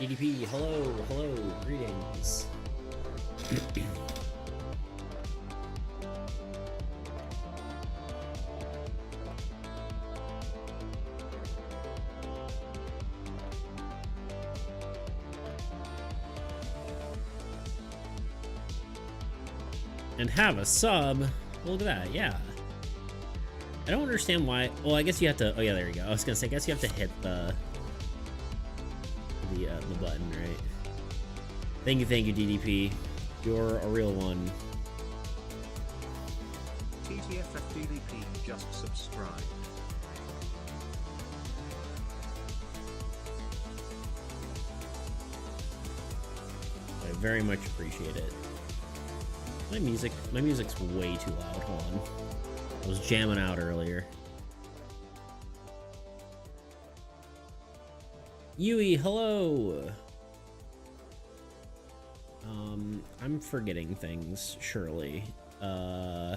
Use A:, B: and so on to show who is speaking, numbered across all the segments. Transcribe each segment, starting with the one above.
A: DDP, hello, greetings. And have a sub. Look at that, yeah. I don't understand why. Well, I guess you have to. Oh yeah, there you go. I was gonna say, I guess you have to hit the button, right? Thank you, DDP. You're a real one.
B: TTFF DDP just subscribed.
A: I very much appreciate it. My music's way too loud. Hold on. I was jamming out earlier. Yui, hello. I'm forgetting things, surely. Okay,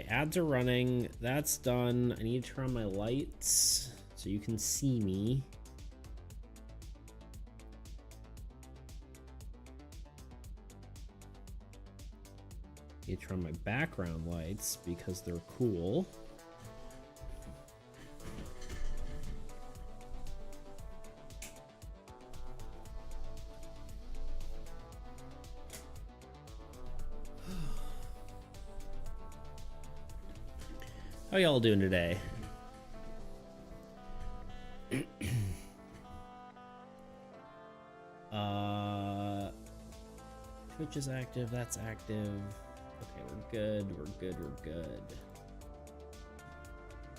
A: ads are running. That's done. I need to turn on my lights so you can see me. I need to turn on my background lights because they're cool. How y'all doing today? Twitch is active, that's active. Okay, we're good.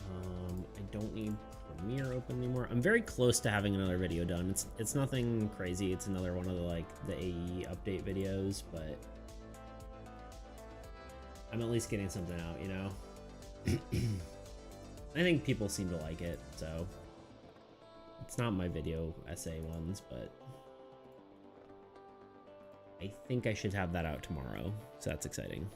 A: I don't need Premiere open anymore. I'm very close to having another video done. It's nothing crazy. It's another one of the AAE update videos, but I'm at least getting something out, you know? I think people seem to like it, so it's not my video essay ones, but I think I should have that out tomorrow, so that's exciting.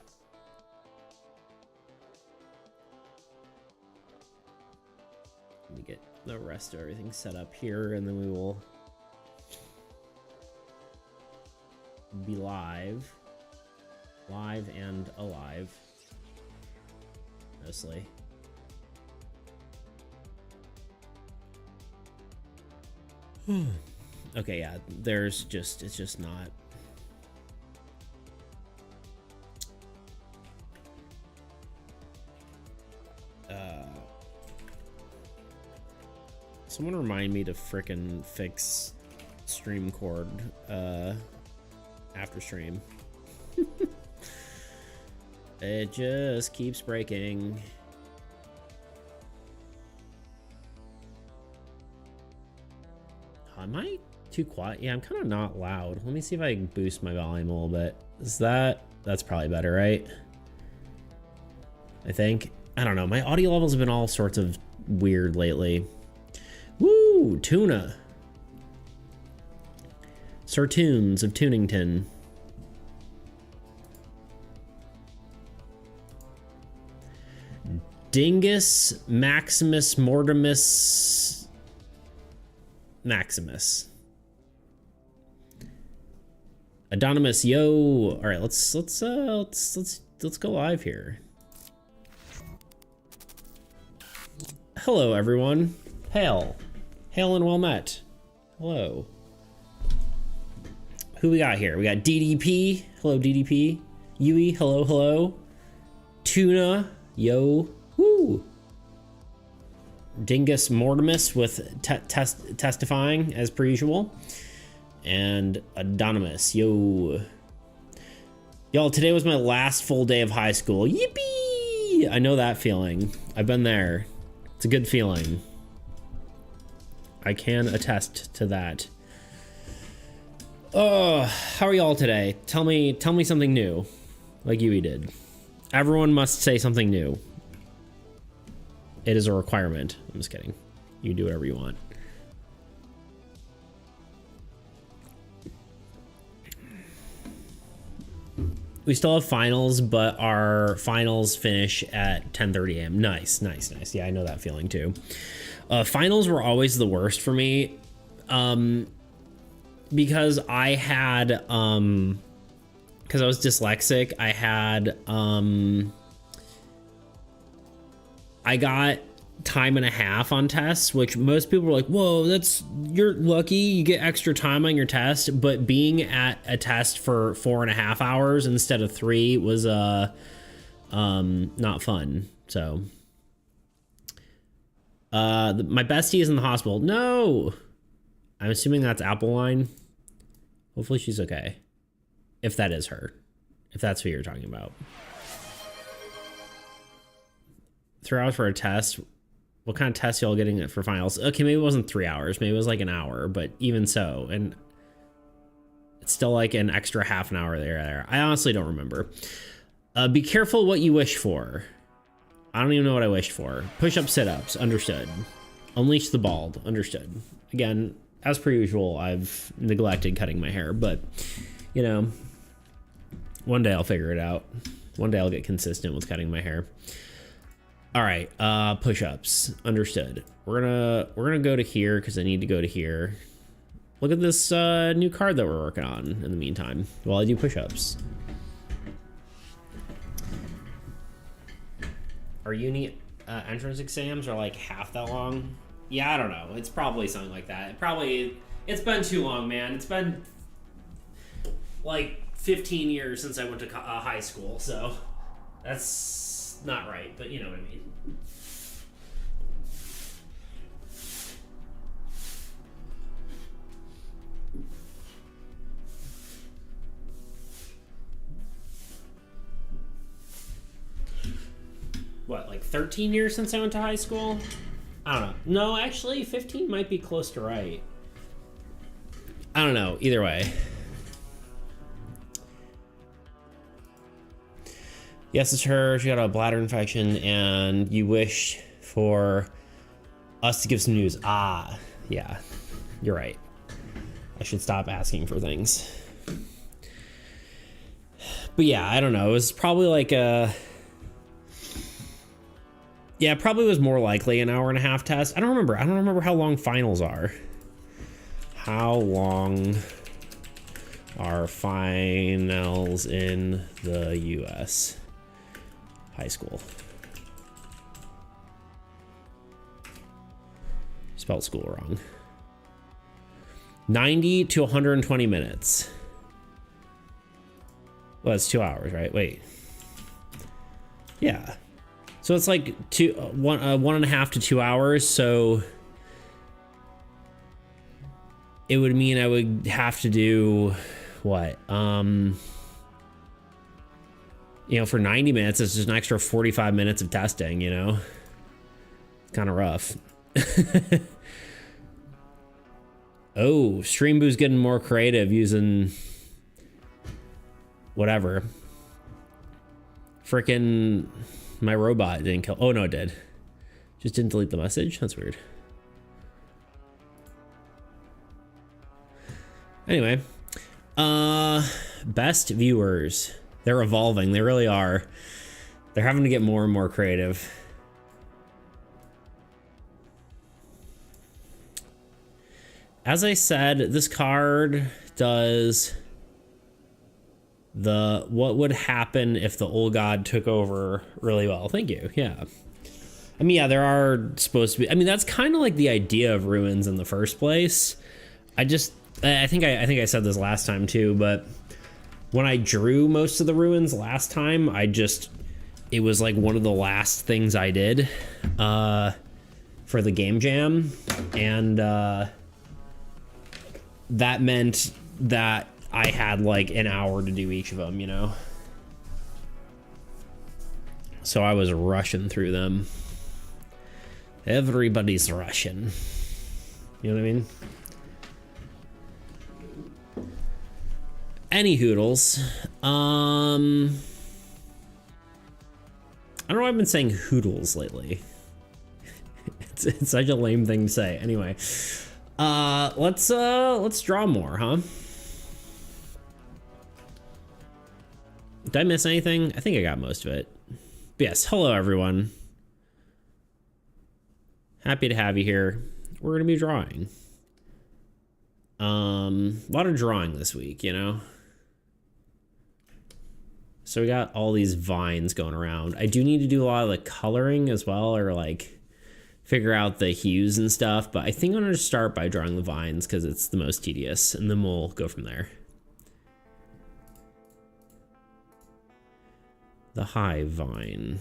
A: Let me get the rest of everything set up here, and then we will be live and alive. Mostly. Okay, yeah, it's just not. Someone remind me to frickin' fix stream cord after stream. It just keeps breaking. Am I too quiet? Yeah, I'm kind of not loud. Let me see if I can boost my volume a little bit. That's probably better, right? I think. I don't know. My audio levels have been all sorts of weird lately. Woo! Tuna. Sir Tunes of Tunington. Dingus Maximus Mortimus Maximus. Anonymous, yo. All right, let's go live here. Hello, everyone. Hail and well met. Hello. Who we got here? We got DDP. Hello, DDP. Yui. Hello. Tuna. Yo. Woo. Dingus Mortimus with testifying as per usual. And Anonymous. Yo. Y'all, today was my last full day of high school. Yippee! I know that feeling. I've been there. It's a good feeling. I can attest to that. Oh, how are y'all today? Tell me something new, like Yui did. Everyone must say something new. It is a requirement. I'm just kidding. You can do whatever you want. We still have finals, but our finals finish at 10:30 a.m. Nice. Yeah, I know that feeling too. Finals were always the worst for me. because I had, because I was dyslexic, I had, I got time and a half on tests, which most people were like, whoa, you're lucky you get extra time on your test. But being at a test for 4.5 hours instead of 3 was not fun. So my bestie is in the hospital. No, I'm assuming that's Apple Line. Hopefully she's okay, if that is her, if that's who you're talking about. 3 hours for a test. What kind of test y'all getting for finals? Okay, maybe it wasn't 3 hours. Maybe it was like an hour, but even so, and it's still like an extra half an hour there. I honestly don't remember. Be careful what you wish for. I don't even know what I wished for. Push-up, sit-ups, understood. Unleash the bald, understood. Again, as per usual, I've neglected cutting my hair, but you know, one day I'll figure it out. One day I'll get consistent with cutting my hair. All right, push-ups, understood. We're gonna go to here because I need to go to here. Look at this new card that we're working on in the meantime while I do push-ups. Our uni entrance exams are like half that long. Yeah, I don't know. It's probably something like that. It's been too long, man. It's been like 15 years since I went to high school, so that's not right, but you know what I mean. What, like 13 years since I went to high school? I don't know. No, actually, 15 might be close to right. I don't know. Either way. Yes, it's her. She got a bladder infection, and you wish for us to give some news. Ah, yeah, you're right. I should stop asking for things. But yeah, I don't know. It was probably like a... Yeah, it probably was more likely an hour and a half test. I don't remember how long finals are. How long are finals in the US? High school. Spelled school wrong. 90 to 120 minutes. Well, it's 2 hours, right? Wait. Yeah. So it's like 1.5 to 2 hours. So it would mean I would have to do what? You know, for 90 minutes, it's just an extra 45 minutes of testing, you know? It's kind of rough. Oh, Stream Boo's getting more creative using whatever. Frickin' my robot didn't kill. Oh, no, it did. Just didn't delete the message. That's weird. Anyway, best viewers. They're evolving. They really are. They're having to get more and more creative. As I said, this card does the what would happen if the old god took over really well. Thank you. Yeah. I mean, yeah, there are supposed to be. I mean, that's kind of like the idea of ruins in the first place. I think I said this last time too, but when I drew most of the ruins last time, it was like one of the last things I did for the game jam, and that meant that I had like an hour to do each of them, you know? So I was rushing through them. Everybody's rushing. You know what I mean? Any hoodles. I don't know why I've been saying hoodles lately. It's such a lame thing to say. Anyway, let's draw more, huh? Did I miss anything? I think I got most of it. But yes, hello everyone. Happy to have you here. We're gonna be drawing. A lot of drawing this week, you know? So we got all these vines going around. I do need to do a lot of the coloring as well, or like figure out the hues and stuff, but I think I'm gonna start by drawing the vines because it's the most tedious, and then we'll go from there. The high vine.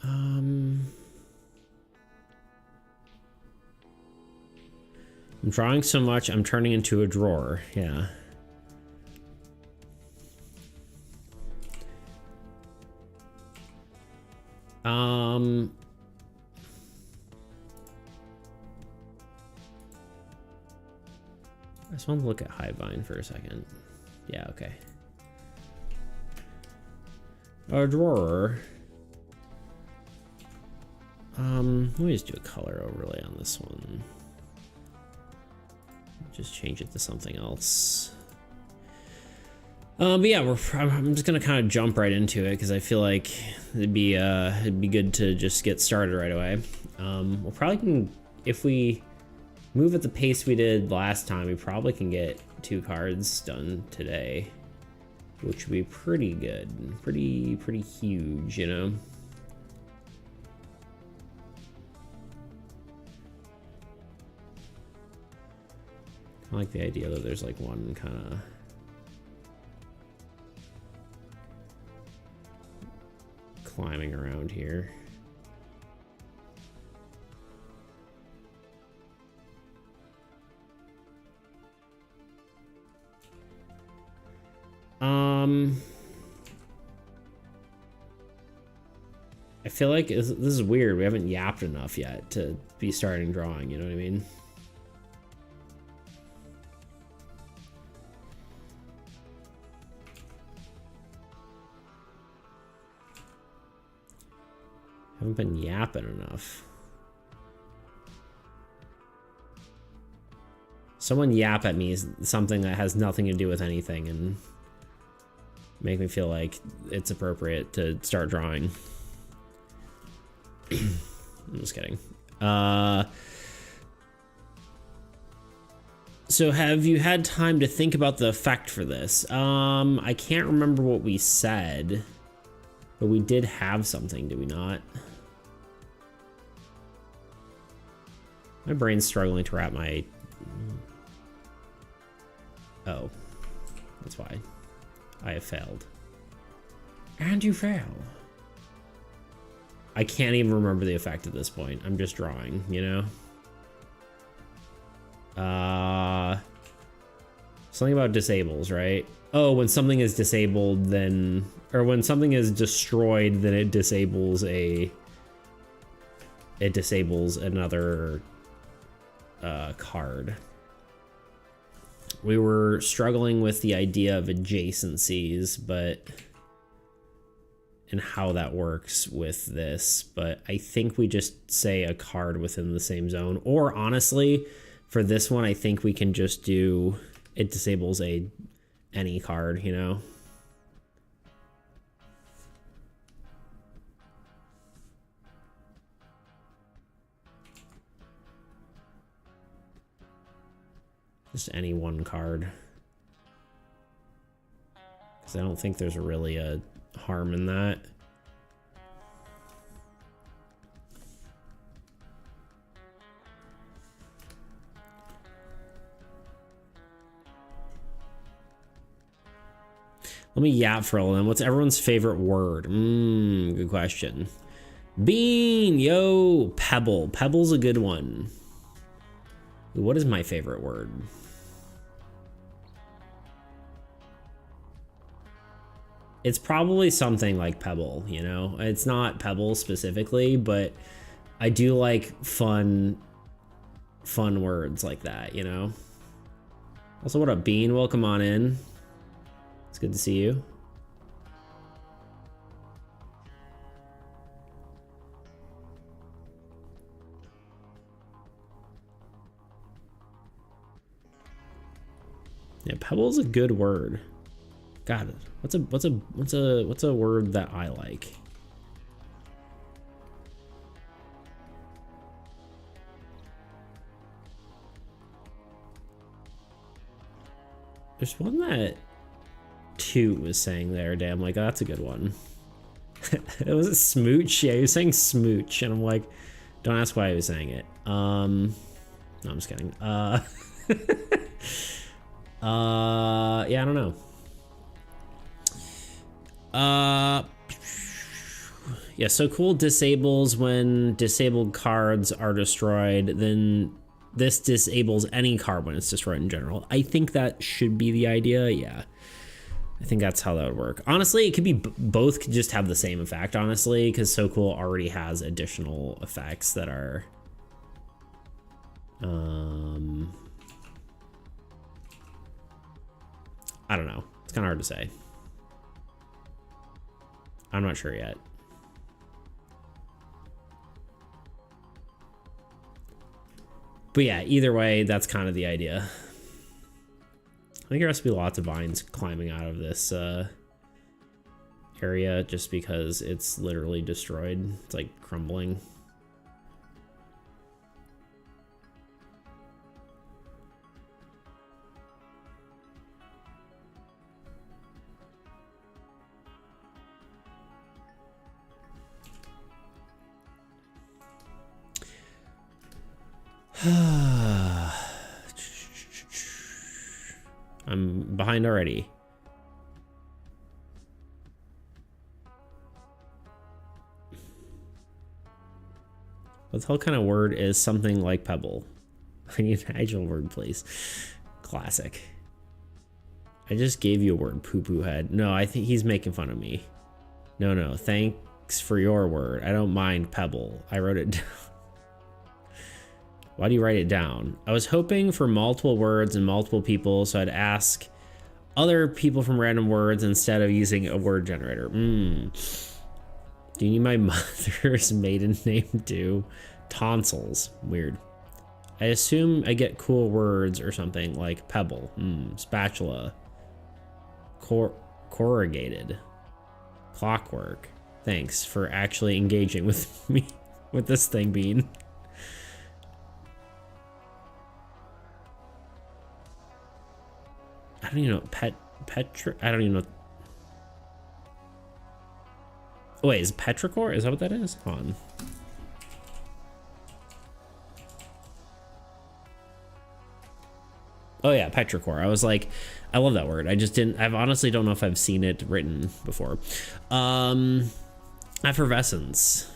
A: I'm drawing so much, I'm turning into a drawer. Yeah. I just want to look at high vine for a second. Yeah, okay. A drawer. Let me just do a color overlay on this one. Just change it to something else. But yeah, I'm just gonna kind of jump right into it because I feel like it'd be good to just get started right away. We'll probably can, if we move at the pace we did last time, we probably can get 2 cards done today, which would be pretty good, pretty huge, you know. I like the idea that there's like one kind of climbing around here. I feel like this is weird. We haven't yapped enough yet to be starting drawing, you know what I mean? Haven't been yapping enough. Someone yap at me something that has nothing to do with anything and make me feel like it's appropriate to start drawing. I'm just kidding. So have you had time to think about the effect for this? I can't remember what we said, but we did have something, did we not? My brain's struggling to wrap my... Oh, that's why. I have failed. And you fail. I can't even remember the effect at this point. I'm just drawing, you know? Something about disables, right? Oh, when something is disabled, then... Or when something is destroyed, then it disables a... It disables another card. We were struggling with the idea of adjacencies, but... and how that works with this, but I think we just say a card within the same zone. Or honestly, for this one, I think we can just do it disables any card, you know? Just any one card. Because I don't think there's really a harm in that. Let me yap for a little. What's everyone's favorite word? Good question. Bean, yo, pebble. Pebble's a good one. What is my favorite word? It's probably something like pebble, you know? It's not pebble specifically, but I do like fun words like that, you know? Also, what up, Bean? Welcome on in. It's good to see you. Yeah, pebble is a good word. God, what's a word that I like? There's one that Toot was saying there. Damn, like, oh, that's a good one. It was a smooch. Yeah, he was saying smooch, and I'm like, don't ask why he was saying it. No, I'm just kidding. Yeah, I don't know. Yeah, so cool disables when disabled cards are destroyed, then this disables any card when it's destroyed in general. I think that should be the idea, yeah. I think that's how that would work. Honestly, it could be both could just have the same effect, honestly, because So Cool already has additional effects that are... I don't know. It's kind of hard to say. I'm not sure yet. But yeah, either way, that's kind of the idea. I think there has to be lots of vines climbing out of this area just because it's literally destroyed. It's like crumbling. I'm behind already. What the hell kind of word is something like pebble? I need an actual word, please. Classic. I just gave you a word, poo-poo head. No, I think he's making fun of me. No, thanks for your word. I don't mind pebble. I wrote it down. Why do you write it down? I was hoping for multiple words and multiple people, so I'd ask other people from random words instead of using a word generator. Do you need my mother's maiden name too? Tonsils. Weird. I assume I get cool words or something like pebble, spatula, corrugated, clockwork. Thanks for actually engaging with me with this thing, Bean. I don't even know, Petra, I don't even know. Oh, wait, is petrichor? Is that what that is? Hold on. Oh yeah, petrichor. I was like, I love that word. I just didn't, I honestly don't know if I've seen it written before. Effervescence.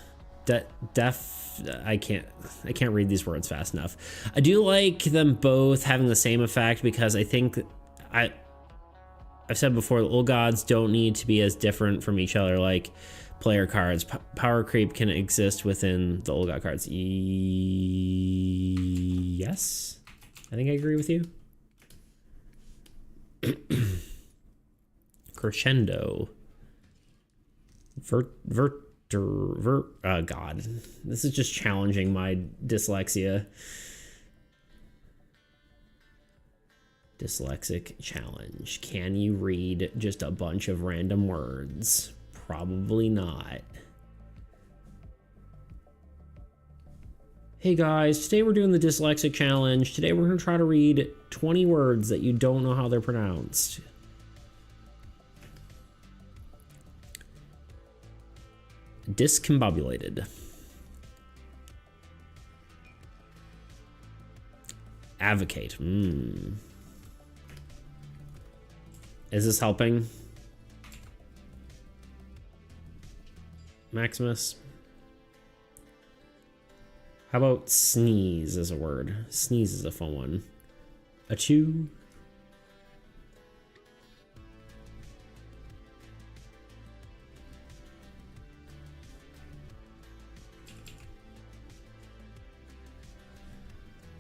A: I can't read these words fast enough. I do like them both having the same effect because I think I've said before, the old gods don't need to be as different from each other like player cards. Power creep can exist within the old god cards. Yes, I think I agree with you. Crescendo. God, this is just challenging my dyslexia. Dyslexic challenge. Can you read just a bunch of random words? Probably not. Hey guys, today we're doing the dyslexic challenge. Today we're gonna try to read 20 words that you don't know how they're pronounced. Discombobulated. Advocate. Is this helping? Maximus? How about sneeze as a word? Sneeze is a fun one. Achoo.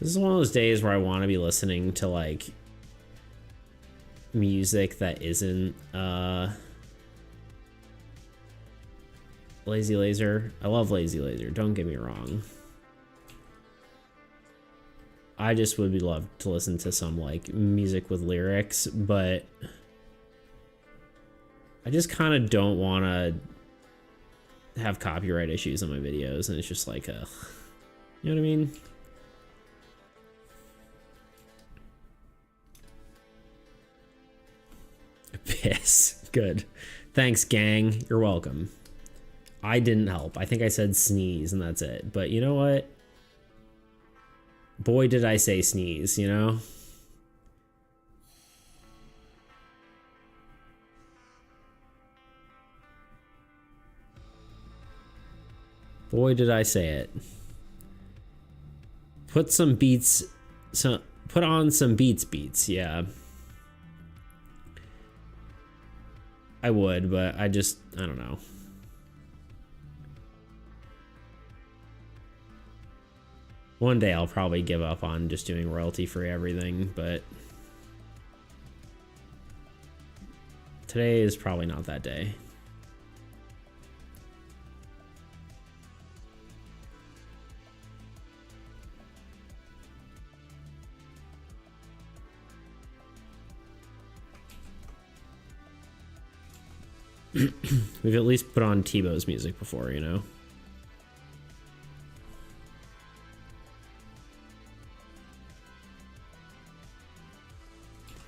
A: This is one of those days where I want to be listening to like music that isn't Lazy Laser. I love Lazy Laser, don't get me wrong. I just would be loved to listen to some like music with lyrics, but I just kind of don't want to have copyright issues on my videos, and it's just like, you know what I mean? Piss. Good. Thanks, gang. You're welcome. I didn't help. I think I said sneeze and that's it. But you know what? Boy, did I say sneeze, you know? Boy, did I say it. Put some beats, put on some beats, yeah. I would, but I don't know. One day I'll probably give up on just doing royalty-free everything, but today is probably not that day. We've at least put on Tebow's music before, you know?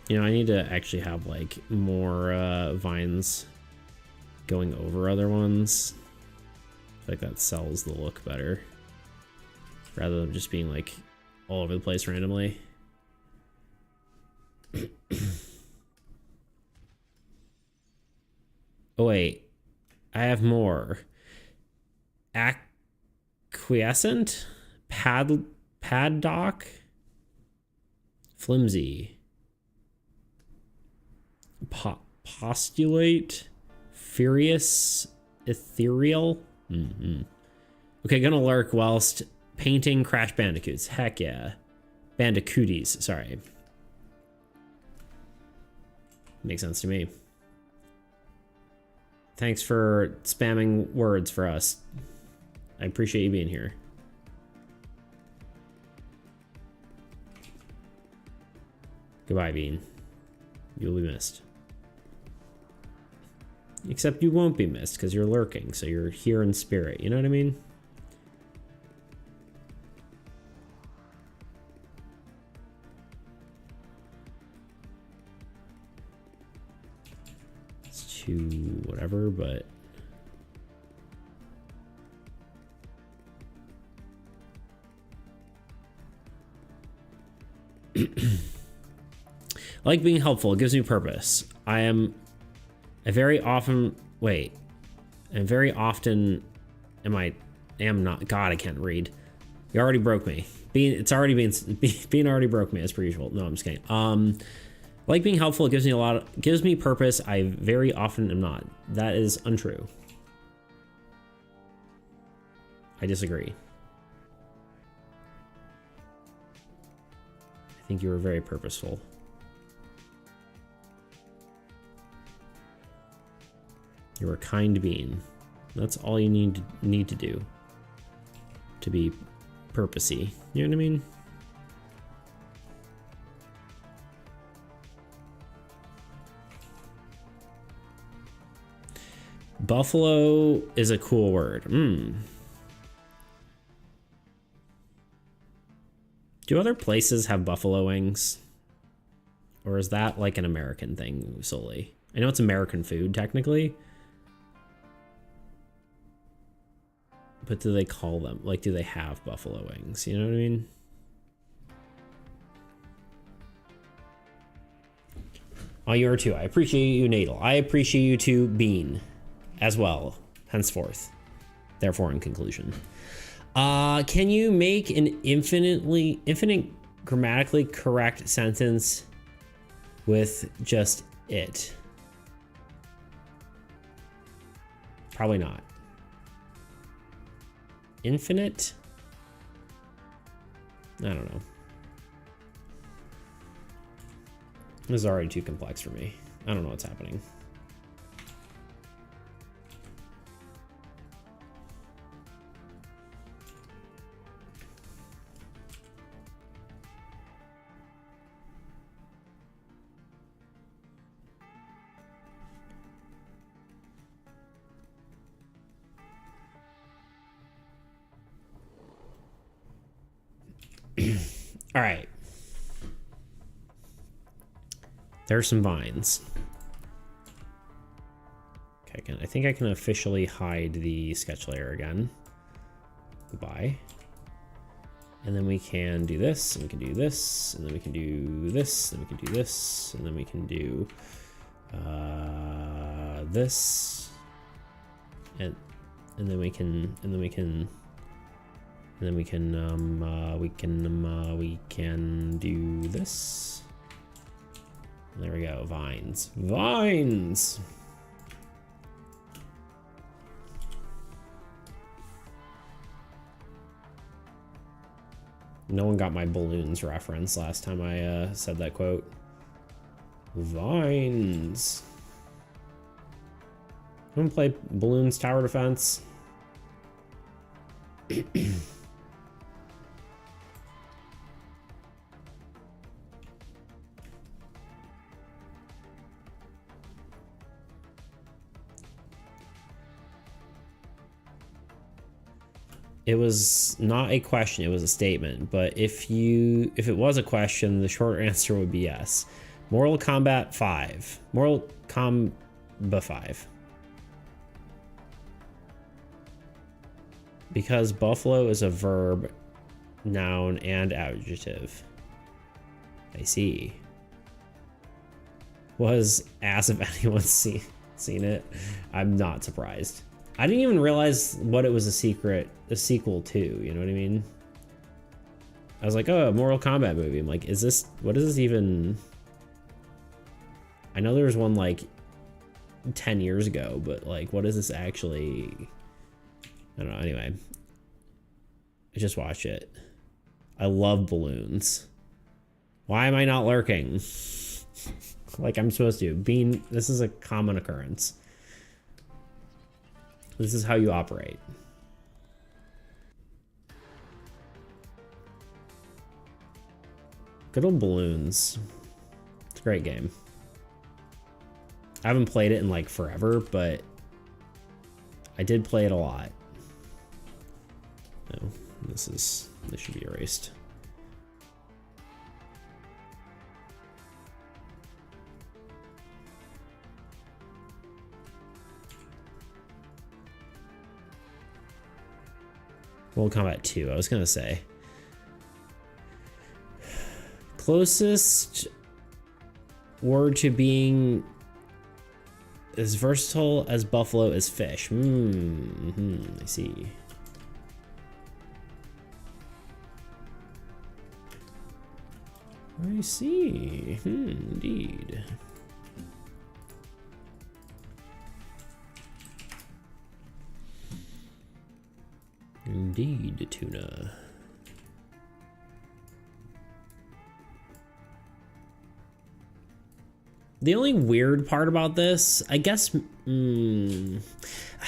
A: You know, I need to actually have, like, more vines going over other ones. I feel like that sells the look better. Rather than just being, like, all over the place randomly. Oh, wait. I have more. Acquiescent? Paddock? Flimsy. Postulate? Furious? Ethereal? Okay, gonna lurk whilst painting Crash Bandicoots. Heck yeah. Bandicooties, sorry. Makes sense to me. Thanks for spamming words for us. I appreciate you being here. Goodbye, Bean. You'll be missed. Except you won't be missed because you're lurking, so you're here in spirit. You know what I mean? It's too whatever, but I like being helpful. It gives me purpose. I very often am not. God, I can't read. You already broke me. Bean already broke me as per usual. No, I'm just kidding. Like being helpful. It gives me purpose. I very often am not. That is untrue. I disagree. I think you were very purposeful. You're a kind being. That's all you need to do to be purposey. You know what I mean? Buffalo is a cool word. Do other places have buffalo wings? Or is that like an American thing solely? I know it's American food technically. But do they call them? Like, do they have buffalo wings? You know what I mean? Oh, you are too. I appreciate you, Nadal. I appreciate you too, Bean, as well. Henceforth. Therefore, in conclusion. Can you make an infinite grammatically correct sentence with just it? Probably not. Infinite? I don't know. This is already too complex for me. I don't know what's happening. All right. There's some vines. second. I think I can officially hide the sketch layer again. Goodbye. And then we can do this, and we can do this, and then we can do this, and we can do this, and then we can do this, and then we can do this. There we go, vines. Vines! No one got my balloons reference last time I said that quote. Vines. I'm gonna play Balloons Tower Defense. It was not a question, it was a statement. But if it was a question, the short answer would be yes. Mortal Kombat 5. Mortal Kombat 5. Because buffalo is a verb, noun, and adjective. I see. Was asked if anyone's seen it. I'm not surprised. I didn't even realize what it was a sequel to, you know what I mean? I was like, oh, a Mortal Kombat movie. I'm like, what is this even? I know there was one like 10 years ago, but like, what is this actually? I don't know, anyway. I just watched it. I love balloons. Why am I not lurking? Like I'm supposed to. This is a common occurrence. This is how you operate. Good old balloons. It's a great game. I haven't played it in like forever, but I did play it a lot. No, this should be erased. Mortal Kombat 2, I was gonna say. Closest word to being as versatile as buffalo is fish. I see. I see. Indeed. Indeed, tuna. The only weird part about this, I guess, the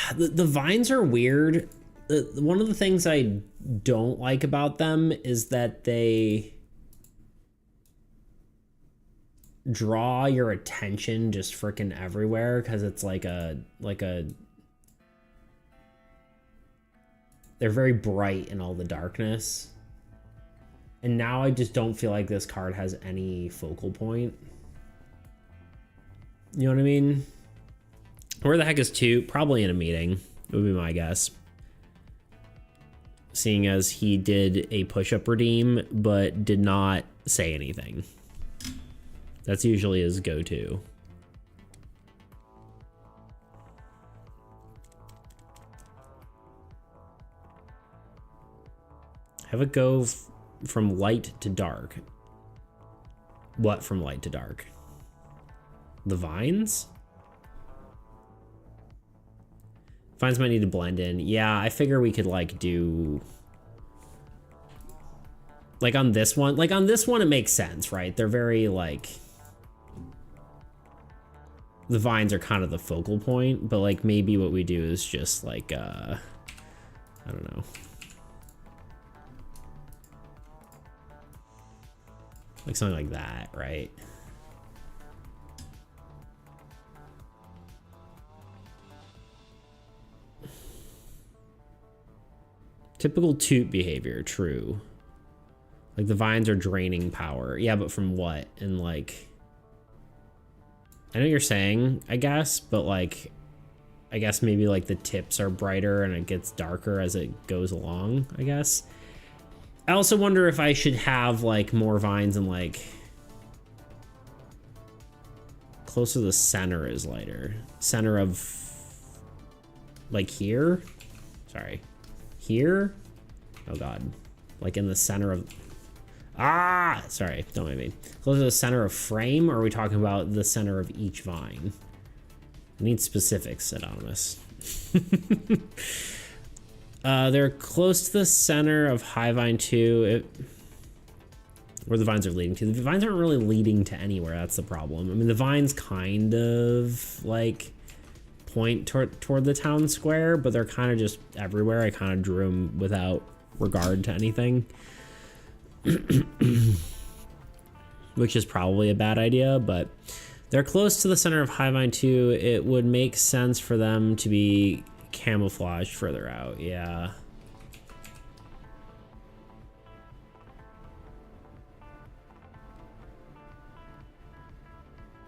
A: vines are weird. One of the things I don't like about them is that they draw your attention just freaking everywhere because it's like a they're very bright in all the darkness. And now I just don't feel like this card has any focal point. You know what I mean? Where the heck is 2? Probably in a meeting, would be my guess. Seeing as he did a push-up redeem, but did not say anything. That's usually his go-to. Have it go from light to dark. What from light to dark? The vines? Vines might need to blend in. Yeah, I figure we could like do... Like on this one it makes sense, right? They're very like... The vines are kind of the focal point, but like maybe what we do is just like, I don't know. Like something like that, right? Typical toot behavior, true. Like the vines are draining power. Yeah, but from what? And like... I know you're saying, I guess, but like... I guess maybe like the tips are brighter and it gets darker as it goes along, I guess. I also wonder if I should have like more vines and like closer to the center is lighter. Center of like here? Sorry. Here? Oh god. Like in the center of... Ah! Sorry, don't mind me. Closer to the center of frame, or are we talking about the center of each vine? I need specifics, Anonymous. They're close to the center of high vine 2. Where the vines are leading to. The vines aren't really leading to anywhere, that's the problem. I mean, the vines kind of, like, point toward the town square, but they're kind of just everywhere. I kind of drew them without regard to anything. Which is probably a bad idea, but they're close to the center of high vine 2. It would make sense for them to be camouflaged further out, yeah.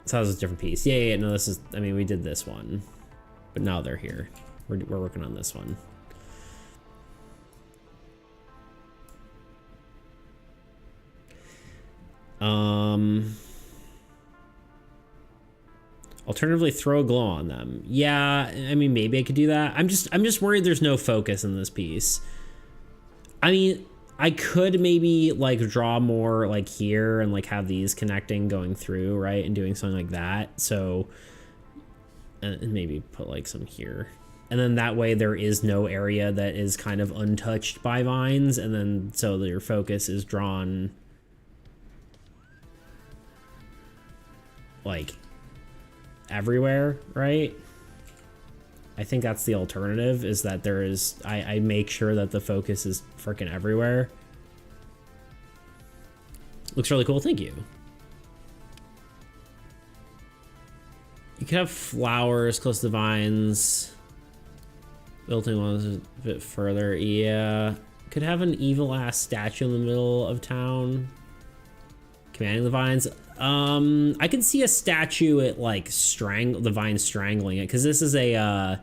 A: So that was a different piece. Yeah, no, this is, I mean, we did this one, but now they're here. We're working on this one. Alternatively, throw a glow on them. Yeah, I mean, maybe I could do that. I'm just worried there's no focus in this piece. I mean, I could maybe like draw more like here and like have these connecting going through, right? And doing something like that. So, and maybe put like some here. And then that way there is no area that is kind of untouched by vines. And then so that your focus is drawn like everywhere, right? I think that's the alternative, is that there is, I make sure that the focus is freaking everywhere. Looks really cool, thank you. You could have flowers close to the vines. Building ones a bit further, yeah. Could have an evil ass statue in the middle of town, commanding the vines. I can see a statue at like the vine strangling it, because this is a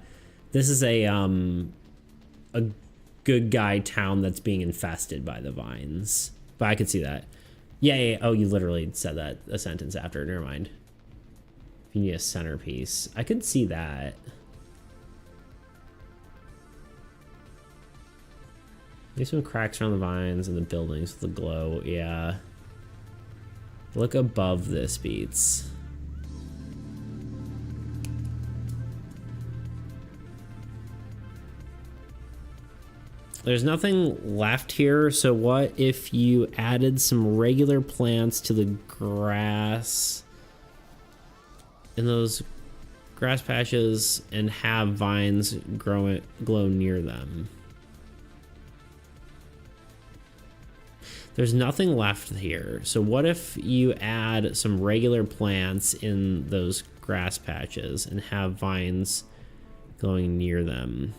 A: good guy town that's being infested by the vines. But I could see that. Yeah. Oh, you literally said that a sentence after. Never mind. You need a centerpiece. I could see that. Maybe some cracks around the vines and the buildings with the glow. Yeah. Look above this, Beats. There's nothing left here, so what if you added some regular plants to the grass in those grass patches and have vines glow near them? There's nothing left here. So what if you add some regular plants in those grass patches and have vines going near them?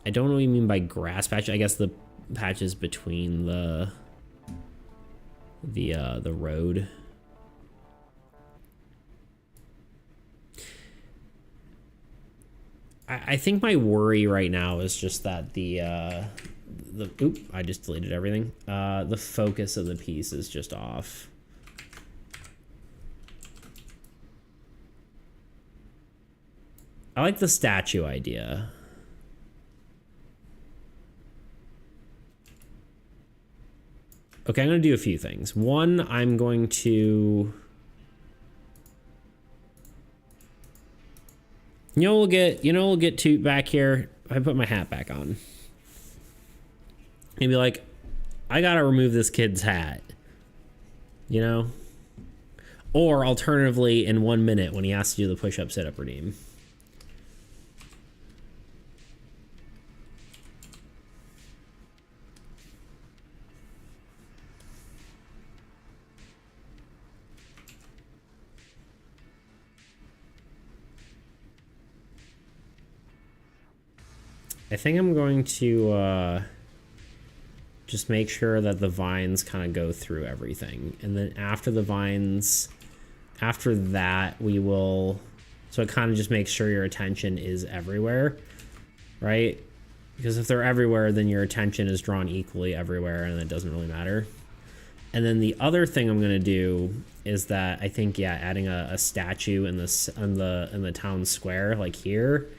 A: I don't know what you mean by grass patch. I guess the patches between the road. I think my worry right now is just that oop, I just deleted everything. The focus of the piece is just off. I like the statue idea. Okay, I'm gonna do a few things. One, I'm going to... we'll get to back here. I put my hat back on. And be like, I gotta remove this kid's hat. You know? Or alternatively, in 1 minute when he has to do the push-up, sit-up, redeem. I think I'm going to just make sure that the vines kind of go through everything. And then after the vines, after that, we will So it kind of just makes sure your attention is everywhere, right? Because if they're everywhere, then your attention is drawn equally everywhere, and it doesn't really matter. And then the other thing I'm gonna do is that I think, yeah, adding a statue in the town square, like here,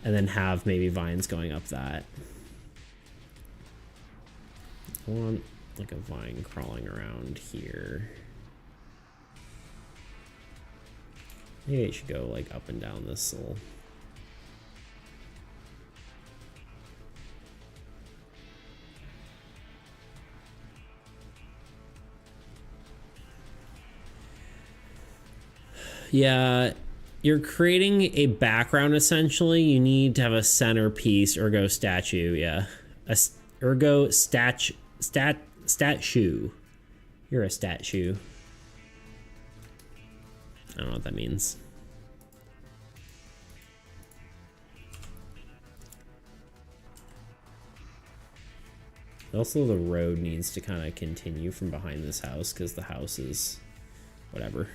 A: and then have maybe vines going up that. I want like a vine crawling around here. Maybe it should go like up and down this little. Yeah, you're creating a background essentially. You need to have a centerpiece, ergo statue. Yeah, ergo statue. You're a statue. I don't know what that means. Also, the road needs to kind of continue from behind this house because the house is whatever.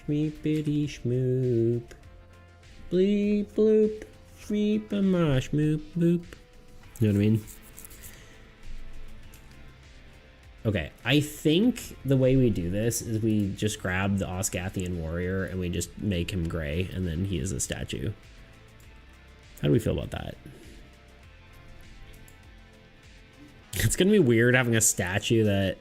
A: Schmeepity schmoop. Bleep bloop. Schmeep a ma schmoop boop. You know what I mean? Okay, I think the way we do this is we just grab the Osgathian warrior and we just make him gray, and then he is a statue. How do we feel about that? It's gonna be weird having a statue that...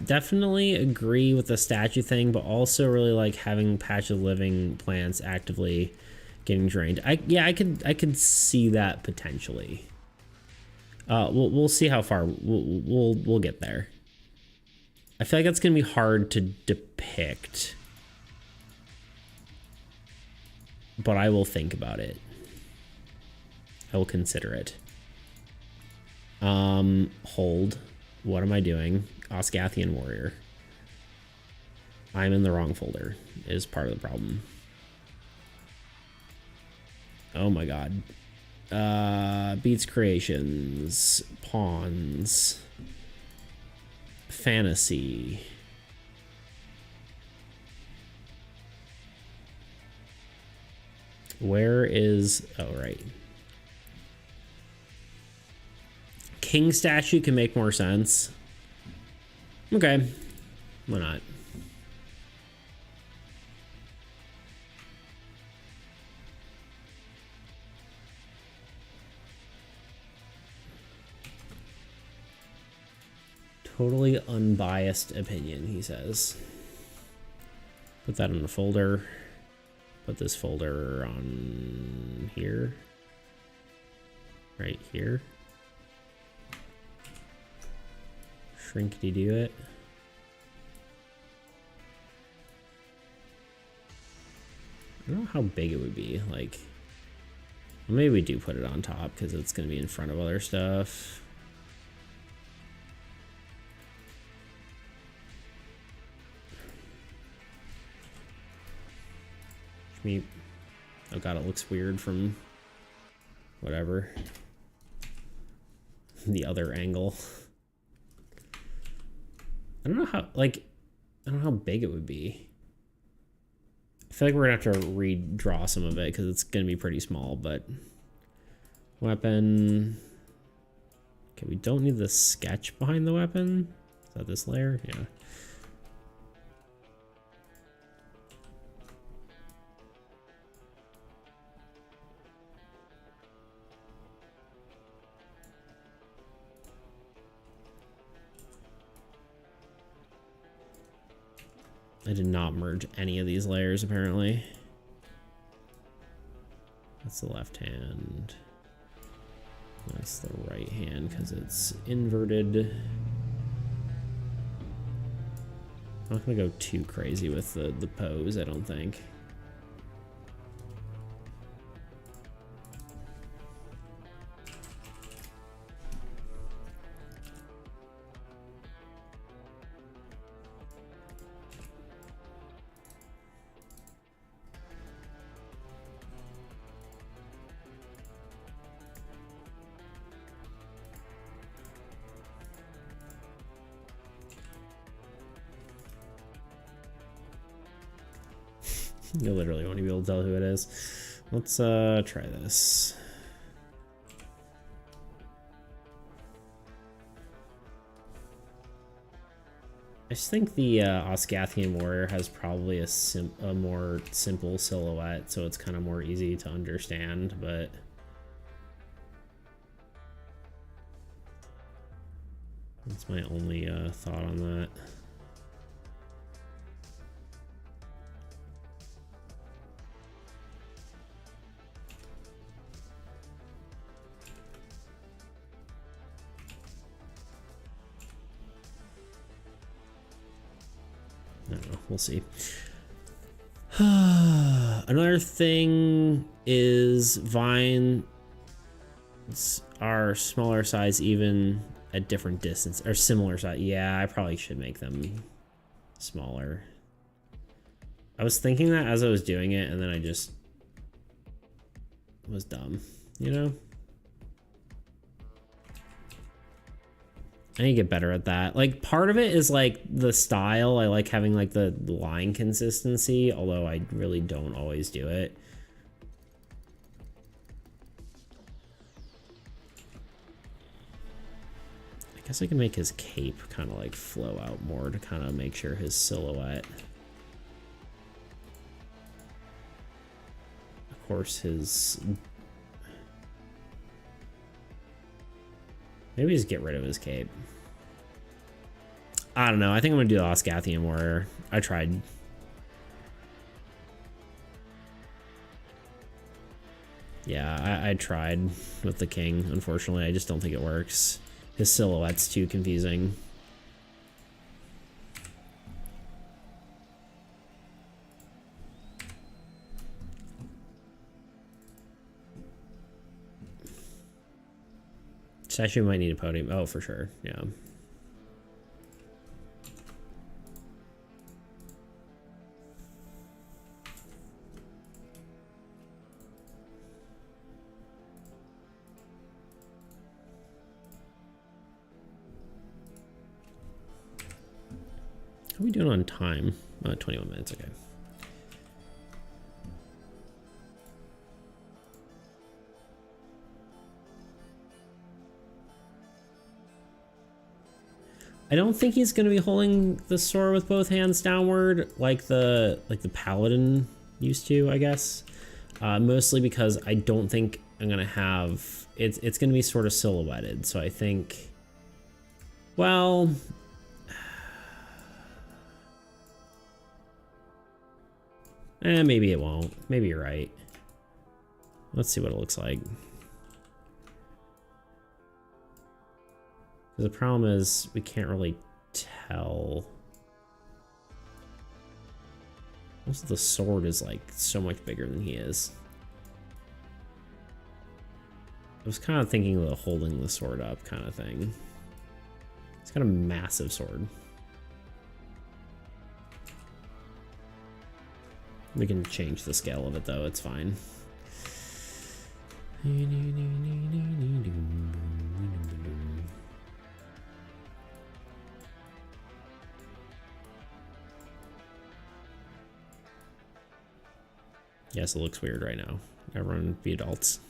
A: definitely agree with the statue thing, but also really like having patch of living plants actively getting drained. I could see that potentially. We'll see how far we'll get there. I feel like that's gonna be hard to depict, but I will think about it. I will consider it. Hold. What am I doing? Osgathian warrior. I'm in the wrong folder is part of the problem. Oh my god. Beats creations. Pawns. Fantasy. Where is... oh, right. King statue can make more sense. Okay. Why not? Totally unbiased opinion, he says. Put that in the folder. Put this folder on here. Right here. Shrinkity-do it. I don't know how big it would be. Like, well, maybe we do put it on top because it's going to be in front of other stuff. Oh god, it looks weird from whatever. The other angle. I don't know how, like, I don't know how big it would be. I feel like we're gonna have to redraw some of it because it's gonna be pretty small, but weapon. Okay, we don't need the sketch behind the weapon. Is that this layer? Yeah. I did not merge any of these layers, apparently. That's the left hand. That's the right hand, because it's inverted. I'm not going to go too crazy with the pose, I don't think. You literally won't even be able to tell who it is. Let's try this. I just think the Osgathian Warrior has probably a more simple silhouette, so it's kind of more easy to understand, but that's my only thought on that. I don't know, we'll see. Another thing is vines are smaller size even at different distance, or similar size. Yeah, I probably should make them smaller. I was thinking that as I was doing it, and then I just was dumb, you know? I need to get better at that. Like, part of it is like the style. I like having like the line consistency, although I really don't always do it. I guess I can make his cape kind of like flow out more to kind of make sure his silhouette. Of course, his... Maybe just get rid of his cape. I don't know. I think I'm going to do the Osgathian Warrior. I tried. Yeah, I tried with the king. Unfortunately, I just don't think it works. His silhouette's too confusing. Statue might need a podium. Oh, for sure. Yeah. How are we doing on time? 21 minutes, okay. I don't think he's going to be holding the sword with both hands downward like the paladin used to, I guess. Mostly because I don't think I'm going to have... It's going to be sort of silhouetted, so I think... Well... maybe it won't. Maybe you're right. Let's see what it looks like. The problem is we can't really tell. Most of the sword is like so much bigger than he is. I was kind of thinking of the holding the sword up kind of thing. It's got a massive sword. We can change the scale of it though, it's fine. Yes, it looks weird right now. Everyone be adults.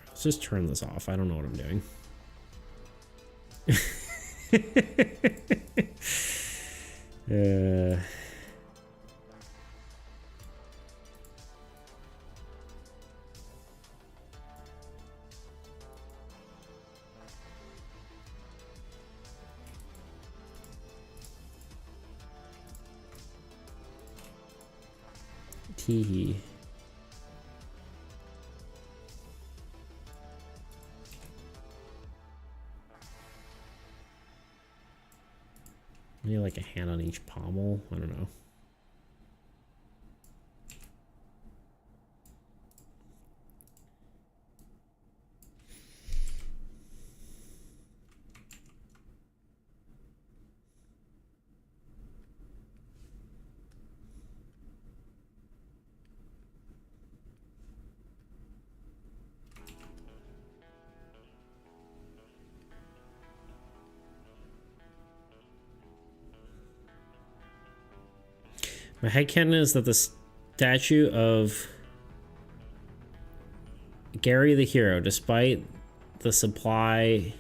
A: Let's just turn this off. I don't know what I'm doing. Teehee. Maybe like a hand on each pommel. I don't know. My headcanon is that the statue of Gary the hero, despite the supply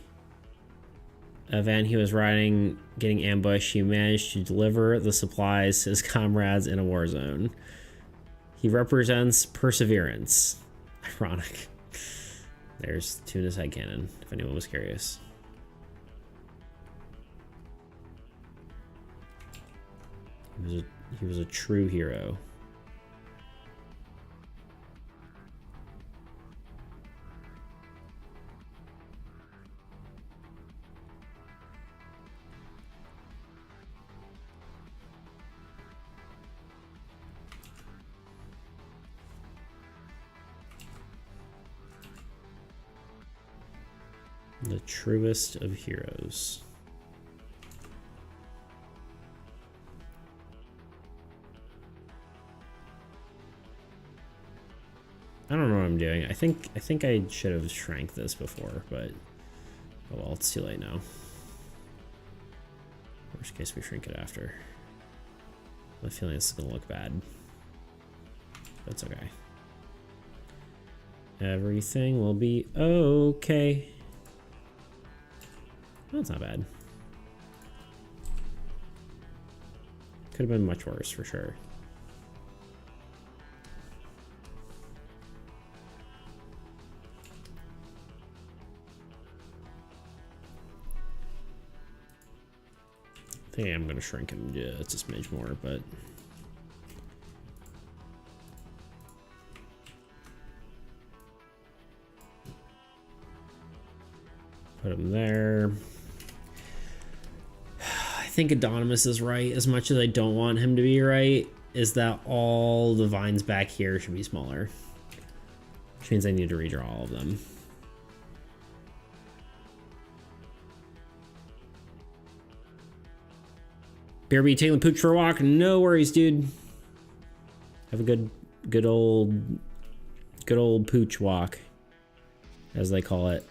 A: van he was riding getting ambushed, he managed to deliver the supplies to his comrades in a war zone. He represents perseverance. Ironic. There's Tuna's headcanon, if anyone was curious. He was a true hero. The truest of heroes. I don't know what I'm doing. I think I should have shrank this before, but oh well, it's too late now. Worst case, we shrink it after. I have a feeling this is gonna look bad. That's okay. Everything will be okay. Well, it's not bad. Could have been much worse for sure. I think I'm gonna shrink him just a smidge more, but put him there. I think Anonymous is right. As much as I don't want him to be right, is that all the vines back here should be smaller. Which means I need to redraw all of them. BRB taking the pooch for a walk. No worries, dude. Have a good old pooch walk, as they call it.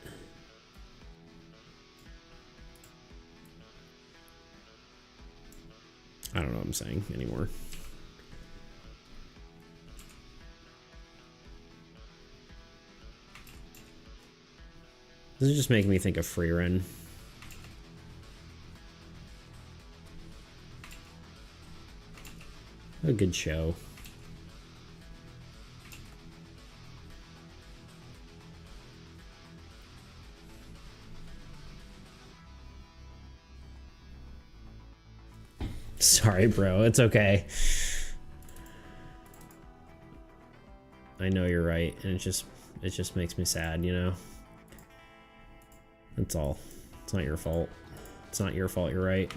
A: I don't know what I'm saying anymore. This is just making me think of Free Run. A good show. Sorry, bro. It's okay. I know you're right, and it just makes me sad, you know? That's all. It's not your fault. It's not your fault, you're right.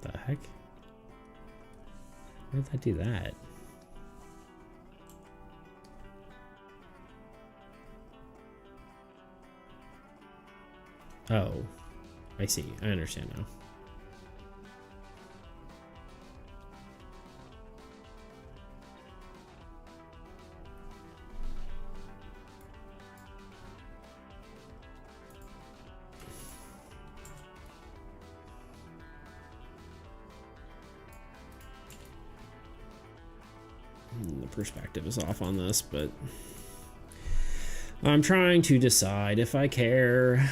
A: The heck? Why did I do that? Oh, I see. I understand now. The perspective is off on this, but I'm trying to decide if I care.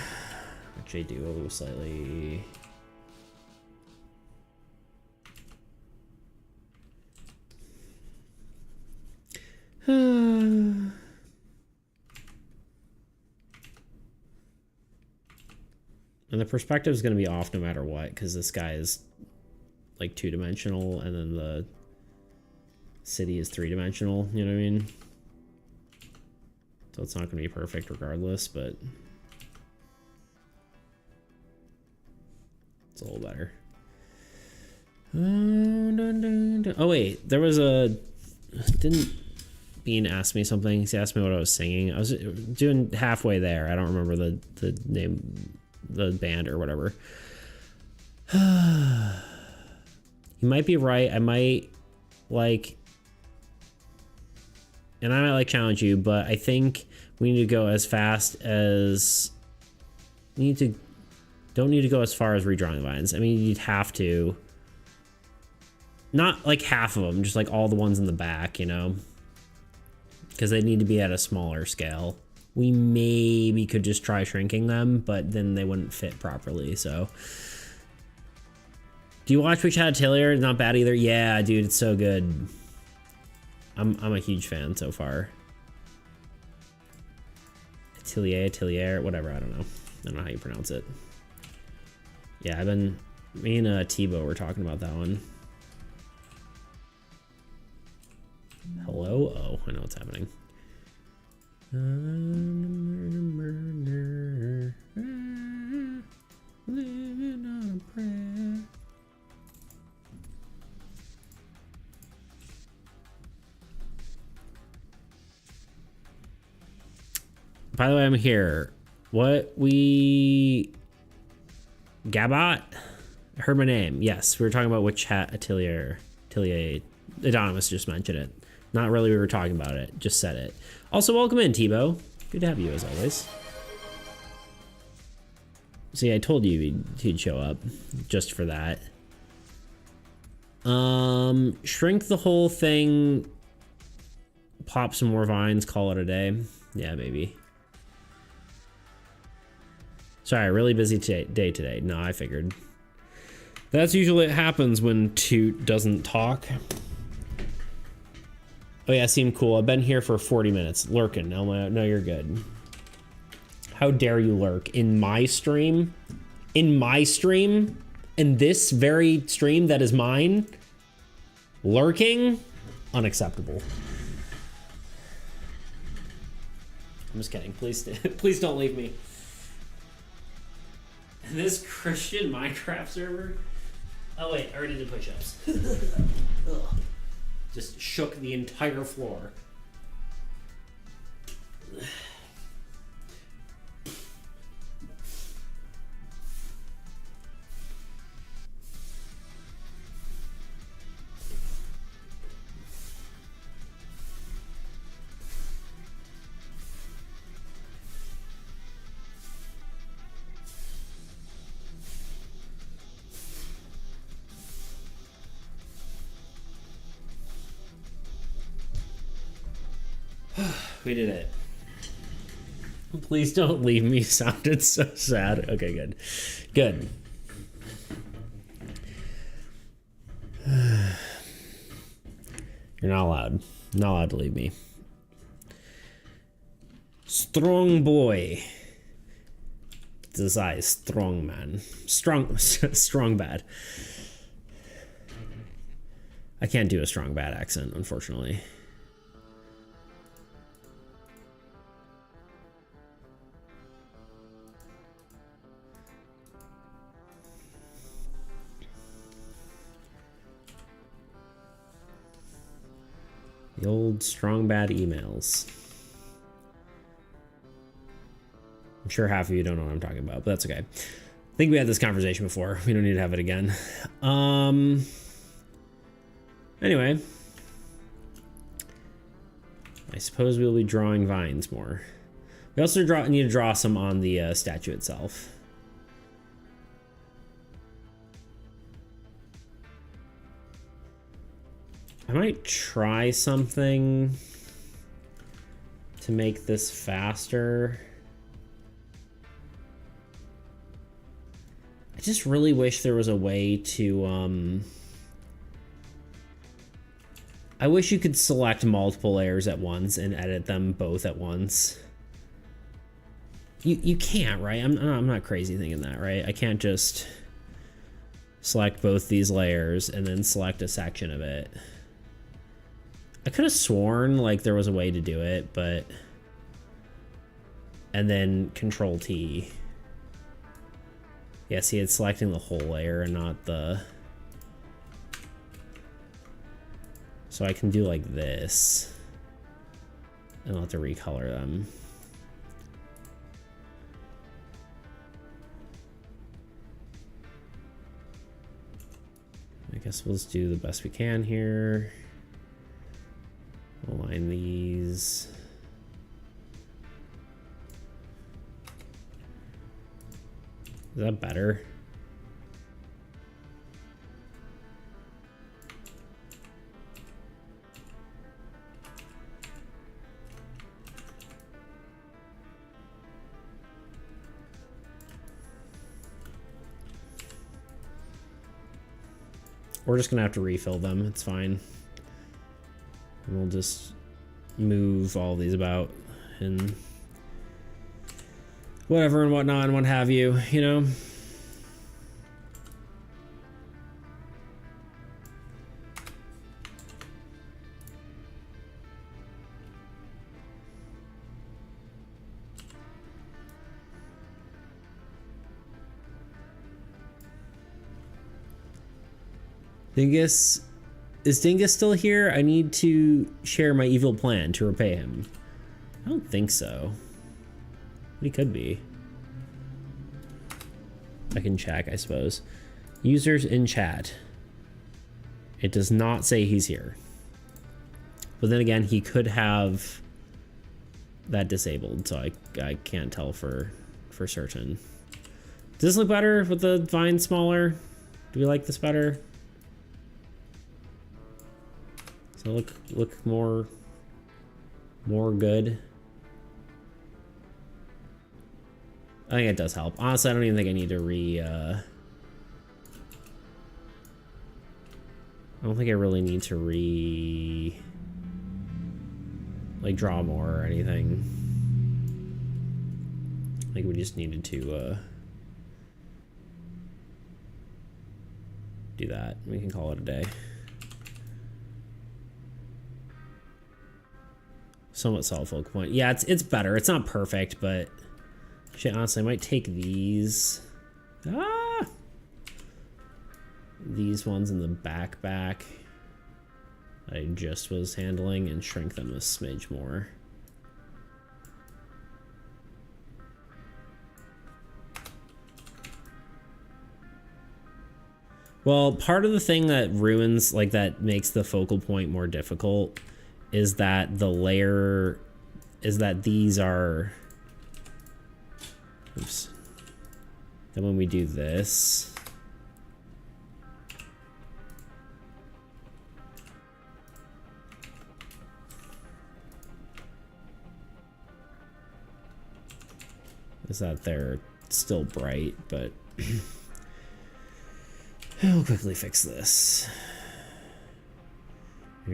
A: Actually, I do slightly. And the perspective is going to be off no matter what, because this guy is like 2-dimensional, and then the city is 3-dimensional, you know what I mean? So it's not going to be perfect regardless, but it's a little better. Oh wait, there was a... Didn't Bean ask me something? He asked me what I was singing. I was doing halfway there. I don't remember the name, the band or whatever. You might be right. I might like, and I might like challenge you, but I think we need to go as fast as don't need to go as far as redrawing the vines. I mean, you'd have to, not like half of them, just like all the ones in the back, you know, because they need to be at a smaller scale. We maybe could just try shrinking them, but then they wouldn't fit properly. So do you watch We Chat Atelier? Not bad either. Yeah, dude, it's so good. I'm a huge fan so far. Atelier, whatever. I don't know how you pronounce it. Yeah, me and Tebow were talking about that one. Hello? Oh, I know what's happening. Living on a prayer. By the way, I'm here. Gabat? I heard my name. Yes, we were talking about which hat Atelier. Anonymous just mentioned it. Not really we were talking about it. Just said it. Also, welcome in, Tebow. Good to have you as always. See, I told you he'd show up just for that. Shrink the whole thing. Pop some more vines. Call it a day. Yeah, maybe. Sorry, really busy day today. No, I figured. That's usually what happens when Toot doesn't talk. Oh yeah, seemed cool. I've been here for 40 minutes. Lurking. No, you're good. How dare you lurk in my stream? In my stream? In this very stream that is mine? Lurking? Unacceptable. I'm just kidding. Please, please don't leave me. This Christian Minecraft server? Oh wait, I already did push-ups. Just shook the entire floor. We did it. Please don't leave me. Sounded so sad. Okay, good. Good. You're not allowed. Not allowed to leave me. Strong boy. This eye is strong man. Strong bad. I can't do a strong bad accent, unfortunately. The old strong bad emails. I'm sure half of you don't know what I'm talking about, but that's okay. I think we had this conversation before. We don't need to have it again. Anyway. I suppose we'll be drawing vines more. We also need to draw some on the statue itself. I might try something to make this faster. I just really wish there was a way to, I wish you could select multiple layers at once and edit them both at once. You can't, right? I'm not crazy thinking that, right? I can't just select both these layers and then select a section of it. I could have sworn like there was a way to do it, but and then Control T. Yeah, see, it's selecting the whole layer and not the. So I can do like this and I'll have to recolor them. guess we'll just do the best we can here. Align these. Is that better? We're just gonna have to refill them. It's fine. And we'll just move all these about and whatever and whatnot and what have you, you know? Dingus, is Dingus still here? I need to share my evil plan to repay him. I don't think so. But he could be. I can check, I suppose. Users in chat. It does not say he's here. But then again, he could have that disabled, so I can't tell for certain. Does this look better with the vine smaller? Do we like this better? So look more good. I think it does help. Honestly, I don't even think I need to I don't think I really need to like draw more or anything. I think we just needed to do that. We can call it a day. Somewhat solid focal point. Yeah, it's better. It's not perfect, but shit, honestly, I might take these. These ones in the back I just was handling and shrink them a smidge more. Well, part of the thing that ruins, like that makes the focal point more difficult is that these are, oops. Then when we do this, is that they're still bright, but I'll quickly fix this. I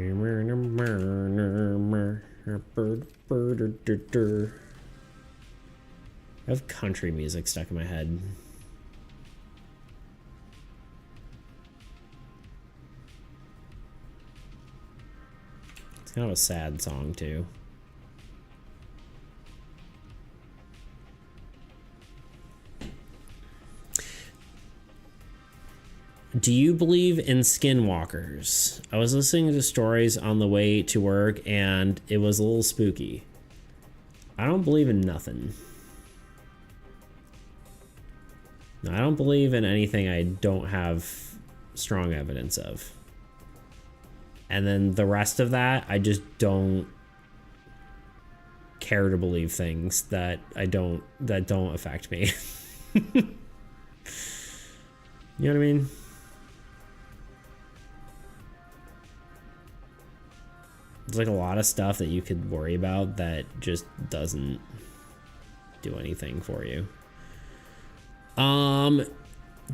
A: have country music stuck in my head. It's kind of a sad song too. Do you believe in skinwalkers? I was listening to stories on the way to work and it was a little spooky. I don't believe in nothing. No, I don't believe in anything I don't have strong evidence of. And then the rest of that, I just don't care to believe things that don't affect me. You know what I mean? There's like a lot of stuff that you could worry about that just doesn't do anything for you.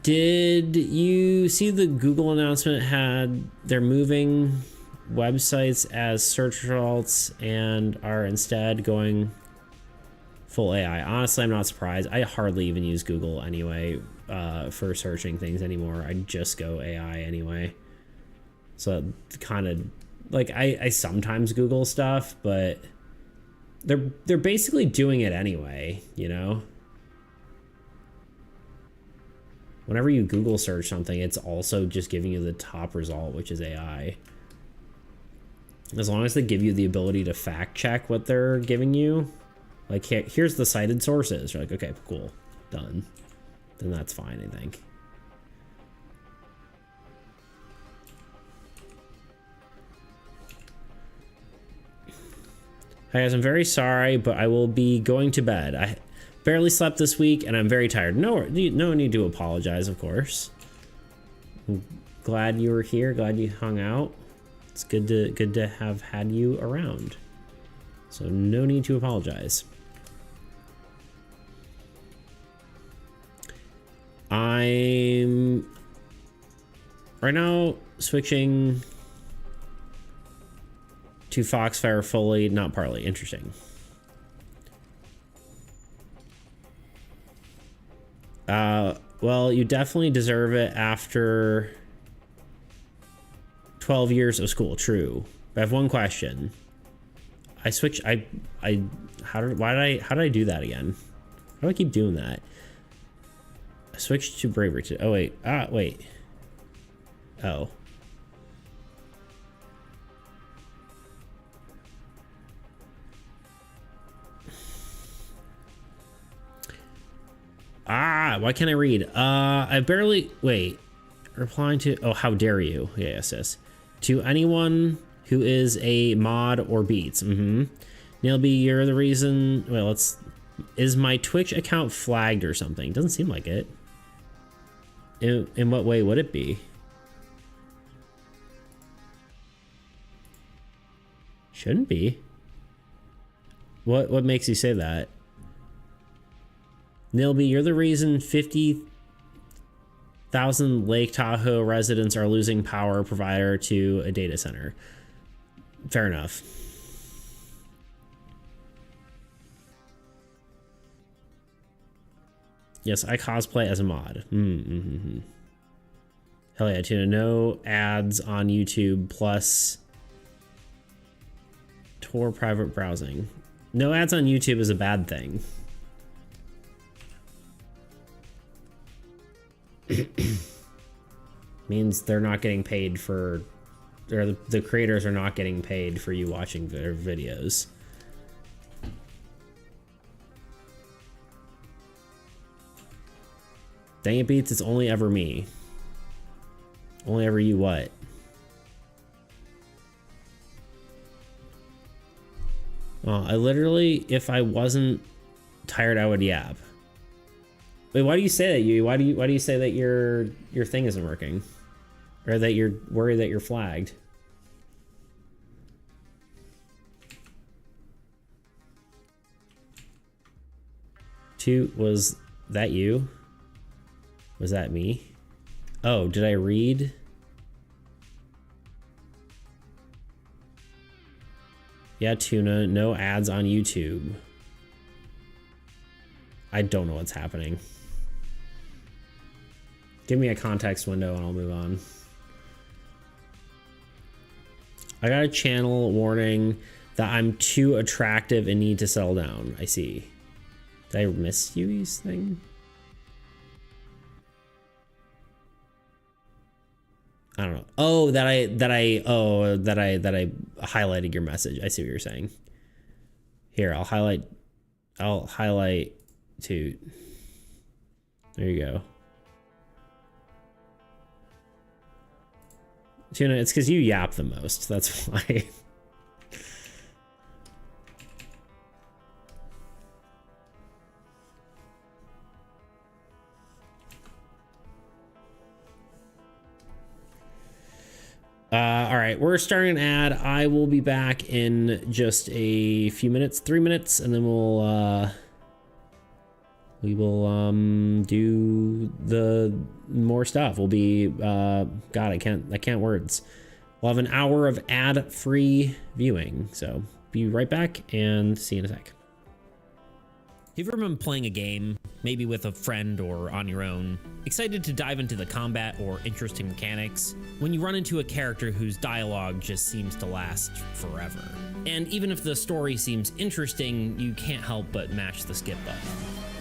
A: Did you see the Google announcement they're moving websites as search results and are instead going full AI? Honestly, I'm not surprised. I hardly even use Google anyway for searching things anymore. I just go AI anyway. So kind of like I sometimes Google stuff, but they're basically doing it anyway, you know? Whenever you Google search something, it's also just giving you the top result, which is AI. As long as they give you the ability to fact check what they're giving you, like here's the cited sources, you're like, okay, cool, done. Then that's fine, I think. Hi guys, I'm very sorry, but I will be going to bed. I barely slept this week and I'm very tired. No need to apologize, of course. I'm glad you were here, glad you hung out. It's good to have had you around. So no need to apologize. I'm right now switching to Foxfire fully, not partly. Interesting. Well, you definitely deserve it after 12 years of school. True. But I have one question. How did I do that again? How do I keep doing that? I switched to bravery to, oh wait, wait. Oh. Why can't I read? I barely, wait. Replying to, oh, how dare you? Yes. To anyone who is a mod or beats. Nailby, you're the reason, well, is my Twitch account flagged or something? Doesn't seem like it. In what way would it be? Shouldn't be. What makes you say that? Nailby, you're the reason 50,000 Lake Tahoe residents are losing power provider to a data center. Fair enough. Yes, I cosplay as a mod. Hell yeah, Tuna. No ads on YouTube plus Tor private browsing. No ads on YouTube is a bad thing. Means they're not getting paid for, or the creators are not getting paid for you watching their videos. Dang it, Beats, it's only ever me. Only ever you what? I literally, if I wasn't tired, I would yap. Wait, why do you say that? Why do you say that your thing isn't working? Or that you're worried that you're flagged? Was that you? Was that me? Oh, did I read? Yeah, Tuna, no ads on YouTube. I don't know what's happening. Give me a context window and I'll move on. I got a channel warning that I'm too attractive and need to settle down. I see. Did I miss Yui's thing? I don't know. Oh, that I highlighted your message. I see what you're saying. Here, I'll highlight to. There you go. Tuna, it's because you yap the most. That's why. All right, we're starting an ad. I will be back in just a few minutes, 3 minutes, and then we will do the more stuff. We'll be God, I can't words. We'll have an hour of ad-free viewing. So be right back and see you in a sec. Have you ever been playing a game, maybe with a friend or on your own, excited to dive into the combat or interesting mechanics, when you run into a character whose dialogue just seems to last forever? And even if the story seems interesting, you can't help but mash the skip button.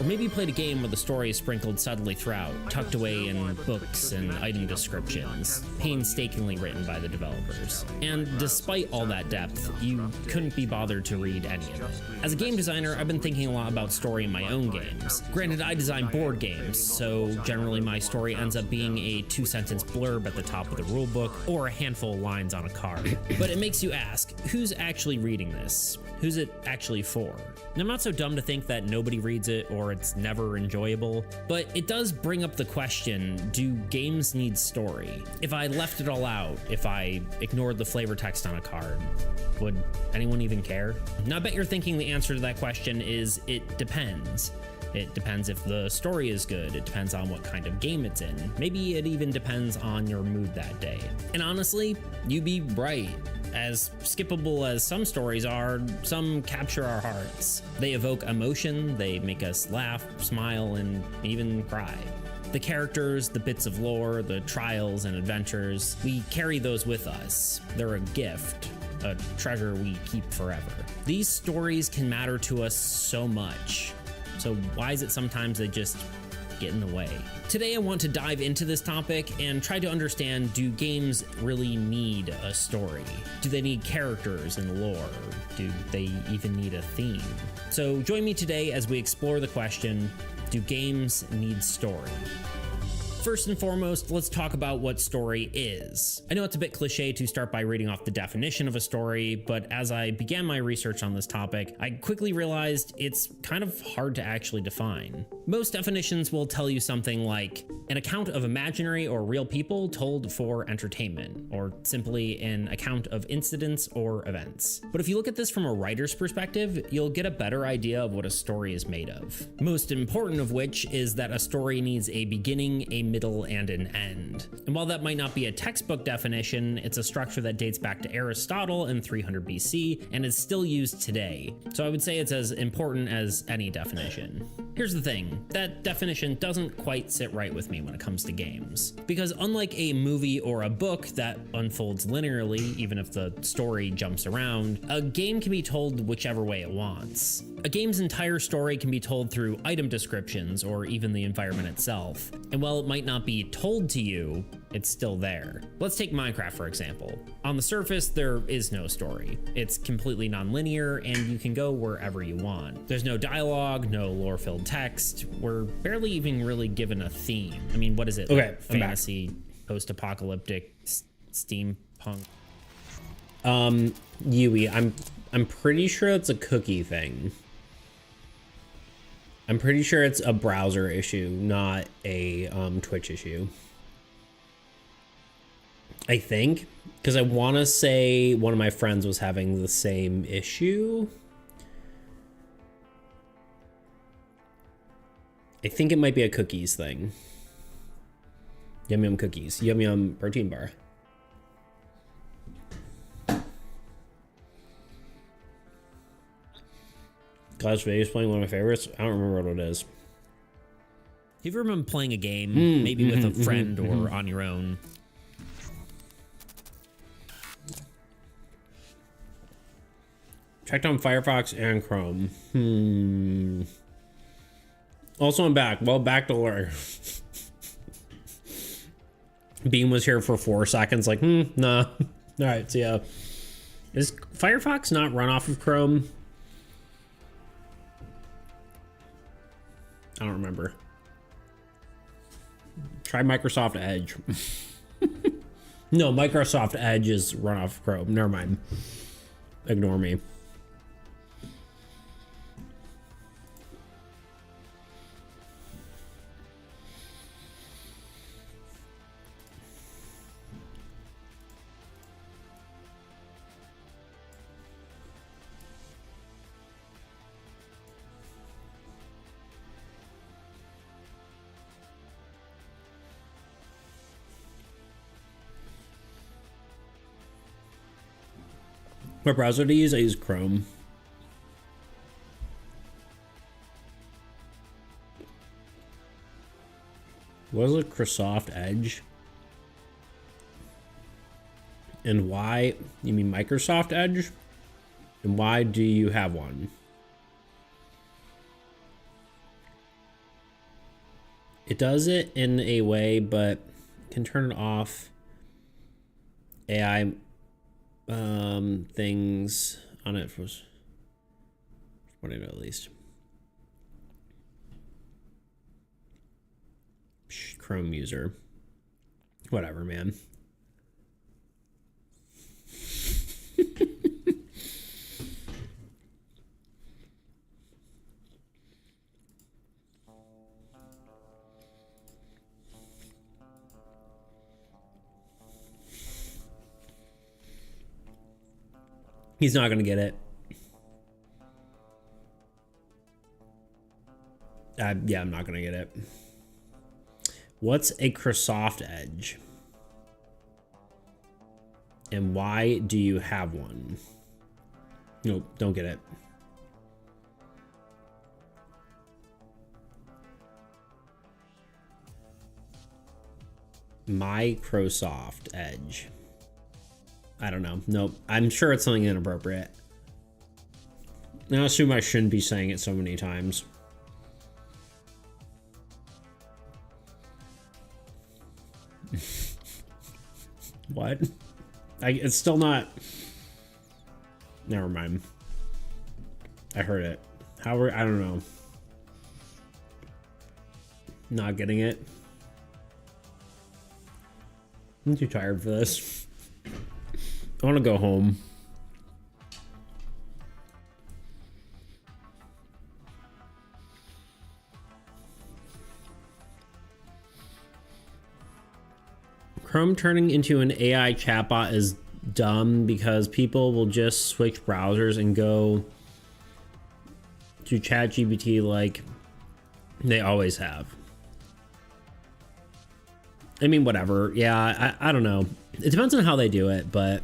A: Or maybe you played a game where the story is sprinkled subtly throughout, tucked away in books and item descriptions, painstakingly written by the developers. And despite all that depth, you couldn't be bothered to read any of it. As a game designer, I've been thinking a lot about story in my own games. Granted, I design board games, so generally my story ends up being a 2-sentence blurb at the top of the rulebook or a handful of lines on a card. But it makes you ask, who's actually reading this? Who's it actually for? And I'm not so dumb to think that nobody reads it or it's never enjoyable, but it does bring up the question, do games need story? If I left it all out, if I ignored the flavor text on a card, would anyone even care? Now I bet you're thinking the answer to that question is it depends. It depends if the story is good, it depends on what kind of game it's in, maybe it even depends on your mood that day. And honestly, you'd be right. As skippable as some stories are, some capture our hearts. They evoke emotion, they make us laugh, smile, and even cry. The characters, the bits of lore, the trials and adventures, we carry those with us. They're a gift, a treasure we keep forever. These stories can matter to us so much. So why is it sometimes they just get in the way? Today I want to dive into this topic and try to understand, do games really need a story? Do they need characters and lore? Do they even need a theme? So join me today as we explore the question, do games need story? First and foremost, let's talk about what story is. I know it's a bit cliche to start by reading off the definition of a story, but as I began my research on this topic, I quickly realized it's kind of hard to actually define. Most definitions will tell you something like an account of imaginary or real people told for entertainment, or simply an account of incidents or events. But if you look at this from a writer's perspective, you'll get a better idea of what a story is made of. Most important of which is that a story needs a beginning, a middle, and an end. And while that might not be a textbook definition, it's a structure that dates back to Aristotle in 300 BC and is still used today. So I would say it's as important as any definition. Here's the thing, that definition doesn't quite sit right with me when it comes to games. Because unlike a movie or a book that unfolds linearly, even if the story jumps around, a game can be told whichever way it wants. A game's entire story can be told through item descriptions or even the environment itself. And while it might not be told to you, it's still there. Let's take Minecraft for example. On the surface, there is no story. It's completely non-linear and you can go wherever you want. There's no dialogue, no lore-filled text. We're barely even really given a theme. I mean, what is it?
C: Okay,
A: like fantasy, post-apocalyptic, steampunk.
C: Yui, I'm pretty sure it's a cookie thing. I'm pretty sure it's a browser issue, not a Twitch issue. I think, because I want to say one of my friends was having the same issue. I think it might be a cookies thing. Yum yum cookies, yum yum protein bar. Clash Vegas playing one of my favorites. I don't remember what it is.
A: Have you ever been playing a game, maybe with a friend or on your own?
C: Checked on Firefox and Chrome. Also, I'm back. Well, back to work. Beam was here for 4 seconds. Like, nah. All right, see ya. Is Firefox not run off of Chrome? I don't remember. Try Microsoft Edge. No, Microsoft Edge is run off of Chrome. Never mind. Ignore me. What browser do you use? I use Chrome. What is a Microsoft Edge? And why? You mean Microsoft Edge? And why do you have one?
A: It does it in a way, but can turn it off. AI things on it was what I know at least. Chrome user. Whatever, man. He's not gonna get it. Yeah, I'm not gonna get it. What's a Microsoft Edge? And why do you have one? Nope, don't get it. Microsoft Edge. I don't know. Nope. I'm sure it's something inappropriate. I assume I shouldn't be saying it so many times. What? It's still not. Never mind. I heard it. However, I don't know. Not getting it. I'm too tired for this. I want to go home. Chrome turning into an AI chatbot is dumb because people will just switch browsers and go to ChatGPT like they always have. I mean, whatever. Yeah, I don't know. It depends on how they do it, but...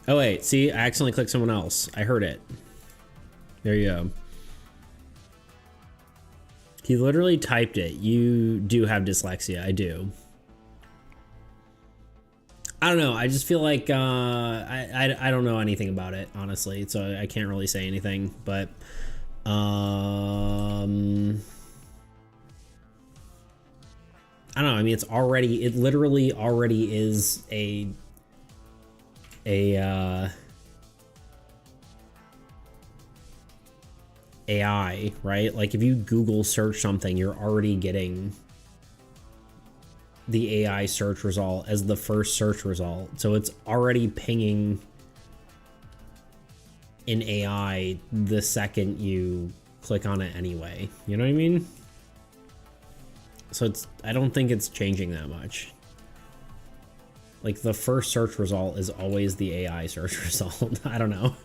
A: Oh, wait. See, I accidentally clicked someone else. I heard it. There you go. He literally typed it. You do have dyslexia. I do. I don't know. I just feel like I don't know anything about it, honestly. So I can't really say anything. But I don't know. I mean, it literally already is a AI, right? Like if you Google search something, you're already getting the AI search result as the first search result. So it's already pinging in AI the second you click on it anyway. You know what I mean? So I don't think it's changing that much. Like the first search result is always the AI search result. I don't know.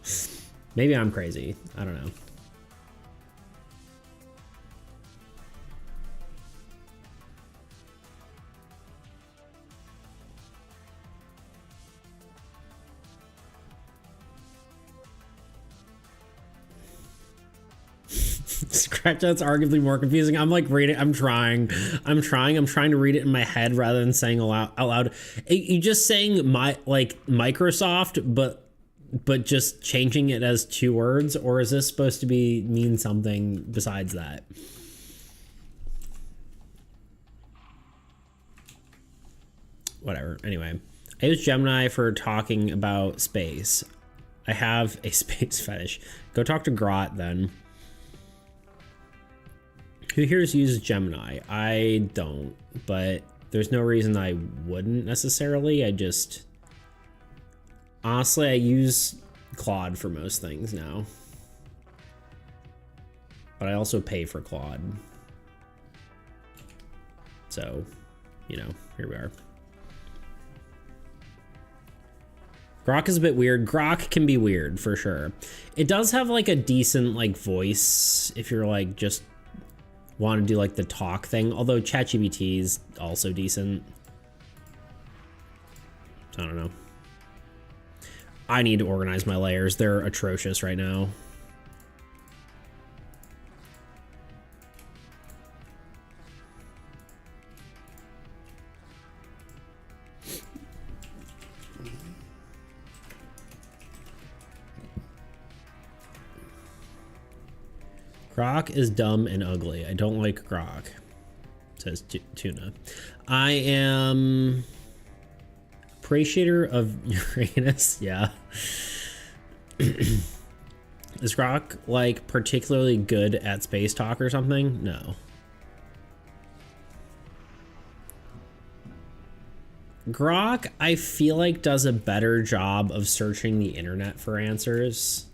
A: Maybe I'm crazy. I don't know. Scratch out's arguably more confusing. I'm like reading. I'm trying to read it in my head rather than saying out loud. You just saying Microsoft, but just changing it as 2 words, or is this supposed to mean something besides that? Whatever. Anyway, I use Gemini for talking about space. I have a space fetish. Go talk to Grot then. Who here uses Gemini? I don't, but there's no reason I wouldn't necessarily. Honestly, I use Claude for most things now. But I also pay for Claude. So, you know, here we are. Grok is a bit weird. Grok can be weird for sure. It does have like a decent like voice if you're like just want to do like the talk thing, although ChatGPT is also decent. I don't know. I need to organize my layers. They're atrocious right now. Grok is dumb and ugly. I don't like Grok, says Tuna. I am appreciator of Uranus. Yeah. Is Grok like particularly good at space talk or something? No. Grok, I feel like, does a better job of searching the internet for answers.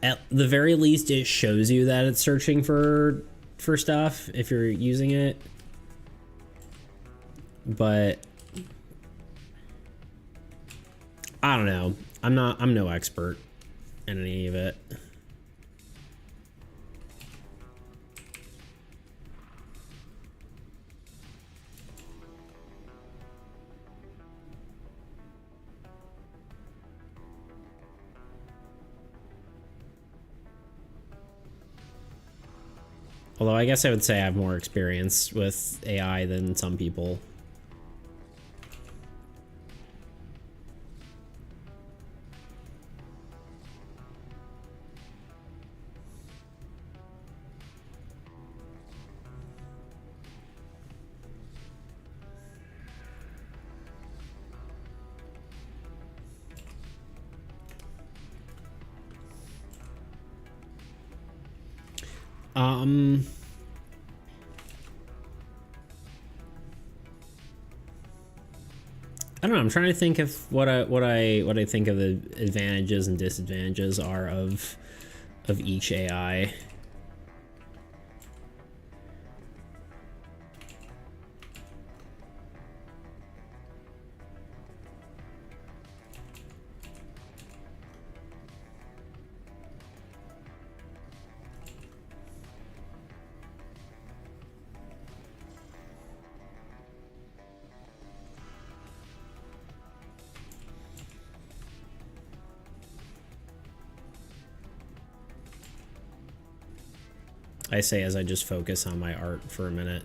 A: At the very least, it shows you that it's searching for stuff if you're using it. But I don't know. I'm no expert in any of it. Although I guess I would say I have more experience with AI than some people. I don't know. I'm trying to think of what I think of the advantages and disadvantages are of each AI. I say as I just focus on my art for a minute.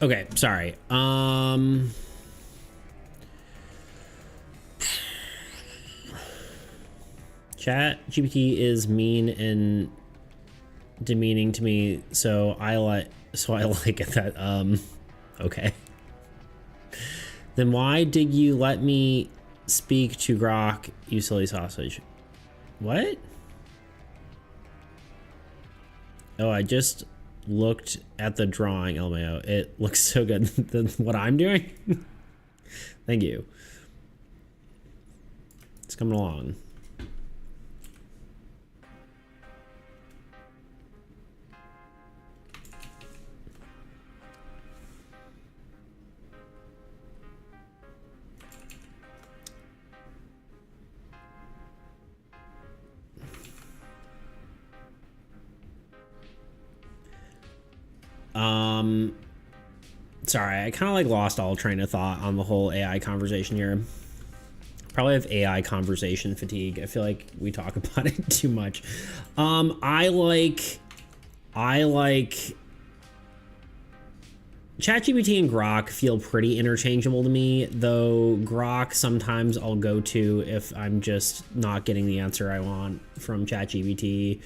A: Okay, sorry. Chat GPT is mean and demeaning to me, so I like it that okay. Then why did you let me speak to Grok, you silly sausage? What? Oh, I just looked at the drawing, LMAO. It looks so good than what I'm doing. Thank you. It's coming along. Sorry, I kind of like lost all train of thought on the whole AI conversation here. Probably have AI conversation fatigue. I feel like we talk about it too much. I like ChatGPT and Grok feel pretty interchangeable to me, though Grok sometimes I'll go to if I'm just not getting the answer I want from ChatGPT,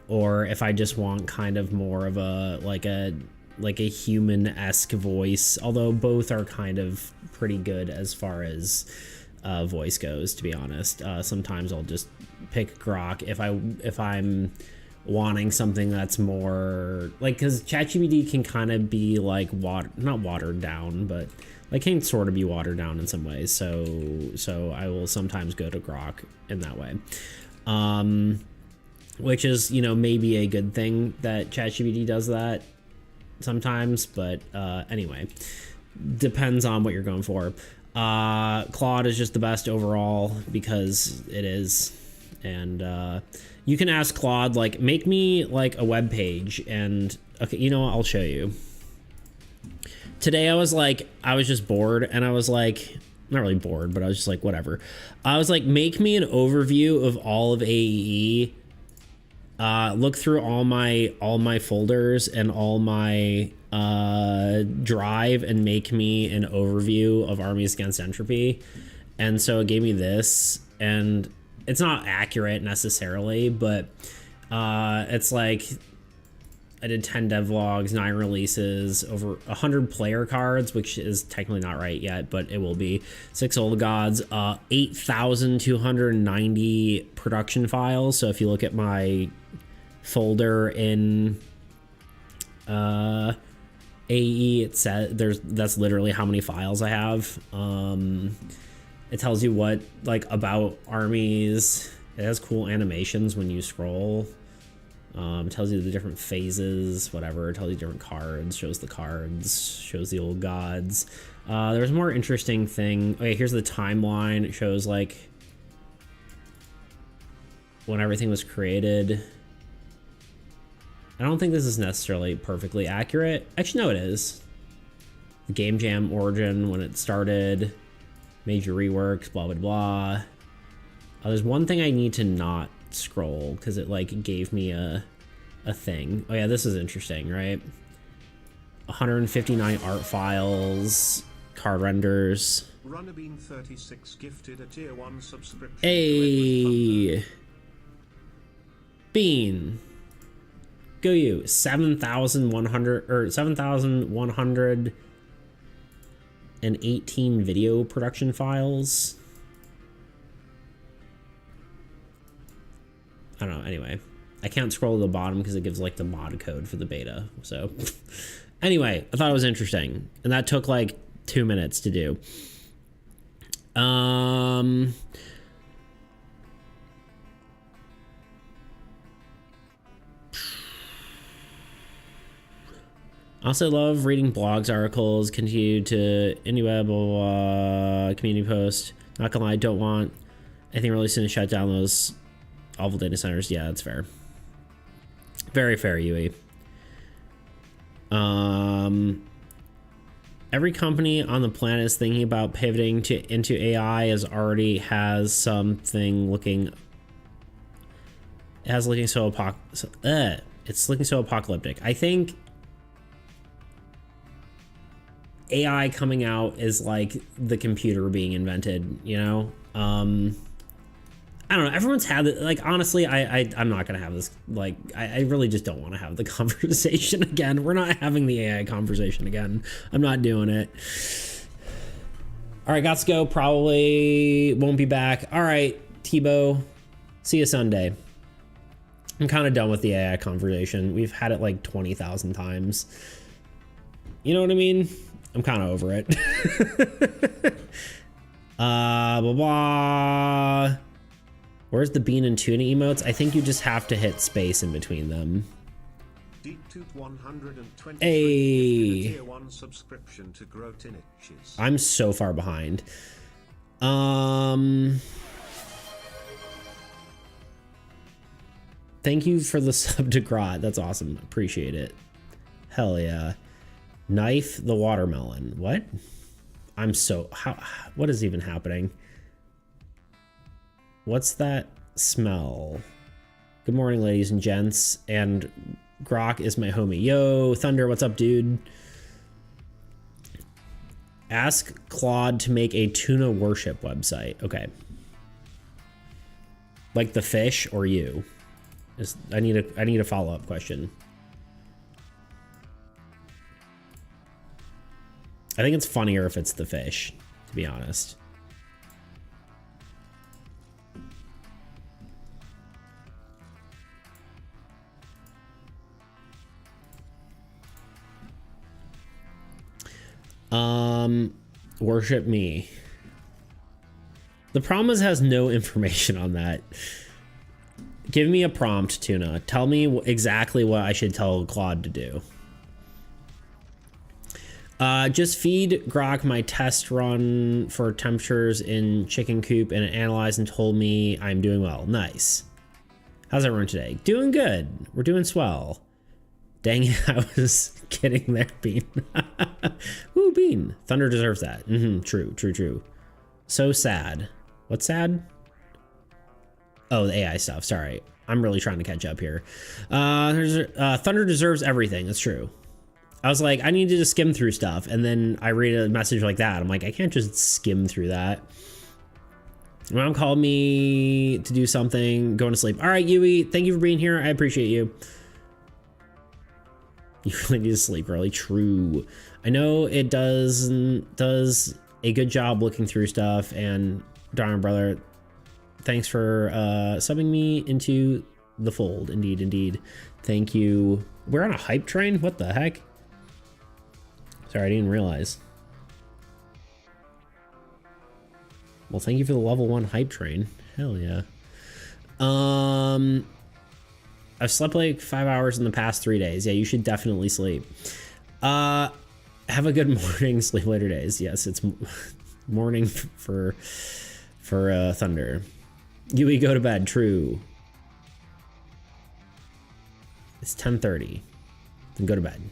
A: or if I just want kind of more of a human-esque voice, although both are kind of pretty good as far as voice goes, to be honest. Sometimes I'll just pick Grok if I'm wanting something that's more like, because ChatGPT can kind of be like not watered down, but like can sort of be watered down in some ways. So I will sometimes go to Grok in that way. which is, you know, maybe a good thing that ChatGPT does that sometimes, but anyway, depends on what you're going for. Claude is just the best overall because it is, and you can ask Claude, like, make me like a web page, and okay, you know what, I'll show you. Today I was just bored, and I was like, not really bored, but I was just like, whatever. I was like, make me an overview of all of AAE. Look through all my folders and all my drive and make me an overview of Armies Against Entropy. And so it gave me this, and it's not accurate necessarily, but it's like I did 10 devlogs, 9 releases, over 100 player cards, which is technically not right yet, but it will be. 6 old gods, 8,290 production files. So if you look at my folder in AE, it says that's literally how many files I have. It tells you what, like, about armies. It has cool animations when you scroll. It tells you the different phases, whatever. It tells you different cards, shows the cards, shows the old gods. There's a more interesting thing. Okay, here's the timeline. It shows, like, when everything was created. I don't think this is necessarily perfectly accurate. Actually, no, it is. The Game Jam origin, when it started, major reworks, blah, blah, blah. There's one thing I need to not scroll because it like gave me a thing. Oh yeah, this is interesting, right? 159 art files, card renders.
B: Runnerbean 36 gifted a tier 1 subscription.
A: Hey, Bean, go you. 7,100 or 7,118 video production files. I don't know, anyway. I can't scroll to the bottom because it gives like the mod code for the beta. So anyway, I thought it was interesting. And that took like 2 minutes to do. I also love reading blogs, articles, continue to anyway, community post. Not gonna lie, don't want anything really soon to shut down those awful data centers. Yeah, that's fair. Very fair, Yui. Every company on the planet is thinking about pivoting into AI as already has something looking. It has looking so it's looking so apocalyptic. I think AI coming out is like the computer being invented, you know? I don't know. Everyone's had it. Like, honestly, I'm not going to have this. Like, I really just don't want to have the conversation again. We're not having the AI conversation again. I'm not doing it. All right, got to go. Probably won't be back. All right, Tebow. See you Sunday. I'm kind of done with the AI conversation. We've had it like 20,000 times. You know what I mean? I'm kind of over it. Blah, blah. Where's the bean and tuna emotes? I think you just have to hit space in between them. Hey.
B: Tier 1 subscription to grow tiniches.
A: I'm so far behind. Thank you for the sub to Grot. That's awesome. Appreciate it. Hell yeah. Knife the watermelon. What? I'm so... what is even happening? What's that smell? Good morning, ladies and gents. And Grok is my homie. Yo, Thunder, what's up, dude? Ask Claude to make a tuna worship website. Okay. Like the fish or you? I need a follow-up question. I think it's funnier if it's the fish, to be honest. Worship me. The problem is it has no information on that. Give me a prompt, Tuna. Tell me exactly what I should tell Claude to do. Just feed Grok my test run for temperatures in chicken coop, and it analyzed and told me I'm doing well. Nice. How's everyone today? Doing good. We're doing swell. Dang it, I was kidding there, Bean. Ooh, Bean. Thunder deserves that. True, true, true. So sad. What's sad? Oh, the AI stuff. Sorry. I'm really trying to catch up here. Thunder deserves everything. That's true. I was like, I need to just skim through stuff. And then I read a message like that. I'm like, I can't just skim through that. My mom called me to do something, going to sleep. All right, Yui, thank you for being here. I appreciate you. You really need to sleep early. True. I know it does a good job looking through stuff. And darn brother, thanks for subbing me into the fold. Indeed, indeed. Thank you. We're on a hype train? What the heck? Sorry, I didn't realize. Well, thank you for the level 1 hype train. Hell yeah. I've slept like 5 hours in the past 3 days. Yeah, you should definitely sleep. Have a good morning, sleep later days. Yes, it's morning for Thunder. Yui, go to bed. True. It's 10:30. Then go to bed.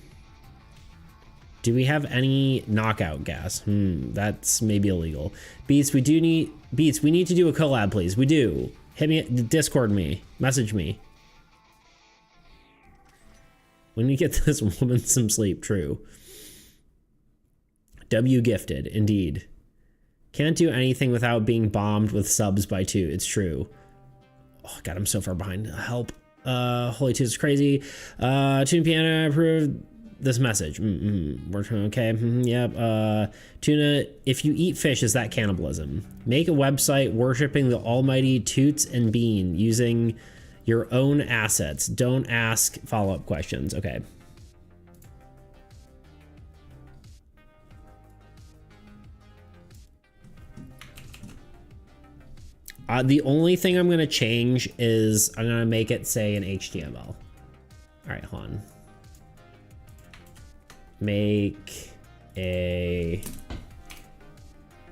A: Do we have any knockout gas? That's maybe illegal. Beats, we need to do a collab, please. We do. Hit me, Discord me, message me. We need to get this woman some sleep. True. W gifted, indeed. Can't do anything without being bombed with subs by 2. It's true. Oh God, I'm so far behind. Help. Holy Tooth is crazy. Tune Piano, I approved this message. We're okay. Yep. Tuna, if you eat fish, is that cannibalism? Make a website worshiping the almighty Toots and Bean using your own assets. Don't ask follow-up questions. Okay. The only thing I'm going to change is I'm going to make it say in HTML. All right, hold on. Make a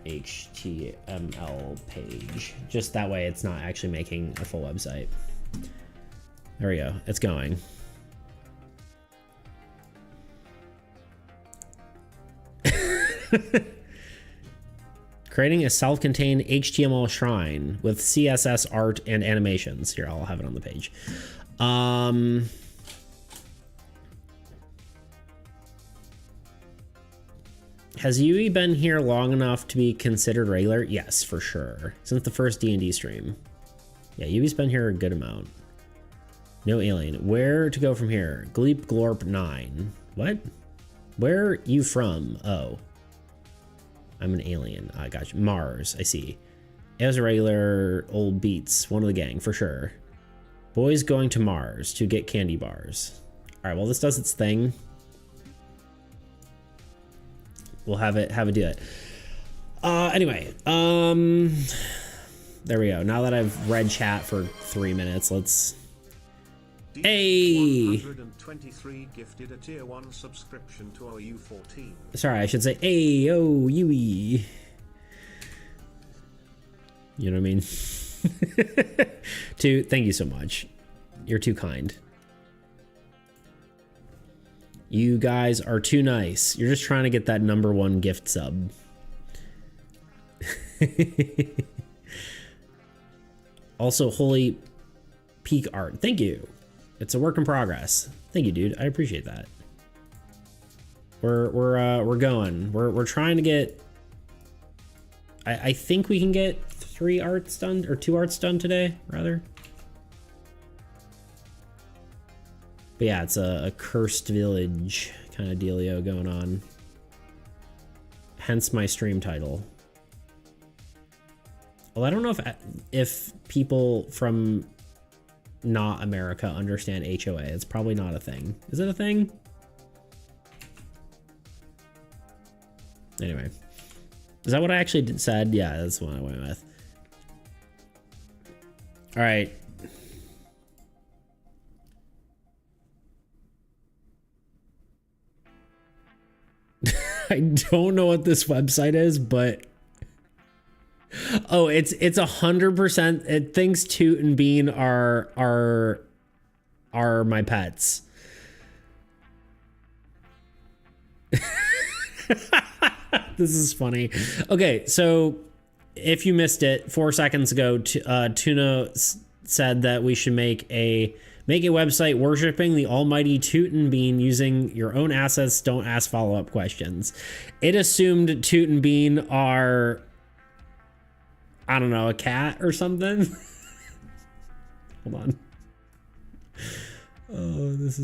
A: HTML page. Just that way it's not actually making a full website. There we go. It's going. Creating a self-contained HTML shrine with CSS art and animations. Here, I'll have it on the page. Has Yui been here long enough to be considered regular? Yes, for sure. Since the first D&D stream. Yeah, Yui's been here a good amount. No alien. Where to go from here? Gleep Glorp 9. What? Where are you from? Oh. I'm an alien. I got you. Mars, I see. It was a regular old beats. One of the gang, for sure. Boys going to Mars to get candy bars. All right, well, this does its thing. We'll have it do it. Anyway, there we go. Now that I've read chat for 3 minutes, let's. Hey!
B: 123 gifted a tier 1 subscription to OU14.
A: Sorry, I should say, hey, yo, Yui. You know what I mean? Thank you so much. You're too kind. You guys are too nice. You're just trying to get that #1 gift sub. Also, holy peak art. Thank you. It's a work in progress. Thank you, dude. I appreciate that. We're going. We're trying to get. I think we can get 3 arts done, or 2 arts done today, rather. But yeah, it's a cursed village kind of dealio going on. Hence my stream title. Well, I don't know if people from not America understand HOA. It's probably not a thing. Is it a thing? Anyway. Is that what I actually said? Yeah, that's what I went with. All right. I don't know what this website is, but oh, it's 100%. It thinks Toot and Bean are my pets. This is funny. Okay, so if you missed it 4 seconds ago, Tuna said that we should make a website worshiping the almighty Toot and Bean using your own assets. Don't ask follow-up questions. It assumed Toot and Bean are, I don't know, a cat or something. Hold on. Oh, this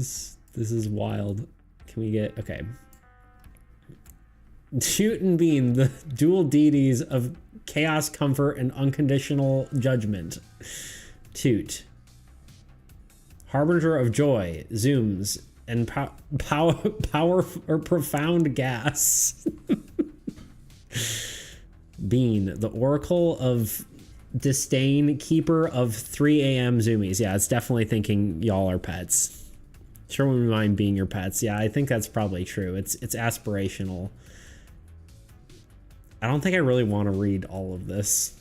A: is wild. Can we get, okay. Toot and Bean, the dual deities of chaos, comfort, and unconditional judgment. Toot, harbinger of joy, zooms, and power or profound gas. Bean, the oracle of disdain, keeper of 3 a.m. zoomies. Yeah, it's definitely thinking y'all are pets. Sure wouldn't mind being your pets. Yeah, I think that's probably true. It's aspirational. I don't think I really want to read all of this.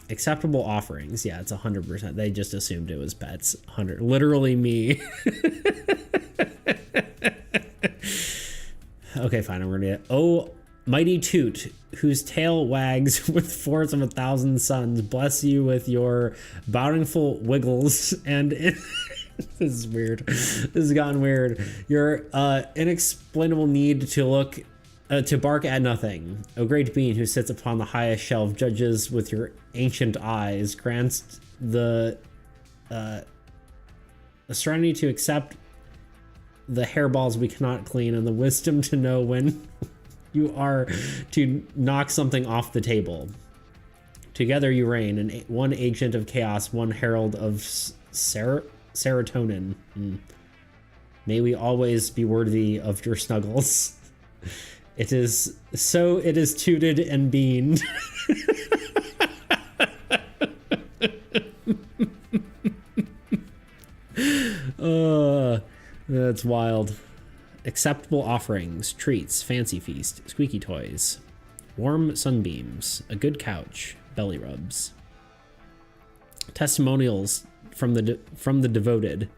A: Acceptable offerings. Yeah, it's 100%. They just assumed it was pets. 100. Literally me. Okay, fine. I'm going to get. Oh, mighty Toot, whose tail wags with force of 1,000 suns, bless you with your bountiful wiggles and. This is weird. This has gotten weird. Your inexplainable need to bark at nothing. O great being who sits upon the highest shelf, judges with your ancient eyes, grants the serenity to accept the hairballs we cannot clean and the wisdom to know when you are to knock something off the table. Together you reign, and one agent of chaos, one herald of serotonin. May we always be worthy of your snuggles. It is tooted and beaned. That's wild. Acceptable offerings, treats, fancy feast, squeaky toys, warm sunbeams, a good couch, belly rubs. Testimonials from the devoted.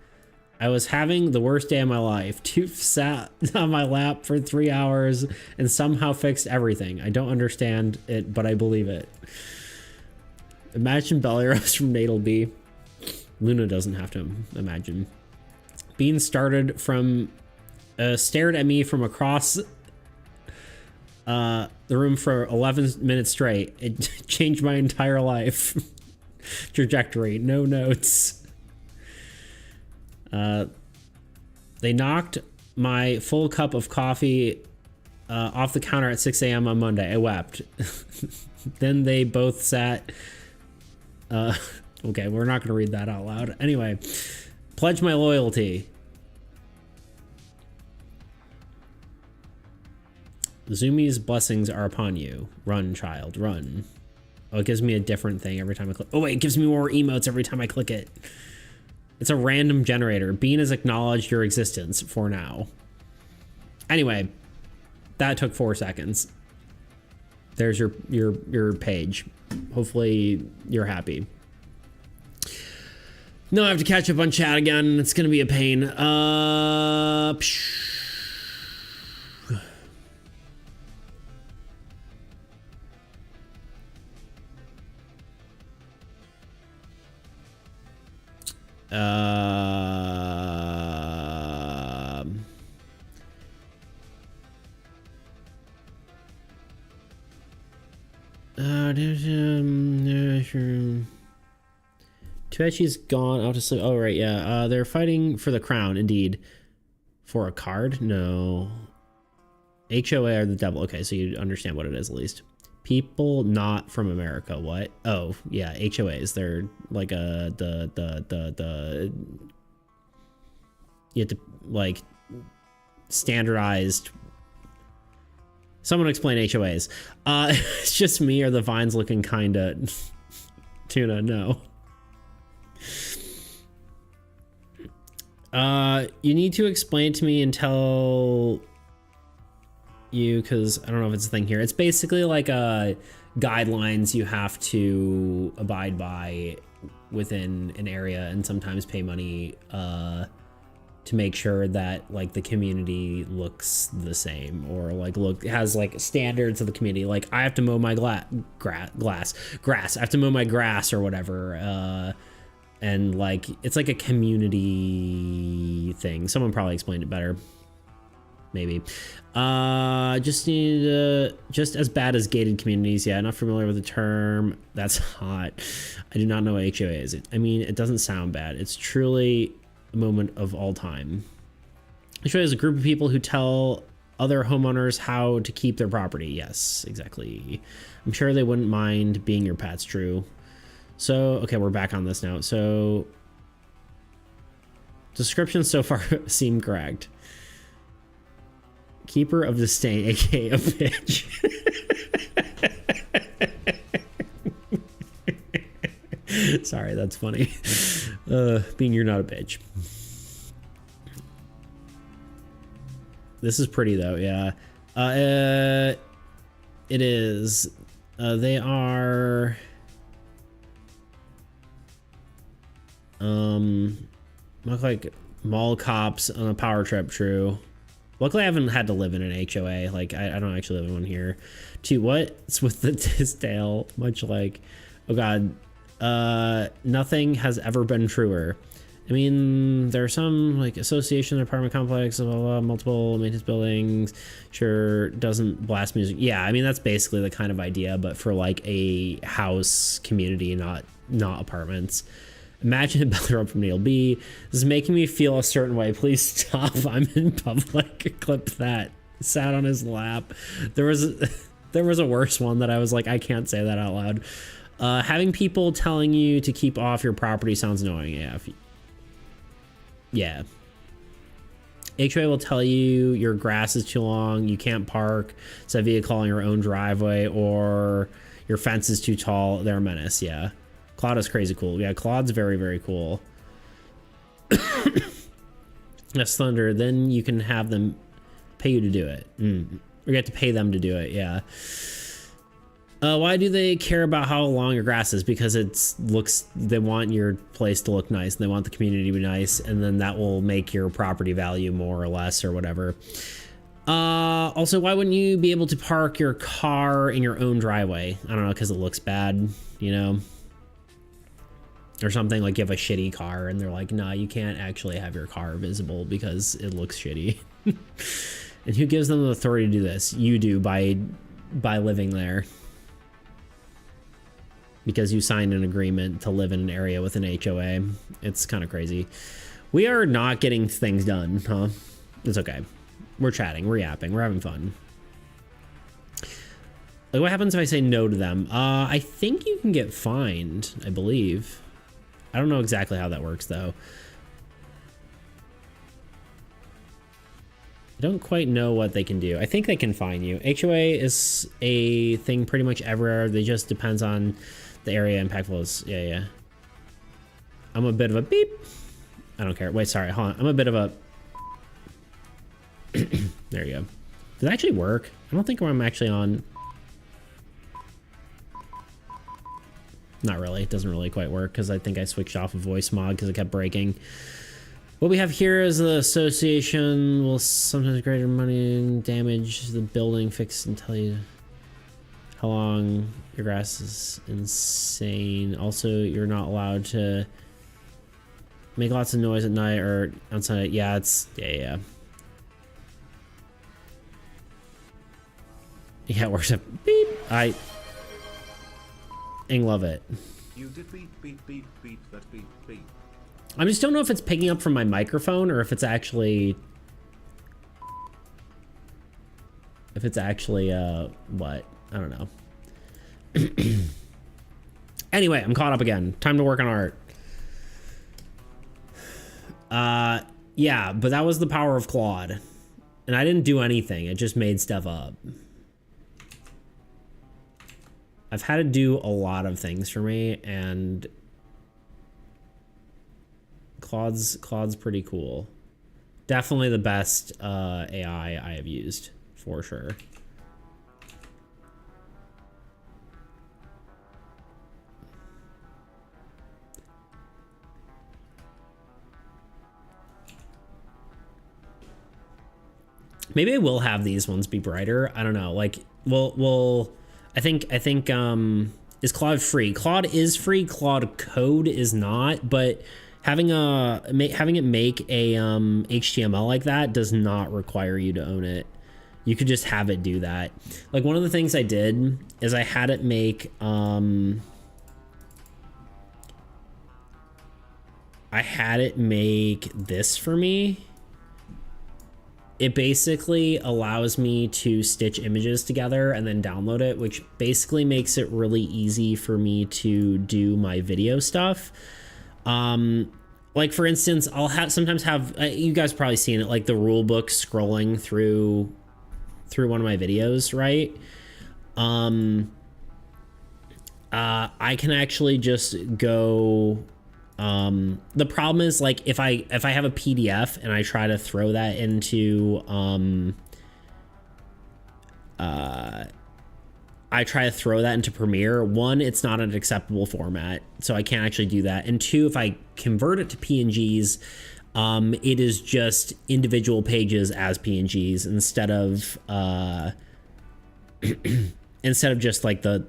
A: I was having the worst day of my life. Toot sat on my lap for 3 hours and somehow fixed everything. I don't understand it, but I believe it. Imagine belly rubs from Natal B. Luna doesn't have to imagine. Bean stared at me from across the room for 11 minutes straight. It changed my entire life. Trajectory, no notes. They knocked my full cup of coffee off the counter at 6 a.m. on Monday. I wept. Then they both sat. Okay, we're not going to read that out loud. Anyway, pledge my loyalty. Zumi's blessings are upon you. Run, child, run. Oh, it gives me a different thing every time I click. Oh, wait, it gives me more emotes every time I click it. It's a random generator. Bean has acknowledged your existence for now. Anyway, that took 4 seconds. There's your page. Hopefully you're happy. No, I have to catch up on chat again. It's gonna be a pain. Tuechi's gone out to sleep. Oh, right, yeah. They're fighting for the crown, indeed. For a card? No. HOA are the devil. Okay, so you understand what it is at least. People not from America. What? Oh, yeah, HOAs. They're like you have to, like, standardized. Someone explain HOAs. It's just me, or the vines looking kinda Tuna, no. You need to explain to me and tell you because I don't know if it's a thing here. It's basically like guidelines you have to abide by within an area, and sometimes pay money to make sure that like the community looks the same, or like has like standards of the community. Like I have to mow my grass. I have to mow my grass or whatever. And like it's like a community thing. Someone probably explained it better. Maybe. Just as bad as gated communities. Yeah, not familiar with the term. That's hot. I do not know what HOA is. I mean, it doesn't sound bad. It's truly a moment of all time. HOA is a group of people who tell other homeowners how to keep their property. Yes, exactly. I'm sure they wouldn't mind being your pets. True. So, okay, we're back on this now. So, descriptions so far seem correct. Keeper of the stain, aka a bitch. Sorry, that's funny. Being you're not a bitch. This is pretty though, yeah. It is. They are. Look like mall cops on a power trip. True. Luckily, I haven't had to live in an HOA. Like, I don't actually live in one here. What's with the Tisdale? Much like, oh God, nothing has ever been truer. I mean, there are some like association apartment complex, blah, blah, blah, multiple maintenance buildings. Sure, doesn't blast music. Yeah, I mean that's basically the kind of idea, but for like a house community, not apartments. Imagine a builder up from Neil B. This is making me feel a certain way. Please stop. I'm in public. Clip that. Sat on his lap. There was a worse one that I was like, I can't say that out loud. Having people telling you to keep off your property sounds annoying. Yeah. HOA will tell you your grass is too long, you can't park, it's a vehicle on your own driveway, or your fence is too tall. They're a menace. Yeah. Claude is crazy cool. Yeah, Claude's very, very cool. That's Thunder. Then you can have them pay you to do it. Or you have to pay them to do it. Yeah. Why do they care about how long your grass is? Because they want your place to look nice, and they want the community to be nice, and then that will make your property value more or less or whatever. Also, why wouldn't you be able to park your car in your own driveway? I don't know, because it looks bad, you know? Or something like you have a shitty car and they're like, nah, you can't actually have your car visible because it looks shitty. And who gives them the authority to do this? You do by living there. Because you signed an agreement to live in an area with an HOA. It's kind of crazy. We are not getting things done, huh? It's okay. We're chatting, we're yapping, we're having fun. Like, what happens if I say no to them? I think you can get fined, I believe. I don't know exactly how that works, though. I don't quite know what they can do. I think they can fine you. HOA is a thing pretty much everywhere. They just depends on the area impactful is. Yeah. I'm a bit of a beep. I don't care. Wait, sorry. Hold on. I'm a bit of a... There you go. Does it actually work? I don't think I'm actually on... Not really. It doesn't really quite work because I think I switched off of voice mod because it kept breaking. What we have here is the association will sometimes greater money and damage the building, fix and tell you how long your grass is insane. Also, you're not allowed to make lots of noise at night or outside. Yeah, it's yeah. Yeah, it works. Beep. Love it.
B: You did beat that beat.
A: I just don't know if it's picking up from my microphone or if it's actually what? I don't know. Anyway, I'm caught up again. Time to work on art. Yeah, but that was the power of Claude. And I didn't do anything. It just made stuff up. I've had to do a lot of things for me, and Claude's pretty cool. Definitely the best AI I have used. for sure. Maybe I will have these ones be brighter. I don't know. Like, I think is Claude free? Claude is free. Claude Code is not, but having it make a HTML like that does not require you to own it. You could just have it do that. Like, one of the things I did is I had it make this for me. It basically allows me to stitch images together and then download it, which basically makes it really easy for me to do my video stuff. Like, for instance, I'll sometimes have, you guys probably seen it, like the rule book scrolling through one of my videos, right? I can actually just go. The problem is, like, if I have a PDF and I try to throw that into Premiere, one, it's not an acceptable format, so I can't actually do that. And two, if I convert it to PNGs, it is just individual pages as PNGs instead of just like the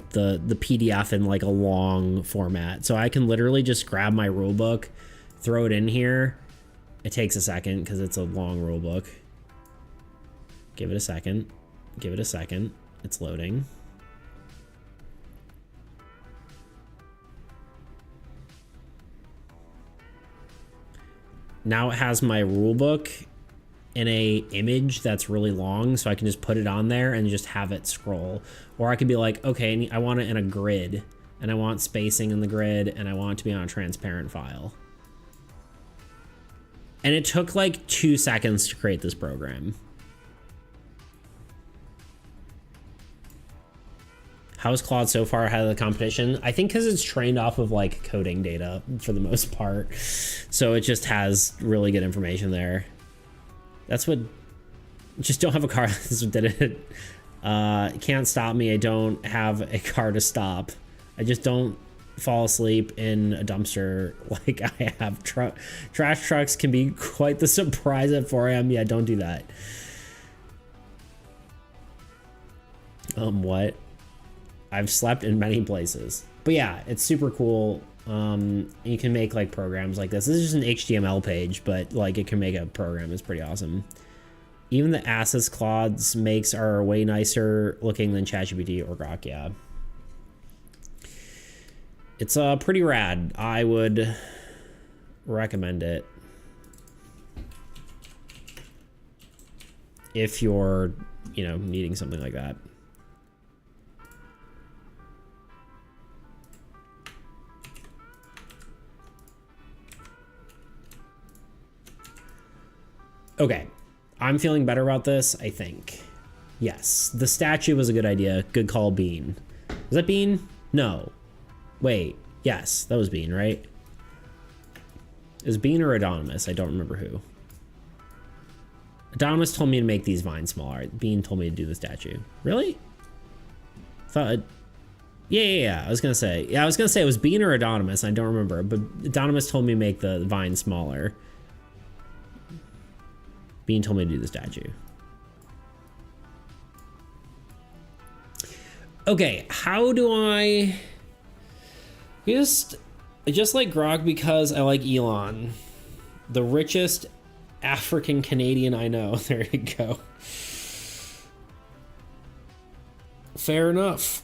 A: PDF in like a long format. So I can literally just grab my rule book, throw it in here. It takes a second because it's a long rule book. Give it a second. Give it a second. It's loading. Now it has my rule book in a image that's really long, so I can just put it on there and just have it scroll. Or I could be like, okay, I want it in a grid, and I want spacing in the grid, and I want it to be on a transparent file. And it took like 2 seconds to create this program. How is Claude so far ahead of the competition? I think because it's trained off of like coding data for the most part. So it just has really good information there. That's what, just don't have a car. This is what did it. Can't stop me. I don't have a car to stop. I just don't fall asleep in a dumpster like I have. Trash trucks can be quite the surprise at 4 a.m. Yeah, don't do that. What? I've slept in many places. But yeah, it's super cool. You can make like programs like this. This is just an HTML page, but like it can make a program. It's pretty awesome. Even the assets Claude's makes are way nicer looking than ChatGPT or Grok. Yeah, it's pretty rad. I would recommend it if you're, you know, needing something like that. Okay, I'm feeling better about this, I think. Yes, the statue was a good idea. Good call, Bean. Was that Bean? No. Wait, yes, that was Bean, right? Is Bean or Anonymous? I don't remember who. Anonymous told me to make these vines smaller. Bean told me to do the statue. Really? Thought... Yeah. I was gonna say it was Bean or Anonymous. I don't remember, but Anonymous told me to make the vine smaller. Bean told me to do the statue. Okay, how do I just like Grog because I like Elon, the richest African Canadian I know. There you go. Fair enough.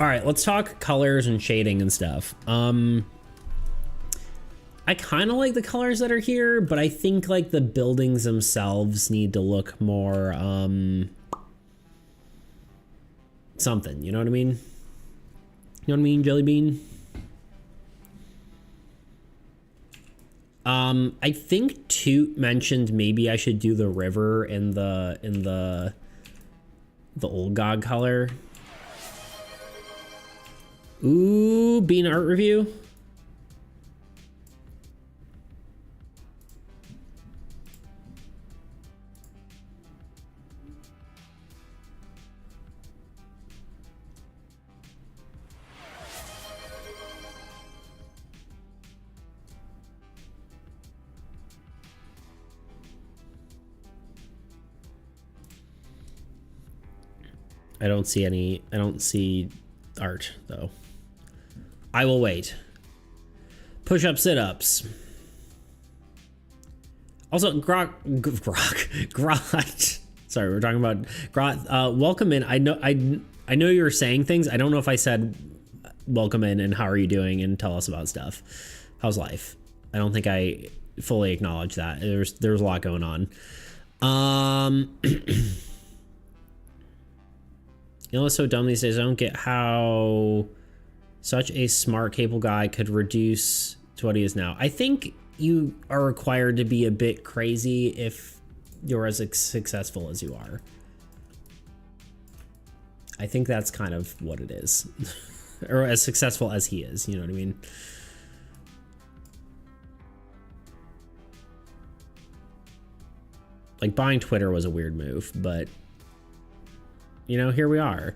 A: All right, let's talk colors and shading and stuff. I kind of like the colors that are here, but I think like the buildings themselves need to look more something, you know what I mean? You know what I mean, Jelly Bean? I think Toot mentioned maybe I should do the river in the old God color. Ooh, Bean art review. I don't see art though. I will wait. Push-up, sit-ups. Also, Grok. Sorry, we're talking about Grot. Welcome in. I know you were saying things. I don't know if I said welcome in and how are you doing and tell us about stuff. How's life? I don't think I fully acknowledged that. There's a lot going on. You know what's so dumb these days? I don't get how such a smart, capable guy could reduce to what he is now. I think you are required to be a bit crazy if you're as successful as you are. I think that's kind of what it is. Or as successful as he is, you know what I mean? Like, buying Twitter was a weird move, but you know, here we are.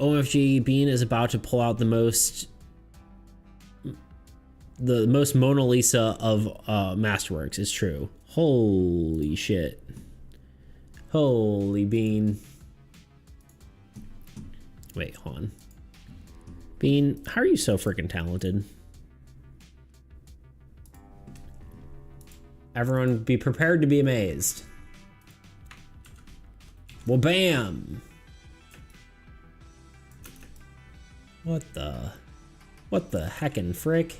A: OMFG, Bean is about to pull out the most Mona Lisa of Masterworks. It's true. Holy shit. Holy Bean. Wait, hold on. Bean, how are you so freaking talented? Everyone be prepared to be amazed. Well, bam. What the heckin' frick?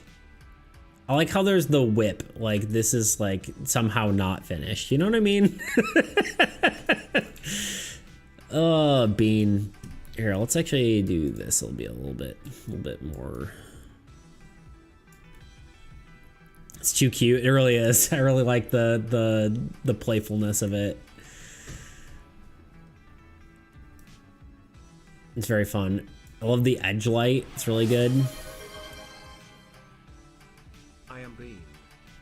A: I like how there's the whip. Like, this is like somehow not finished. You know what I mean? Oh, Bean. Here, let's actually do this. It'll be a little bit more. It's too cute. It really is. I really like the playfulness of it. It's very fun. I love the edge light. It's really good.
B: I am Bean.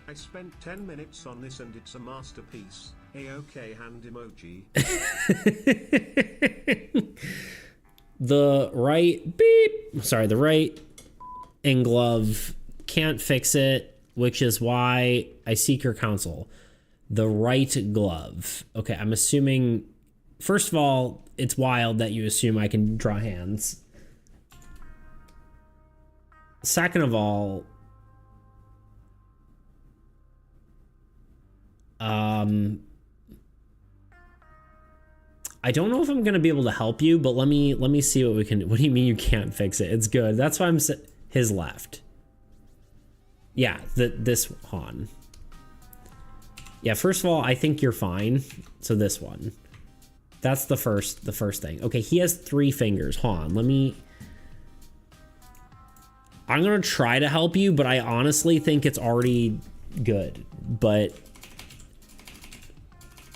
B: I spent 10 minutes on this and it's a masterpiece. A-OK hand emoji.
A: The right in glove can't fix it, which is why I seek your counsel. The right glove. Okay, I'm assuming, first of all, it's wild that you assume I can draw hands. Second of all, I don't know if I'm gonna be able to help you, but let me see what we can. What do you mean you can't fix it? It's good. That's why I'm his left. Yeah, this Han. Yeah, first of all, I think you're fine. So this one. That's the first thing. Okay, he has 3 fingers. Han, I'm gonna try to help you, but I honestly think it's already good. But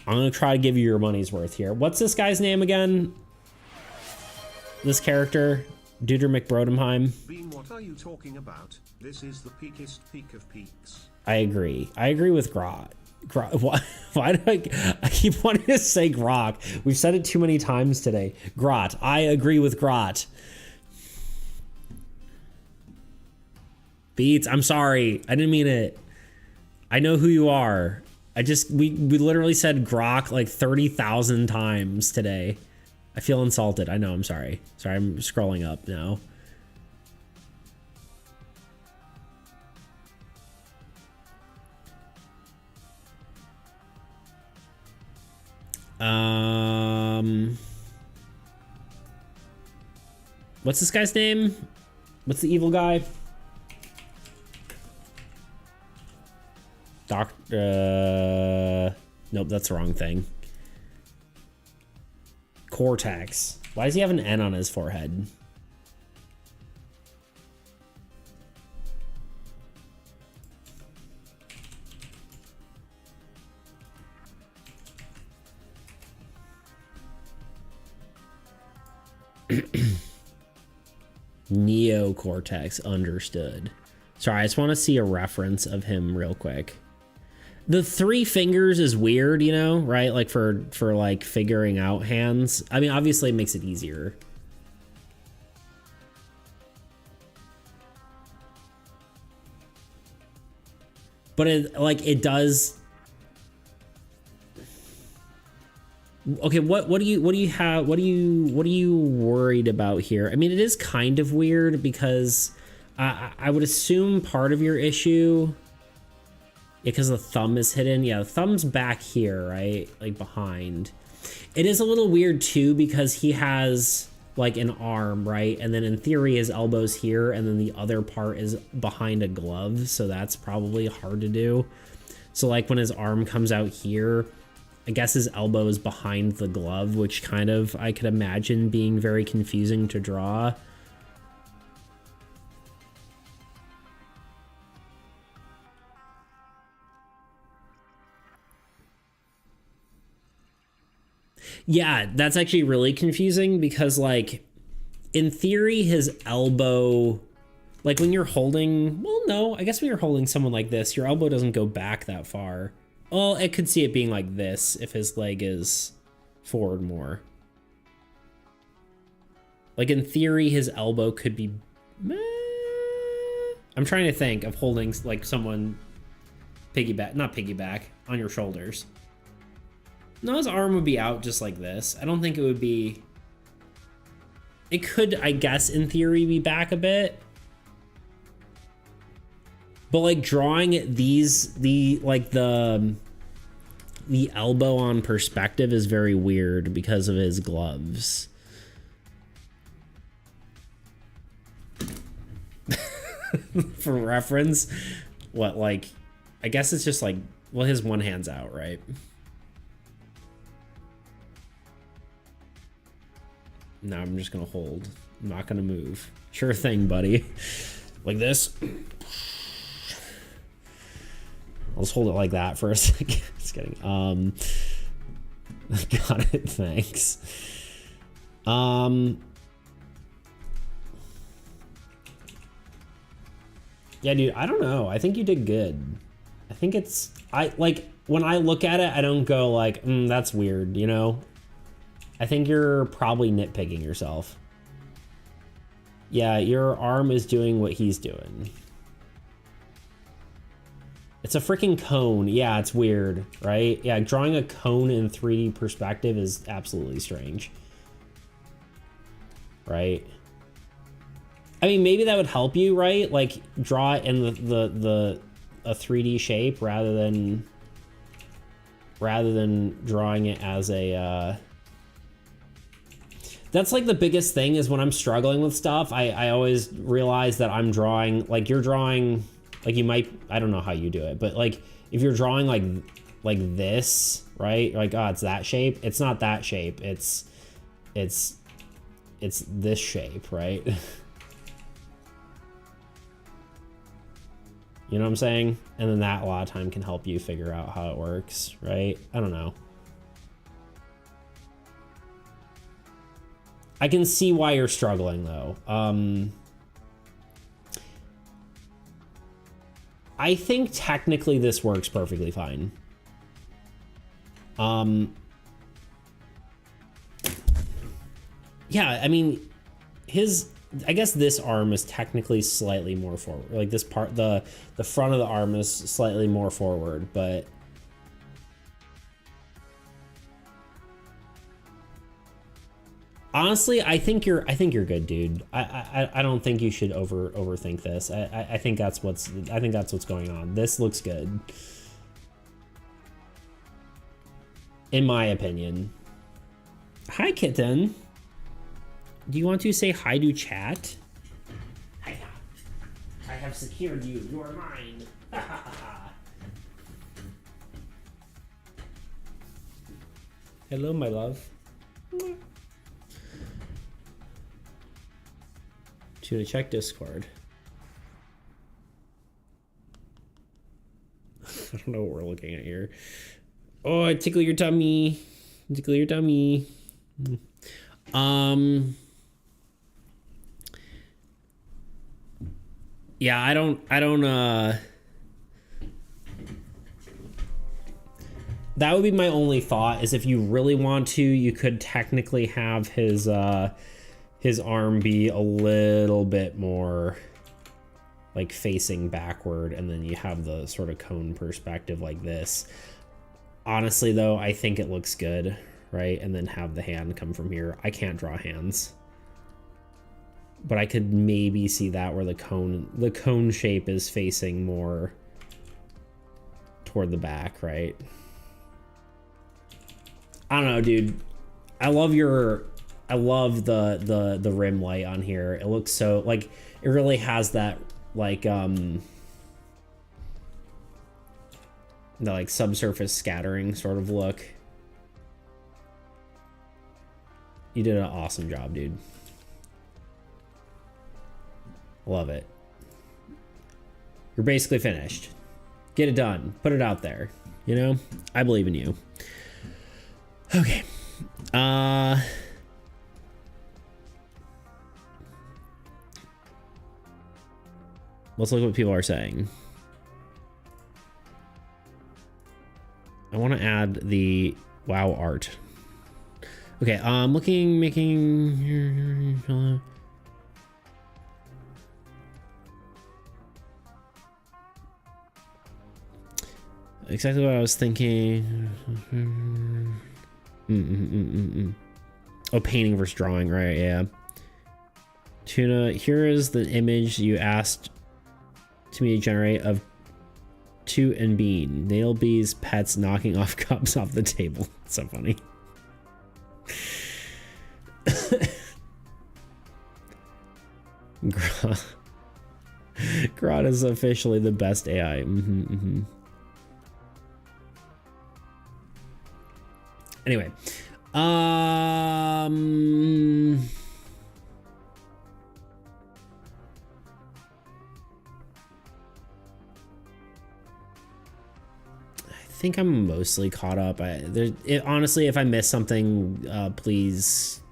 A: I'm gonna try to give you your money's worth here. What's this guy's name again? This character, Duder McBrodemheim.
B: Bean, what are you talking about? This is the peakest peak of peaks.
A: I agree. I agree with Grot. Why do I keep wanting to say Grok? We've said it too many times today. Grot. I agree with Grot. Beats, I'm sorry. I didn't mean it. I know who you are. We literally said Grok like 30,000 times today. I feel insulted. I know, I'm sorry. Sorry, I'm scrolling up now. What's this guy's name? What's the evil guy? Nope, that's the wrong thing. Cortex. Why does he have an N on his forehead? Neocortex, understood. Sorry, I just want to see a reference of him real quick. The 3 fingers is weird, you know, right? Like for like figuring out hands. I mean, obviously it makes it easier. But it does. Okay, what do you worried about here? I mean, it is kind of weird because I would assume part of your issue, because the thumb is hidden. Yeah, the thumb's back here, right? Like behind. It is a little weird too because he has like an arm, right? And then in theory his elbow's here and then the other part is behind a glove, so that's probably hard to do. So like when his arm comes out here, I guess his elbow is behind the glove, which kind of I could imagine being very confusing to draw. Yeah, that's actually really confusing because, like, in theory, his elbow, like when you're holding, well, no, I guess when you're holding someone like this, your elbow doesn't go back that far. Well, I could see it being like this if his leg is forward more. Like in theory, his elbow could be, I'm trying to think of holding like someone not piggyback on your shoulders. No, his arm would be out just like this. I don't think it would be... It could, I guess, in theory, be back a bit. But, like, drawing the elbow on perspective is very weird because of his gloves. For reference, what, like... I guess it's just, like... Well, his one hand's out, right? No, I'm just gonna hold. I'm not gonna move. Sure thing, buddy. Like this. I'll just hold it like that for a second. Just kidding. Got it. Thanks. Yeah, dude. I don't know. I think you did good. I think it's. When I look at it, I don't go like, that's weird. You know. I think you're probably nitpicking yourself. Yeah, your arm is doing what he's doing. It's a freaking cone. Yeah, it's weird, right? Yeah, drawing a cone in 3D perspective is absolutely strange. Right? I mean, maybe that would help you, right? Like, draw it in a 3D shape rather than drawing it as a... That's like the biggest thing is when I'm struggling with stuff, I always realize that I'm drawing, like you're drawing, like you might, I don't know how you do it, but like if you're drawing like this, right? Like, oh, it's that shape. It's not that shape. It's this shape, right? You know what I'm saying? And then that a lot of time can help you figure out how it works, right? I don't know. I can see why you're struggling, though. I think technically this works perfectly fine. Yeah, I mean, I guess this arm is technically slightly more forward. Like this part, the front of the arm is slightly more forward, but... Honestly, I think you're good, dude. I don't think you should overthink this. I think that's what's going on. This looks good, in my opinion. Hi, kitten. Do you want to say hi to chat? Hi. I have secured you. You are mine. Hello, my love. To check Discord. I don't know what we're looking at here. Oh, I tickle your tummy. Tickle your tummy. Yeah, I don't that would be my only thought, is if you really want to, you could technically have his arm be a little bit more like facing backward, and then you have the sort of cone perspective like this. Honestly though, I think it looks good, right? And then have the hand come from here. I can't draw hands, but I could maybe see that where the cone shape is facing more toward the back, right? I don't know, dude. I love the rim light on here. It looks so, like, it really has that like the like subsurface scattering sort of look. You did an awesome job, dude. Love it. You're basically finished. Get it done. Put it out there. You know? I believe in you. Okay. Let's look at what people are saying. I want to add the wow art. Okay, making exactly what I was thinking. Oh, painting versus drawing, right? Yeah. Tuna, here is the image you asked to me to generate of Toot and Bean, Nailbee's pets knocking off cups off the table. It's so funny. Grot is officially the best AI. Anyway, I think I'm mostly caught up. Honestly, if I miss something, please.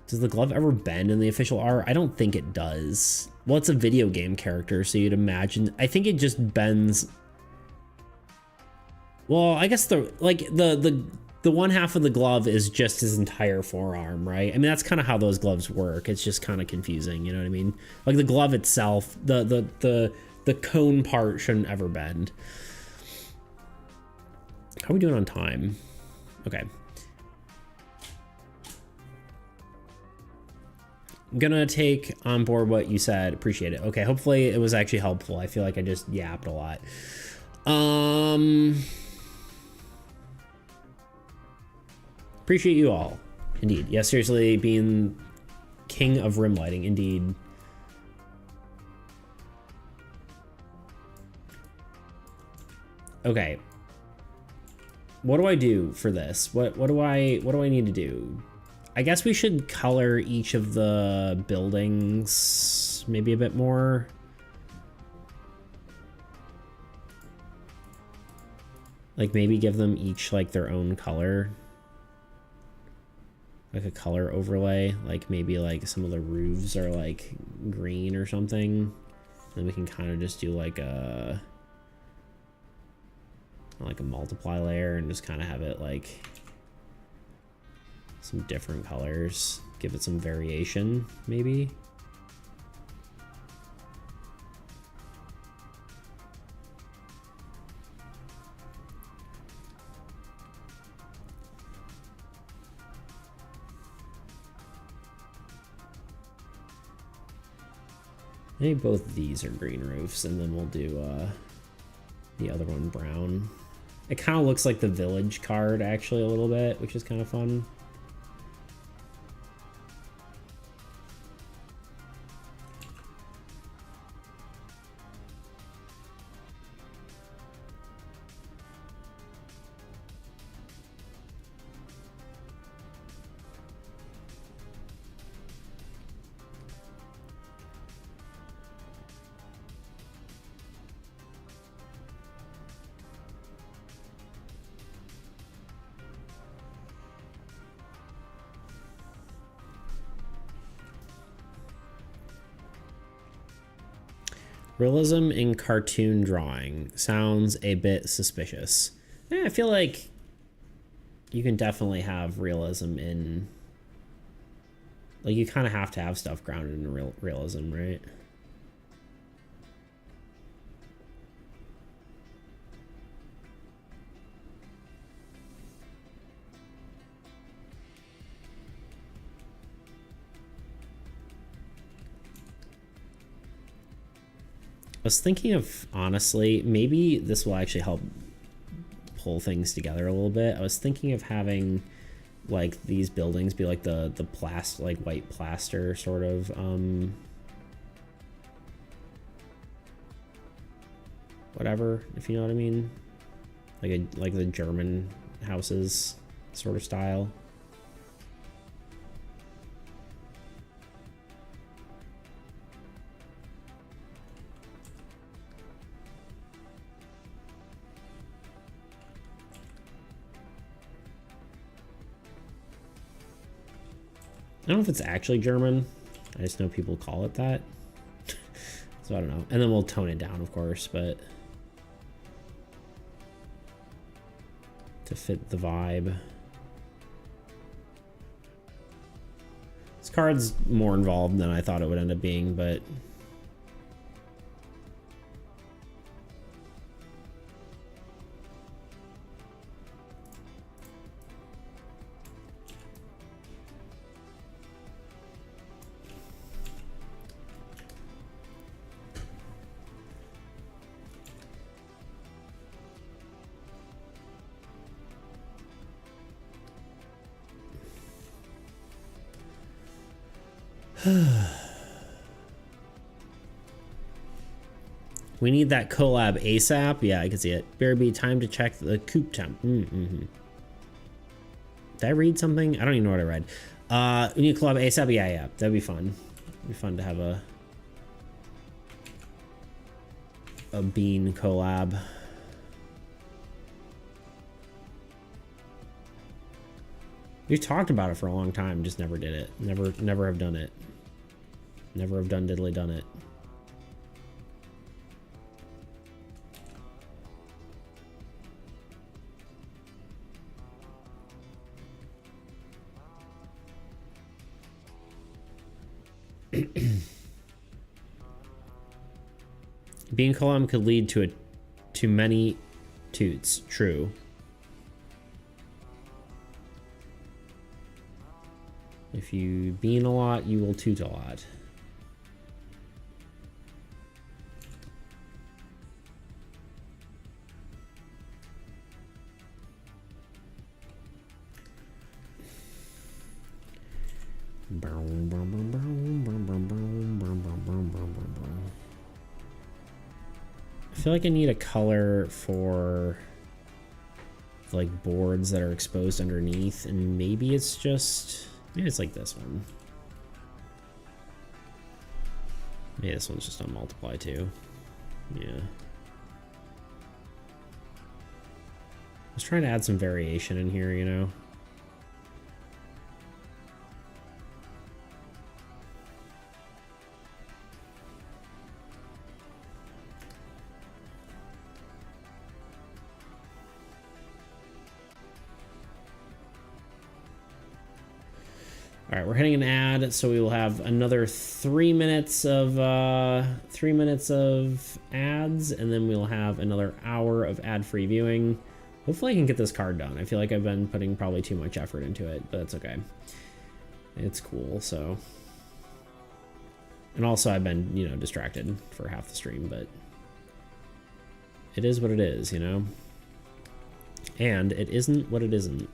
A: Does the glove ever bend in the official art? I don't think it does. Well, it's a video game character, so you'd imagine. I think it just bends. Well, I guess the one half of the glove is just his entire forearm, right? I mean, that's kind of how those gloves work. It's just kind of confusing, you know what I mean? Like the glove itself, the cone part shouldn't ever bend. How are we doing on time? Okay. I'm gonna take on board what you said. Appreciate it. Okay, hopefully it was actually helpful. I feel like I just yapped a lot. Appreciate you all. Indeed. Yeah, seriously, being king of rim lighting, indeed. Okay. What do I do for this? What do I need to do? I guess we should color each of the buildings maybe a bit more. Like maybe give them each like their own color. Like a color overlay. Like maybe like some of the roofs are like green or something. Then we can kind of just do like a multiply layer and just kind of have it like some different colors. Give it some variation, maybe. Maybe both of these are green roofs, and then we'll do the other one brown. It kind of looks like the village card, actually, a little bit, which is kind of fun. Realism in cartoon drawing sounds a bit suspicious. Yeah, I feel like you can definitely have realism in... Like, you kind of have to have stuff grounded in realism, right? I was thinking of, honestly, maybe this will actually help pull things together a little bit. I was thinking of having like these buildings be like the like white plaster sort of whatever, if you know what I mean, like the German houses sort of style. I don't know if it's actually German. I just know people call it that. So I don't know. And then we'll tone it down, of course, but to fit the vibe. This card's more involved than I thought it would end up being, but we need that collab ASAP. Yeah, I can see it. BRB, time to check the coop temp. Did I read something? I don't even know what I read. We need collab ASAP. Yeah, that'd be fun. It'd be fun to have a bean collab. We've talked about it for a long time, just never did it. Never have done it. Never have done diddly done it. Being collab could lead to many toots. True. If you bean a lot, you will toot a lot. I feel like I need a color for like boards that are exposed underneath, and maybe it's like this one. Maybe this one's just on multiply too. Yeah. I was trying to add some variation in here, you know. All right, we're hitting an ad, so we will have another 3 minutes of ads, and then we'll have another hour of ad-free viewing. Hopefully I can get this card done. I feel like I've been putting probably too much effort into it, but that's okay. It's cool, so. And also I've been, you know, distracted for half the stream, but it is what it is, you know? And it isn't what it isn't.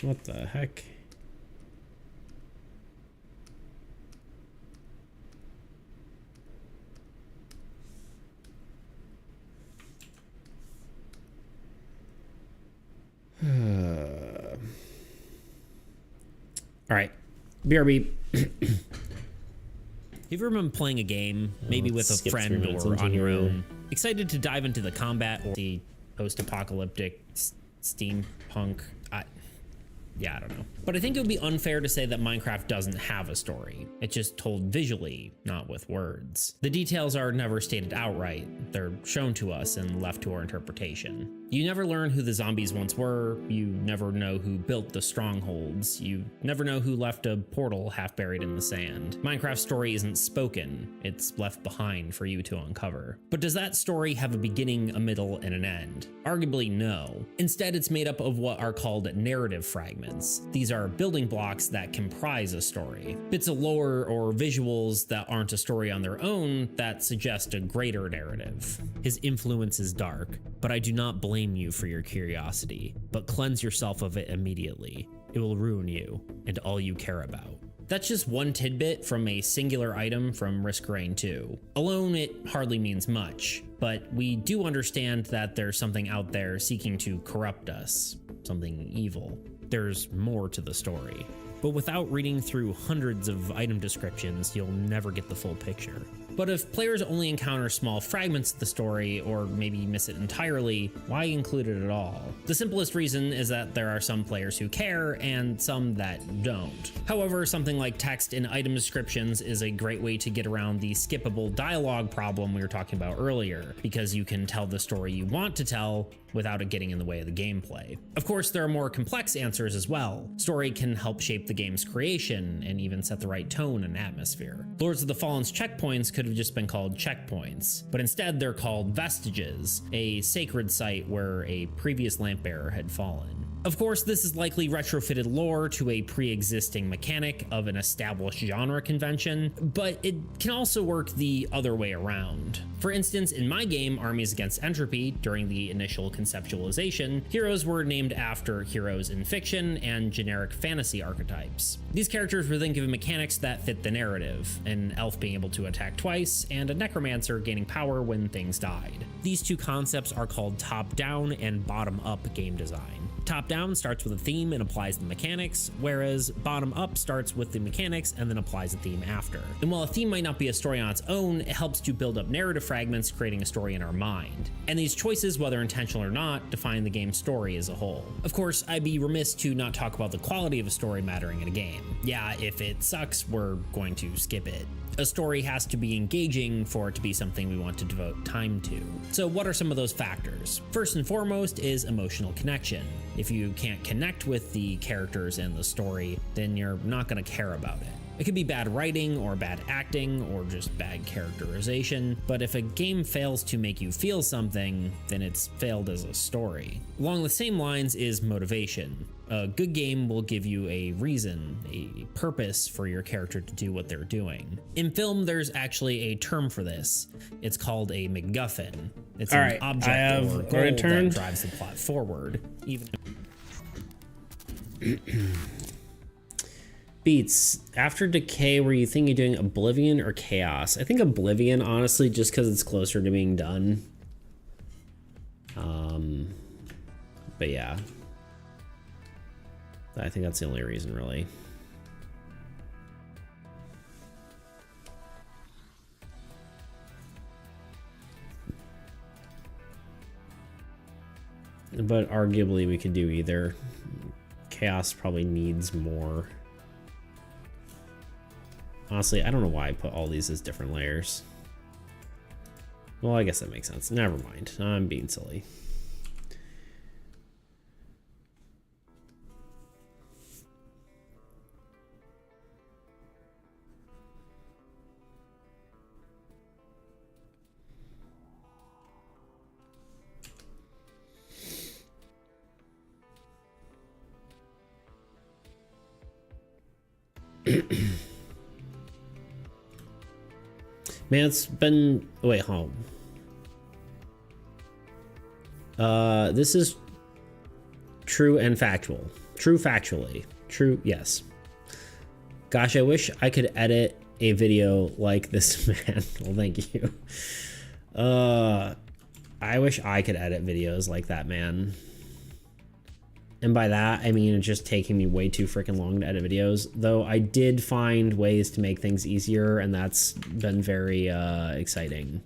A: What the heck? All right, BRB.
C: You've ever been playing a game, maybe with a friend or on your own, excited to dive into the combat or the post-apocalyptic steampunk? Yeah, I don't know. But I think it would be unfair to say that Minecraft doesn't have a story. It's just told visually, not with words. The details are never stated outright. They're shown to us and left to our interpretation. You never learn who the zombies once were. You never know who built the strongholds. You never know who left a portal half buried in the sand. Minecraft's story isn't spoken. It's left behind for you to uncover. But does that story have a beginning, a middle, and an end? Arguably no. Instead, it's made up of what are called narrative fragments. These are building blocks that comprise a story. Bits of lore or visuals that aren't a story on their own that suggest a greater narrative. His influence is dark, but I do not blame you for your curiosity, but cleanse yourself of it immediately. It will ruin you and all you care about. That's just one tidbit from a singular item from Risk Rain 2. Alone, it hardly means much, but we do understand that there's something out there seeking to corrupt us, something evil. There's more to the story. But without reading through hundreds of item descriptions, you'll never get the full picture. But if players only encounter small fragments of the story, or maybe miss it entirely, why include it at all? The simplest reason is that there are some players who care, and some that don't. However, something like text in item descriptions is a great way to get around the skippable dialogue problem we were talking about earlier, because you can tell the story you want to tell without it getting in the way of the gameplay. Of course, there are more complex answers as well. Story can help shape the game's creation, and even set the right tone and atmosphere. Lords of the Fallen's checkpoints could have just been called checkpoints, but instead they're called vestiges, a sacred site where a previous lamp bearer had fallen. Of course, this is likely retrofitted lore to a pre-existing mechanic of an established genre convention, but it can also work the other way around. For instance, in my game, Armies Against Entropy, during the initial conceptualization, heroes were named after heroes in fiction and generic fantasy archetypes. These characters were then given mechanics that fit the narrative, an elf being able to attack twice, and a necromancer gaining power when things died. These two concepts are called top-down and bottom-up game design. Top-down starts with a theme and applies the mechanics, whereas bottom-up starts with the mechanics and then applies a theme after. And while a theme might not be a story on its own, it helps to build up narrative fragments, creating a story in our mind. And these choices, whether intentional or not, define the game's story as a whole. Of course, I'd be remiss to not talk about the quality of a story mattering in a game. Yeah, if it sucks, we're going to skip it. A story has to be engaging for it to be something we want to devote time to. So what are some of those factors? First and foremost is emotional connection. If you can't connect with the characters and the story, then you're not going to care about it. It could be bad writing or bad acting or just bad characterization, but if a game fails to make you feel something, then it's failed as a story. Along the same lines is motivation. A good game will give you a reason, a purpose for your character to do what they're doing. In film, there's actually a term for this. It's called a MacGuffin. It's an object or goal that drives the plot forward.
A: Beats, after Decay, were you thinking of doing Oblivion or Chaos? I think Oblivion, honestly, just because it's closer to being done. But yeah. I think that's the only reason, really. But arguably, we could do either. Chaos probably needs more. Honestly, I don't know why I put all these as different layers. Well, I guess that makes sense. Never mind. I'm being silly. Man, it's been... Wait, hold on. This is true and factual. True factually. True, yes. Gosh, I wish I could edit a video like this, man. Well, thank you. I wish I could edit videos like that, man. And by that, I mean it's just taking me way too freaking long to edit videos. Though I did find ways to make things easier, and that's been very exciting.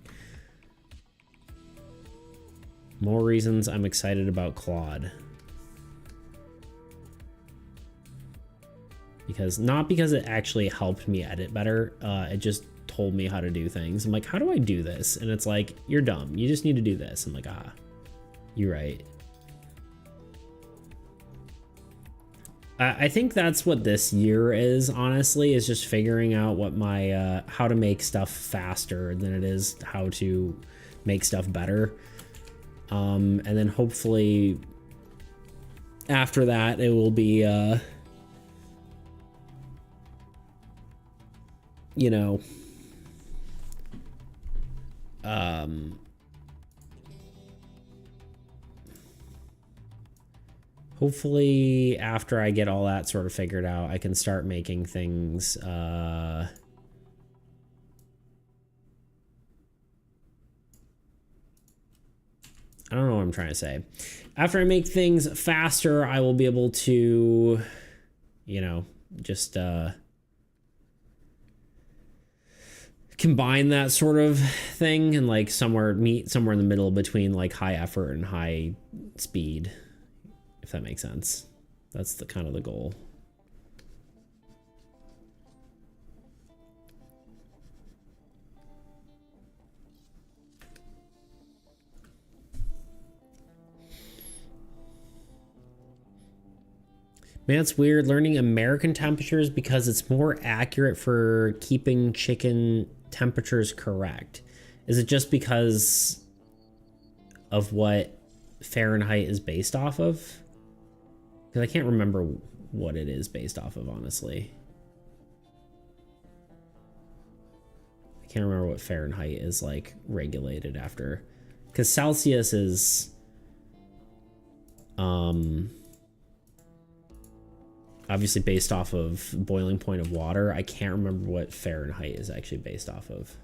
A: More reasons I'm excited about Claude. Not because it actually helped me edit better, it just told me how to do things. I'm like, how do I do this? And it's like, you're dumb. You just need to do this. I'm like, you're right. I think that's what this year is, honestly, is just figuring out what my, how to make stuff faster than it is how to make stuff better. And then hopefully after that, it will be, you know, hopefully after I get all that sort of figured out, I can start making things, I don't know what I'm trying to say. After I make things faster, I will be able to, you know, just, combine that sort of thing and like meet somewhere in the middle between like high effort and high speed, if that makes sense. That's the kind of the goal. Man, it's weird learning American temperatures because it's more accurate for keeping chicken temperatures correct. Is it just because of what Fahrenheit is based off of? Because I can't remember what it is based off of, honestly. I can't remember what Fahrenheit is like regulated after. Because Celsius is obviously based off of boiling point of water. I can't remember what Fahrenheit is actually based off of.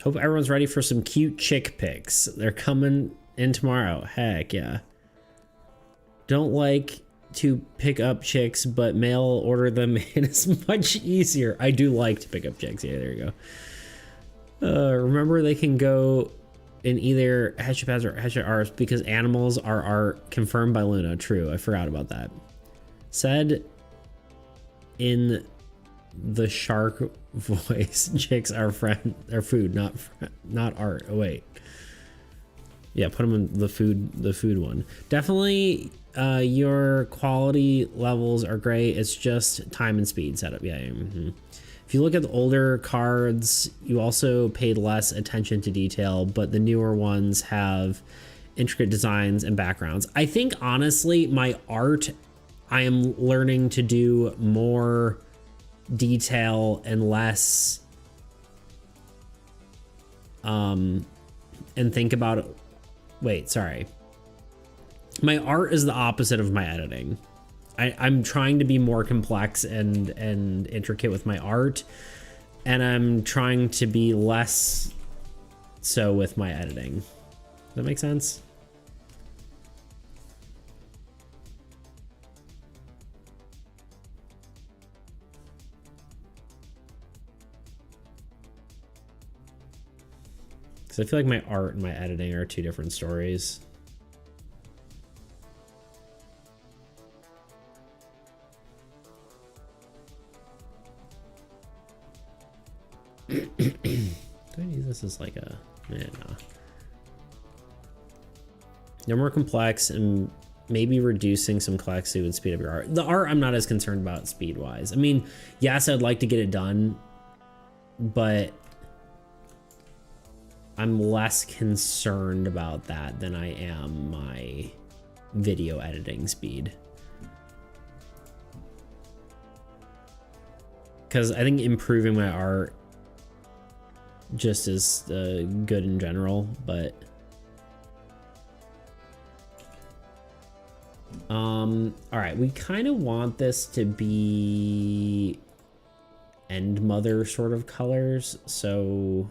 A: Hope everyone's ready for some cute chick pics. They're coming in tomorrow. Heck yeah. Don't like to pick up chicks, but mail order them in is much easier. I do like to pick up chicks. Yeah, there you go. Remember, they can go in either hashtags or #rs because animals are art. Confirmed by Luna. True. I forgot about that. Said in the shark voice, chicks are food, not art. Oh wait, yeah, put them in the food one. Definitely, your quality levels are great. It's just time and speed setup. Yeah. If you look at the older cards, you also paid less attention to detail, but the newer ones have intricate designs and backgrounds. I think honestly, my art, I am learning to do more detail and less and think about it. Wait, sorry, my art is the opposite of my editing. I'm trying to be more complex and intricate with my art, and I'm trying to be less so with my editing. Does that make sense? Because I feel like my art and my editing are two different stories. Do I use this as like a... no. They're more complex and maybe reducing some complexity would speed up your art. The art I'm not as concerned about speed-wise. I mean, yes, I'd like to get it done, but I'm less concerned about that than I am my video editing speed. because I think improving my art just is good in general, but all right, we kind of want this to be End Mother sort of colors, so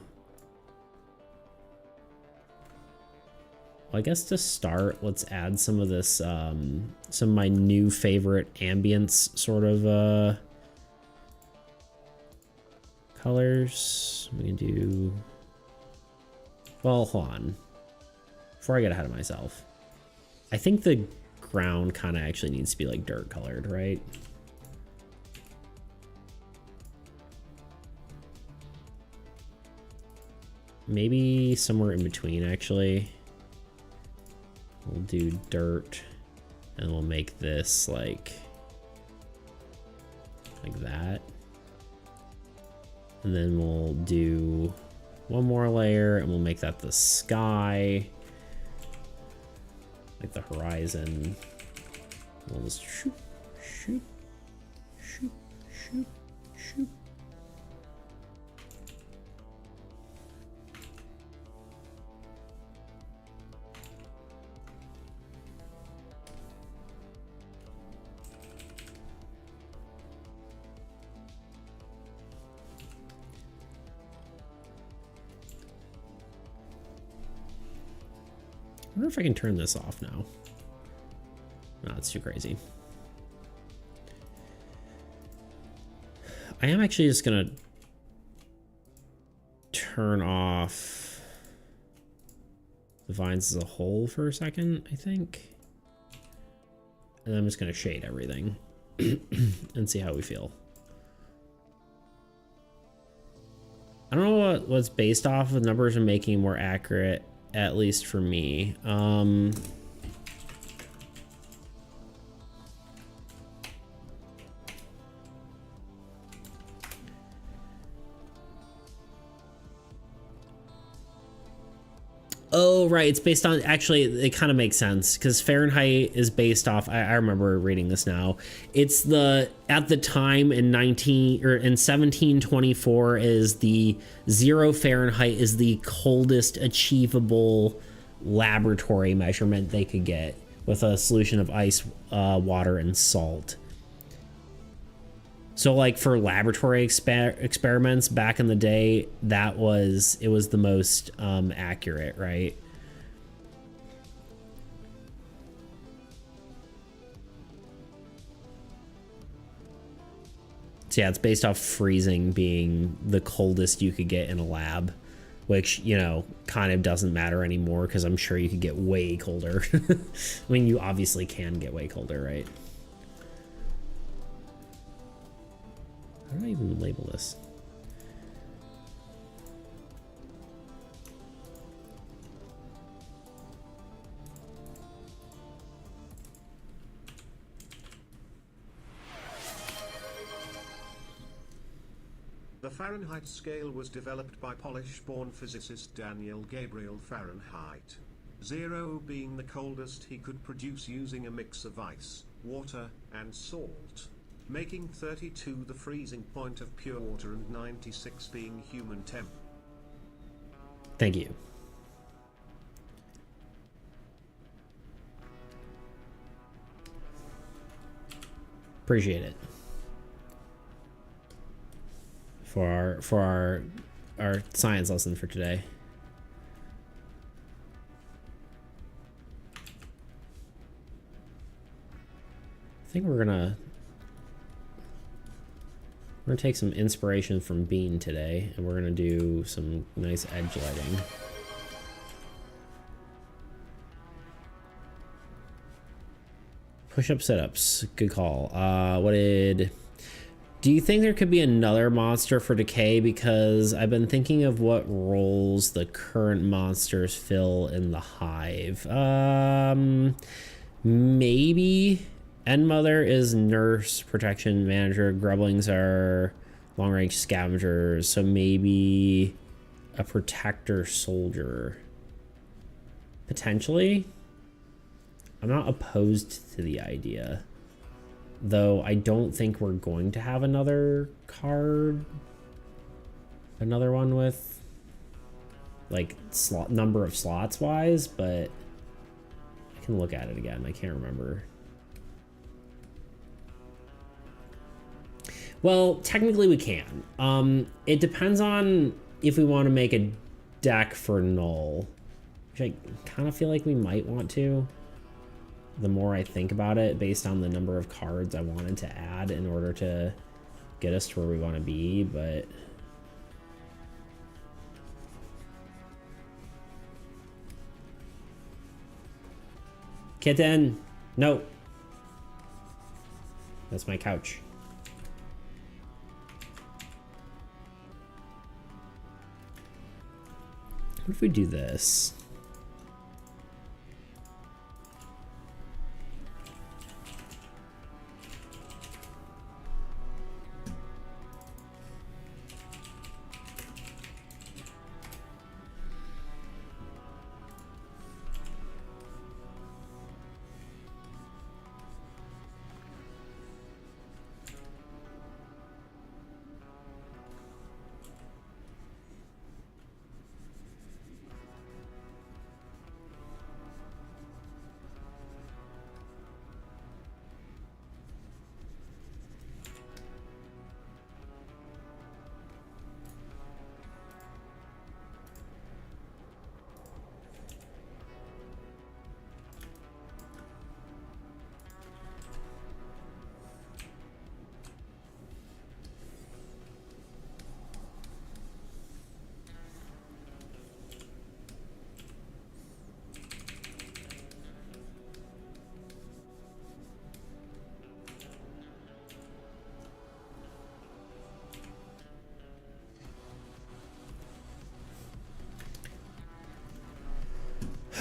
A: I guess to start, let's add some of this, some of my new favorite ambience sort of colors. We can do, well, hold on. Before I get ahead of myself, I think the ground kind of actually needs to be like dirt colored, right? Maybe somewhere in between, actually. We'll do dirt, and we'll make this like that. And then we'll do one more layer, and we'll make that the sky, like the horizon. We'll just shoot, shoot, shoot, shoot, shoot. I wonder if I can turn this off now. No, it's too crazy. I am actually just gonna turn off the vines as a whole for a second, I think. And I'm just gonna shade everything and see how we feel. I don't know what's based off of. The numbers are making more accurate, at least for me. Oh, right. It's based on, actually, it kind of makes sense because Fahrenheit is based off, I remember reading this now. It's at the time in 1724 is the 0 Fahrenheit is the coldest achievable laboratory measurement they could get with a solution of ice, water, and salt. So like for laboratory experiments back in the day, it was the most accurate, right? So yeah, it's based off freezing being the coldest you could get in a lab, which, you know, kind of doesn't matter anymore because I'm sure you could get way colder. I mean, you obviously can get way colder, right? How do I even label this?
B: The Fahrenheit scale was developed by Polish-born physicist Daniel Gabriel Fahrenheit. 0 being the coldest he could produce using a mix of ice, water, and salt, making 32 the freezing point of pure water and 96 being human temp.
A: Thank you. Appreciate it. For our science lesson for today. I think we're gonna take some inspiration from Bean today, and we're gonna do some nice edge lighting. Push-up sit-ups, good call. Do you think there could be another monster for Decay? Because I've been thinking of what roles the current monsters fill in the hive. Maybe End Mother is nurse, protection manager. Grublings are long-range scavengers. So maybe a protector soldier. Potentially. I'm not opposed to the idea. though I don't think we're going to have another card. Another one with like slot number of slots wise, but I can look at it again. I can't remember. Well, technically we can. It depends on if we want to make a deck for null, which I kind of feel like we might want to. The more I think about it, based on the number of cards I wanted to add in order to get us to where we want to be, but kitten, no. That's my couch. What if we do this?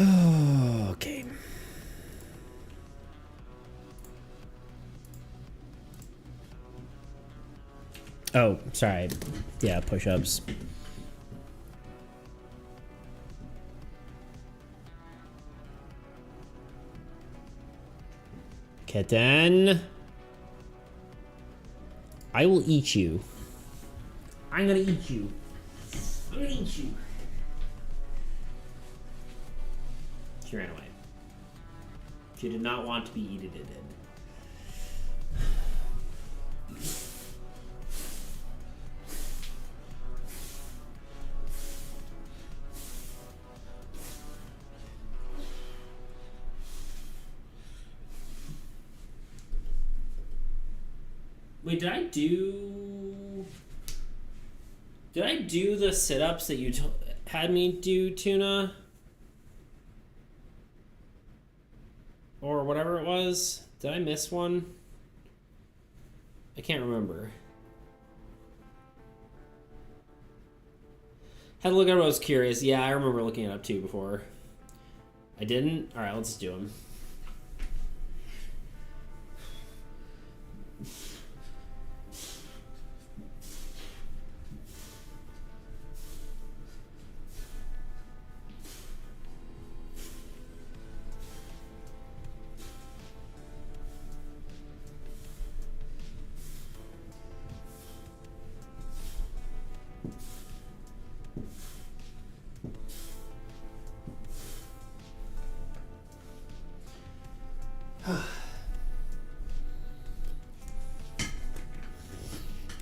A: Okay. Oh, sorry. Yeah, push-ups. Kitten. I will eat you. I'm gonna eat you. I'm gonna eat you. She ran away. She did not want to be eaten. Wait, did I do the sit-ups that you had me do, Tuna? Or whatever it was? Did I miss one? I can't remember. Had to look at it, I was curious. Yeah, I remember looking it up too before. I didn't? Alright, let's do them.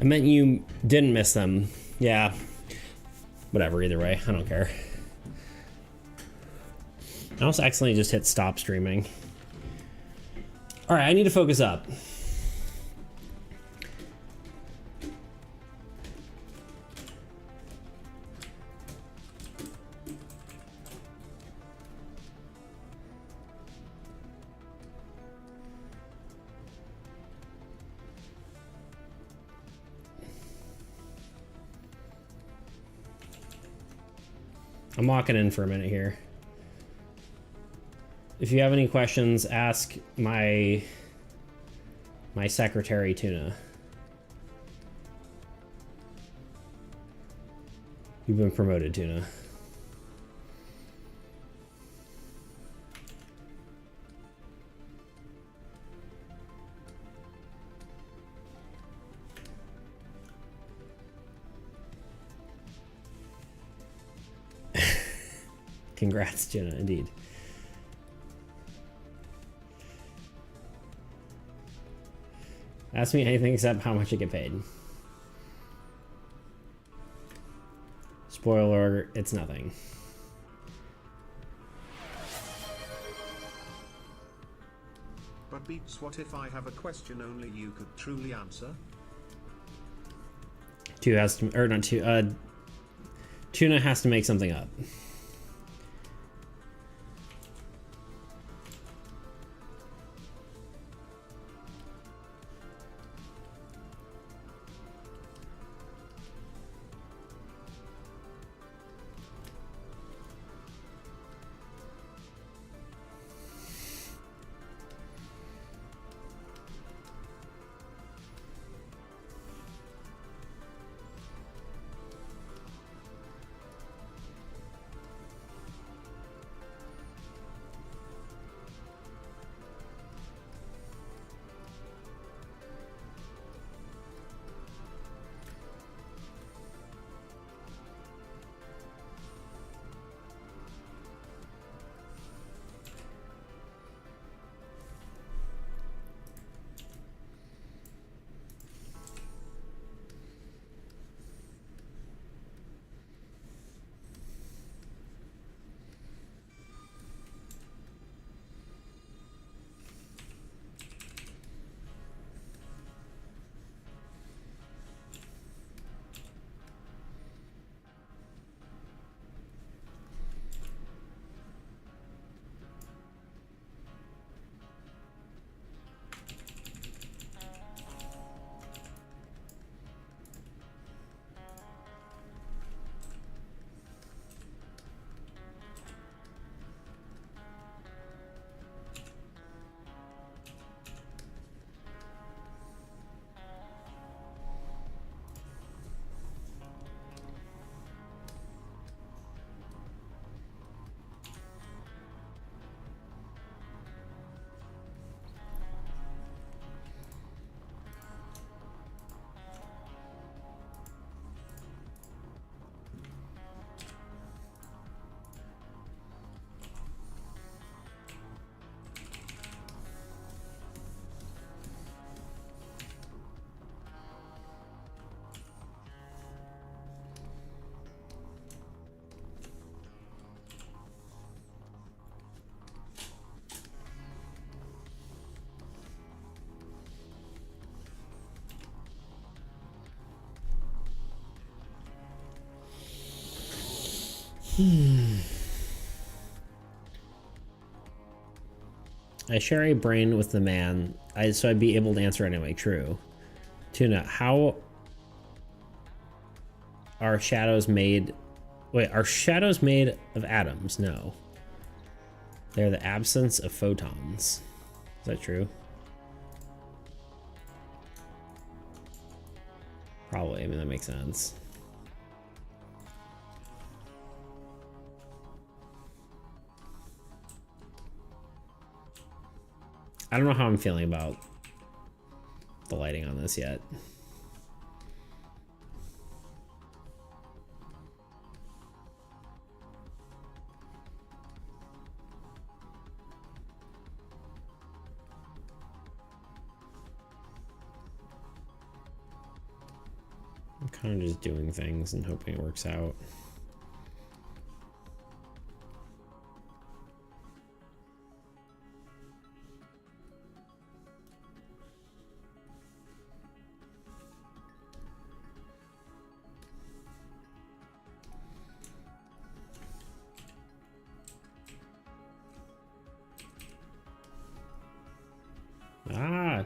A: I meant you didn't miss them. Yeah. Whatever, either way. I don't care. I also accidentally just hit stop streaming. Alright, I need to focus up. I'm walking in for a minute here. If you have any questions, ask my secretary, Tuna. You've been promoted, Tuna. Congrats, Jenna, indeed. Ask me anything except how much I get paid. Spoiler alert, it's nothing.
B: But Beats, what if I have a question only you could truly answer?
A: Two has to, or not two, Tuna has to make something up. I share a brain with the man, so I'd be able to answer anyway. True. Tuna, how are shadows made? Wait, are shadows made of atoms? No. They're the absence of photons. Is that true? Probably. I mean, that makes sense. I don't know how I'm feeling about the lighting on this yet. I'm kind of just doing things and hoping it works out. Ah.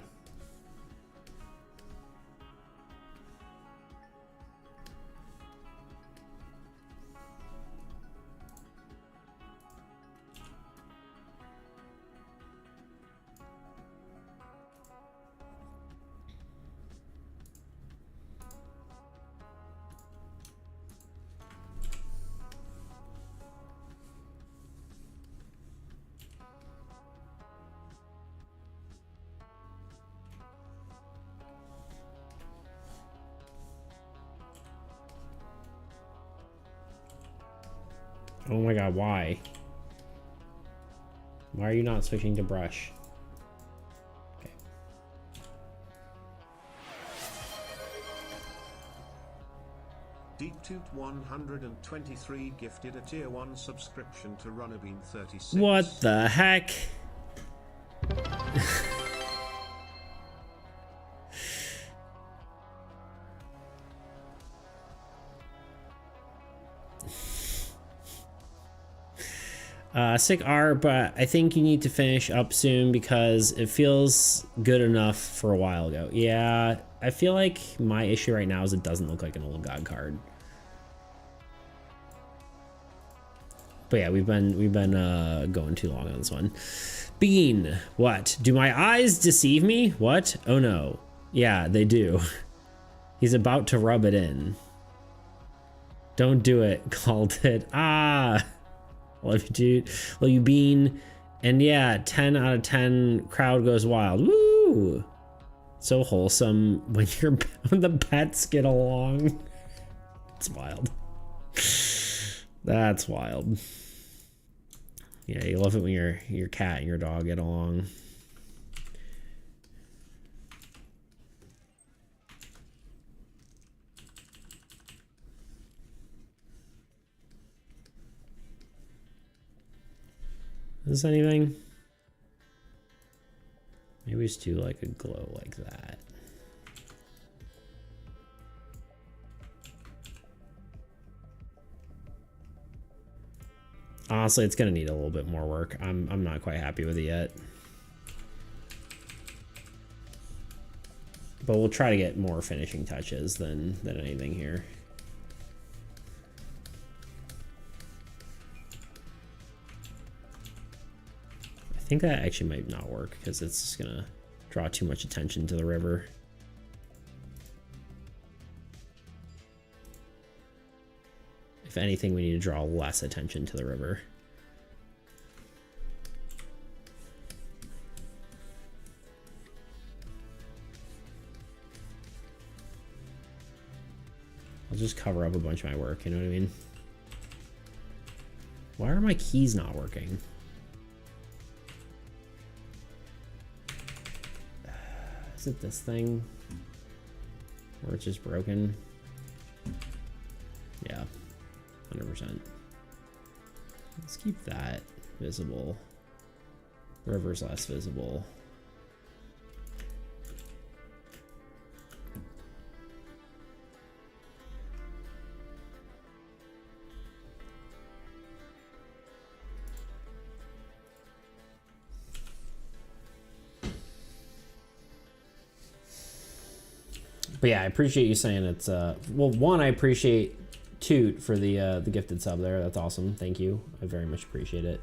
A: Oh my god, why? Why are you not switching to brush? Okay.
B: DeepToot 123 gifted a tier 1 subscription to Runnerbean 36.
A: What the heck? Sick art, but I think you need to finish up soon because it feels good enough for a while ago. Yeah, I feel like my issue right now is it doesn't look like an old god card. But yeah, we've been going too long on this one. Bean, what? Do my eyes deceive me? What? Oh no. Yeah, they do. He's about to rub it in. Don't do it. Called it. Ah. Love you, dude. Love you, Bean. And yeah, 10 out of 10 crowd goes wild. Woo! So wholesome when when the pets get along. It's wild. That's wild. Yeah, you love it when your cat and your dog get along. Is this anything? Maybe just do like a glow like that. Honestly, it's gonna need a little bit more work. I'm not quite happy with it yet. But we'll try to get more finishing touches than anything here. I think that actually might not work because it's just gonna draw too much attention to the river. If anything, we need to draw less attention to the river. I'll just cover up a bunch of my work, you know what I mean? Why are my keys not working? Is it this thing? Or it's just broken? Yeah. 100%. Let's keep that visible. River's less visible. But yeah, I appreciate you saying it's well, one, I appreciate Toot for the gifted sub there. That's awesome. Thank you. I very much appreciate it.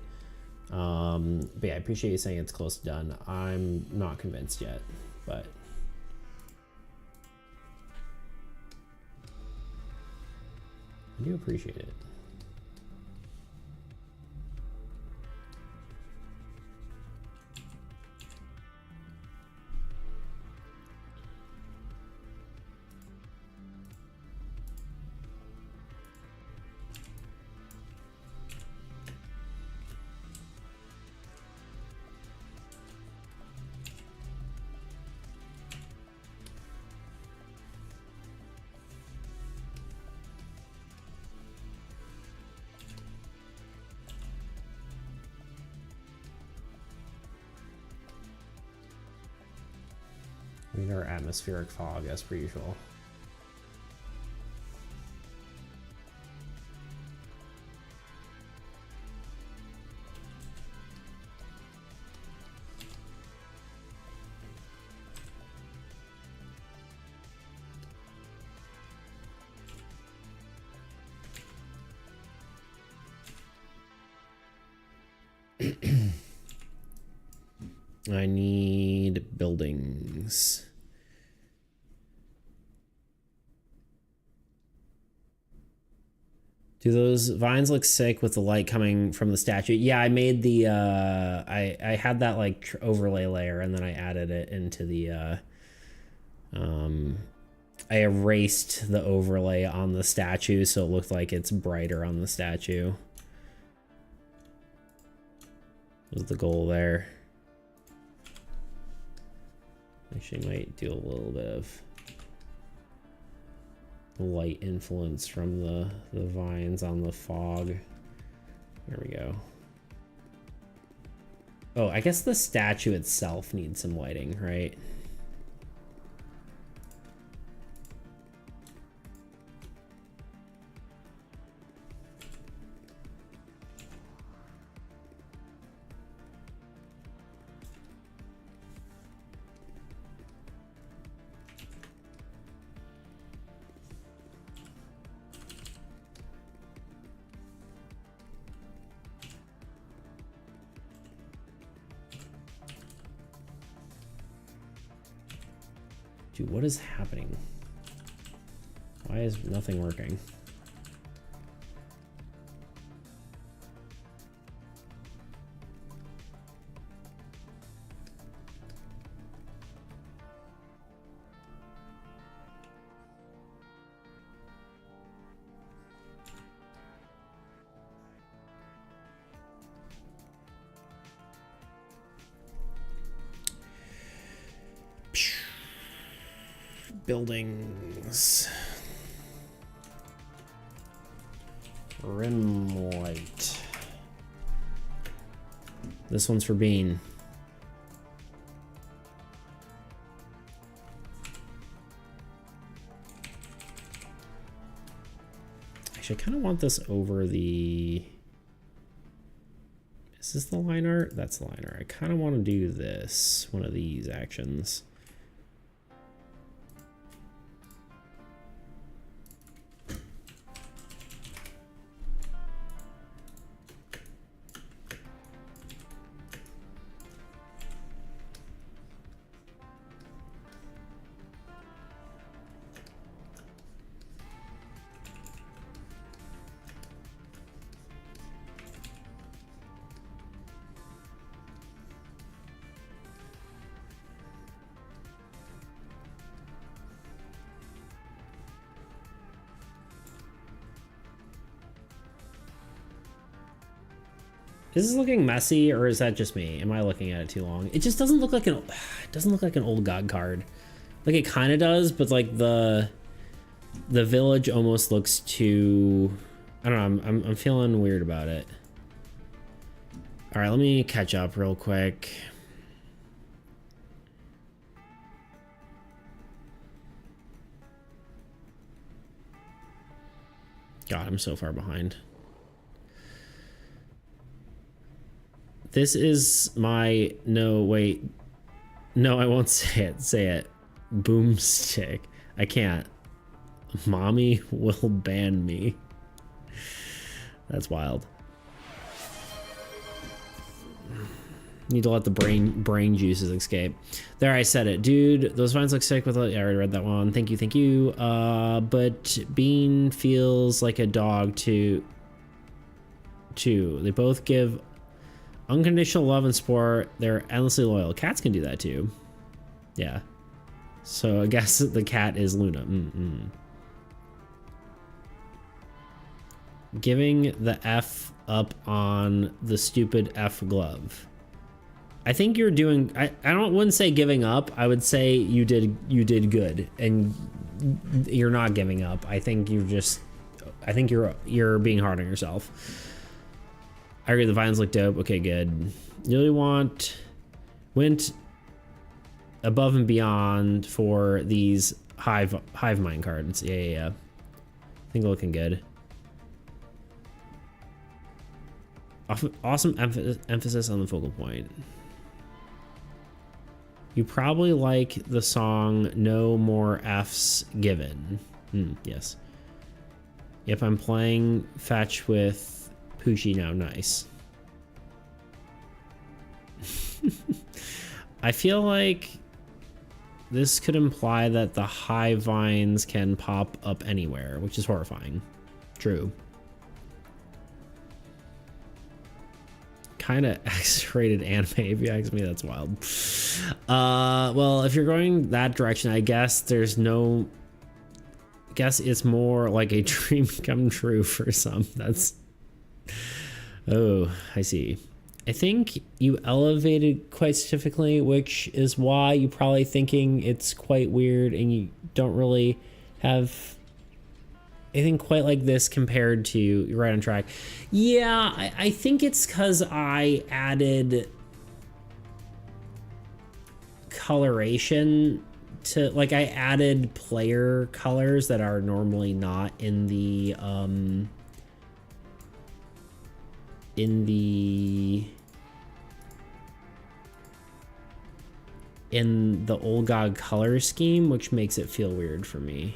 A: But yeah, I appreciate you saying it's close to done. I'm not convinced yet, but I do appreciate it. We need our atmospheric fog as per usual. I need buildings. Do those vines look sick with the light coming from the statue? Yeah, I made the I had that like overlay layer and then I added it into the I erased the overlay on the statue so it looked like it's brighter on the statue. Was the goal there. Actually might do a little bit of light influence from the vines on the fog. There we go. Oh, I guess the statue itself needs some lighting, right? Dude, what is happening? Why is nothing working? Buildings. Rim light. This one's for Bean. Actually, I kind of want this over the... Is this the line art? That's the line art. I kind of want to do this, one of these actions. Is this looking messy, or is that just me? Am I looking at it too long? It just doesn't look like an. It doesn't look like an old god card. Like it kind of does, but like the village almost looks too. I don't know. I'm feeling weird about it. All right, let me catch up real quick. God, I'm so far behind. This is my, no, wait. No, I won't say it. Say it. Boomstick. I can't. Mommy will ban me. That's wild. Need to let the brain juices escape. There, I said it. Dude, those vines look sick with I already read that one. Thank you, thank you. But Bean feels like a dog too. They both give unconditional love and support. They're endlessly loyal. Cats can do that too. Yeah. So I guess the cat is Luna. Giving the F up on the stupid F glove. I think you're doing. I wouldn't say giving up. I would say you did good, and you're not giving up. I think you're just. I think you're being hard on yourself. I agree. The vines look dope. Okay, good. You really went above and beyond for these hive mind cards. Yeah. I think looking good. Awesome emphasis on the focal point. You probably like the song "No More F's Given." Yes. Yep, I'm playing fetch with Poochie now. Nice. I feel like this could imply that the high vines can pop up anywhere, which is horrifying. True. Kind of X-rated anime, if you ask me. That's wild. Well, if you're going that direction, I guess there's no. I guess it's more like a dream come true for some. That's. Oh, I see. I think you elevated quite significantly, which is why you're probably thinking it's quite weird and you don't really have anything quite like this compared to, you're right on track. Yeah, I think it's because I added coloration to, like, I added player colors that are normally not in the old god color scheme, which makes it feel weird for me.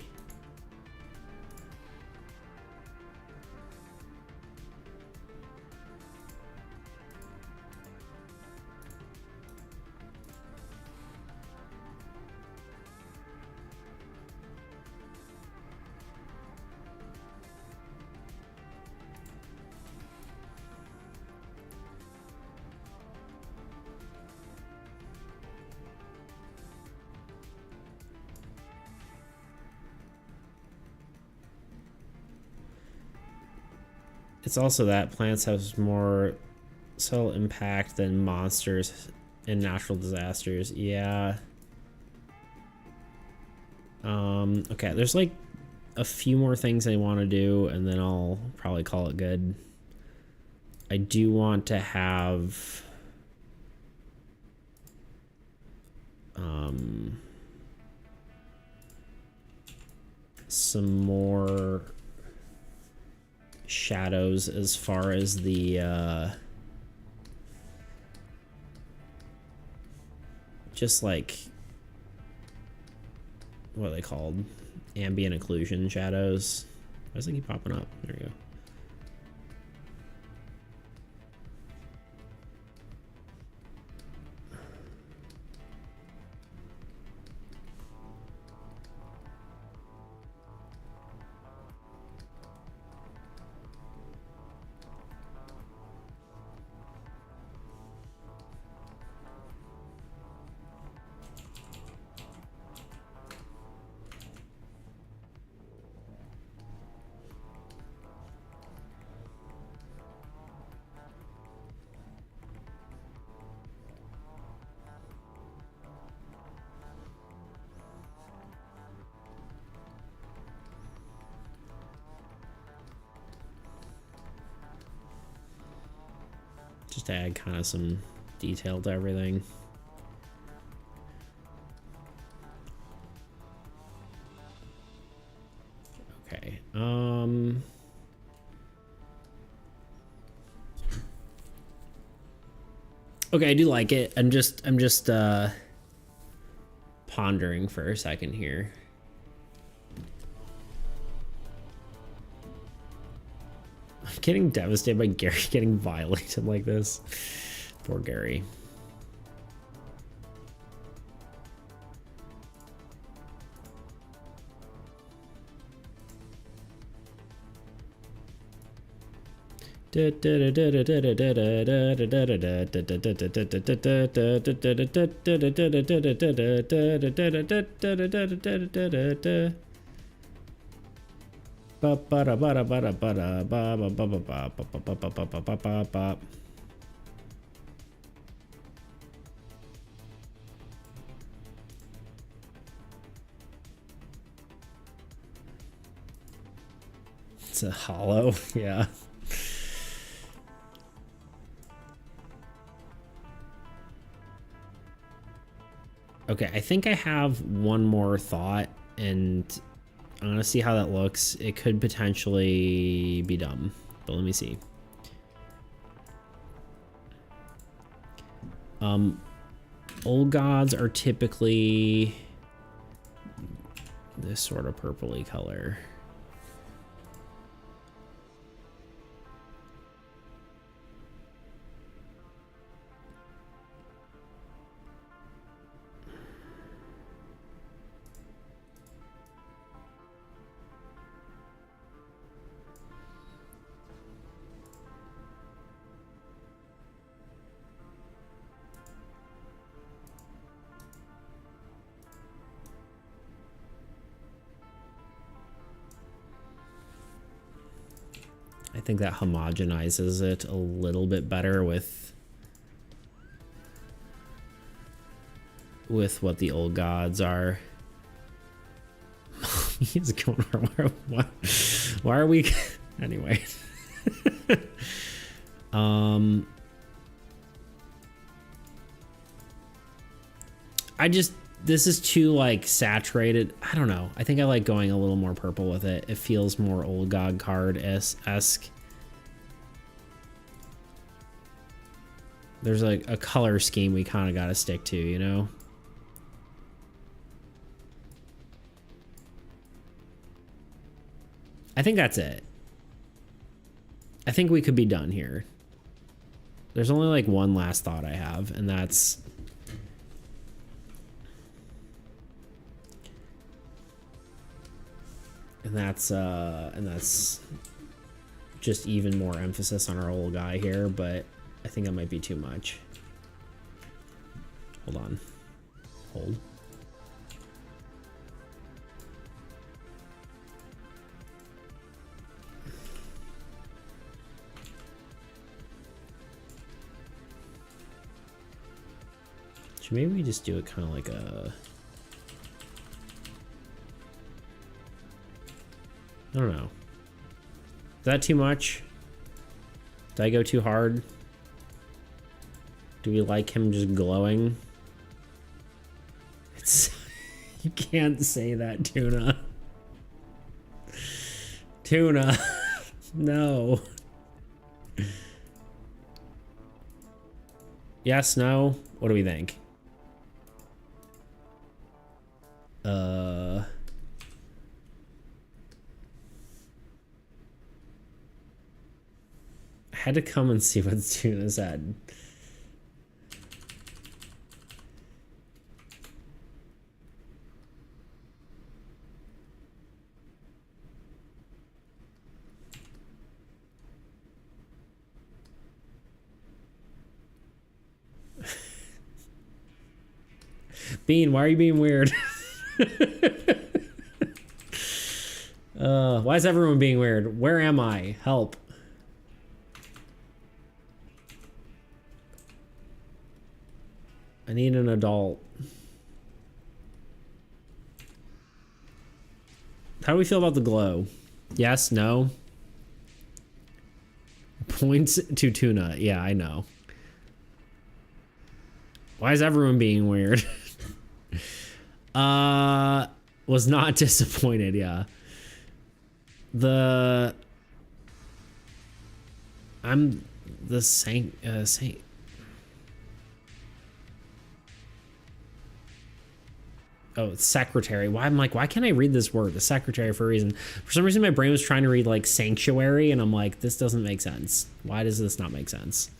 A: It's also that plants have more subtle impact than monsters and natural disasters. Yeah. Okay, there's like a few more things I want to do, and then I'll probably call it good. I do want to have some more shadows as far as the just like, what are they called? Ambient occlusion shadows. Why does it keep popping up? There we go. Just to add kind of some detail to everything. Okay. Okay, I do like it. I'm just pondering for a second here. I'm getting devastated by Gary getting violated like this. Poor Gary. It's a hollow, yeah. Okay, I think I have one more thought, and I'm gonna see how that looks. It could potentially be dumb, but let me see. Old gods are typically this sort of purpley color. I think that homogenizes it a little bit better with with what the old gods are. He's going why are we anyway. This is too like saturated. I don't know. I think I like going a little more purple with it. It feels more old god card-esque. There's like a color scheme we kind of got to stick to, you know? I think that's it. I think we could be done here. There's only like one last thought I have, and that's just even more emphasis on our old guy here, but I think that might be too much. Hold on. Hold. Should maybe we just do it kind of like a... I don't know. Is that too much? Did I go too hard? Do we like him just glowing? It's... You can't say that, Tuna. Tuna. No. Yes, no? What do we think? I had to come and see what Tuna said. Bean, why are you being weird? Why is everyone being weird? Where am I? Help. I need an adult. How do we feel about the glow? Yes, no? Points to Tuna. Yeah, I know. Why is everyone being weird? Was not disappointed, yeah. I'm the saint. Oh, it's secretary. Why? I'm like, why can't I read this word? The secretary for a reason. For some reason, my brain was trying to read like sanctuary, and I'm like, this doesn't make sense. Why does this not make sense?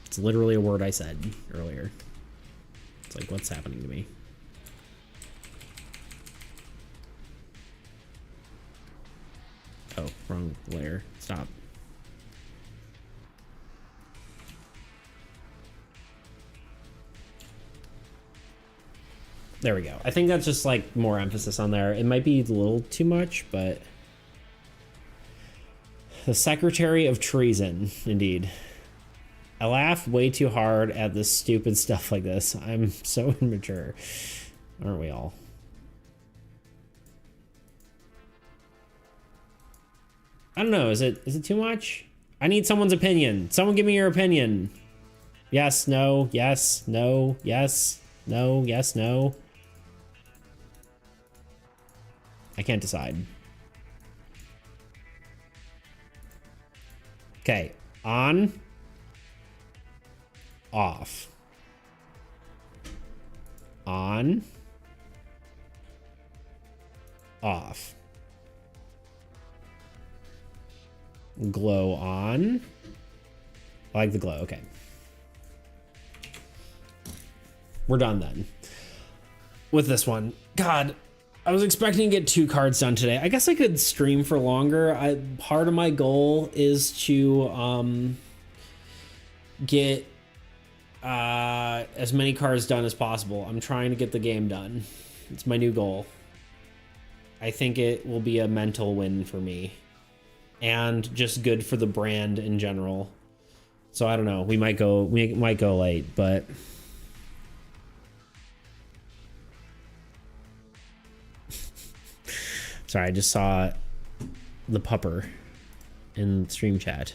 A: It's literally a word I said earlier. It's like, what's happening to me? Oh, wrong layer. Stop. There we go. I think that's just like more emphasis on there. It might be a little too much, but the Secretary of Treason, indeed. I laugh way too hard at this stupid stuff like this. I'm so immature. Aren't we all? I don't know. Is it too much? I need someone's opinion. Someone give me your opinion. Yes, no, yes, no, yes, no, yes, no. I can't decide. Okay, on, off, on, off, glow on. I like the glow. Okay, we're done then with this one. God, I was expecting to get 2 cards done today. I guess I could stream for longer. Part of my goal is to get as many cards done as possible. I'm trying to get the game done. It's my new goal. I think it will be a mental win for me and just good for the brand in general. So I don't know. We might go late, but sorry, I just saw the pupper in stream chat.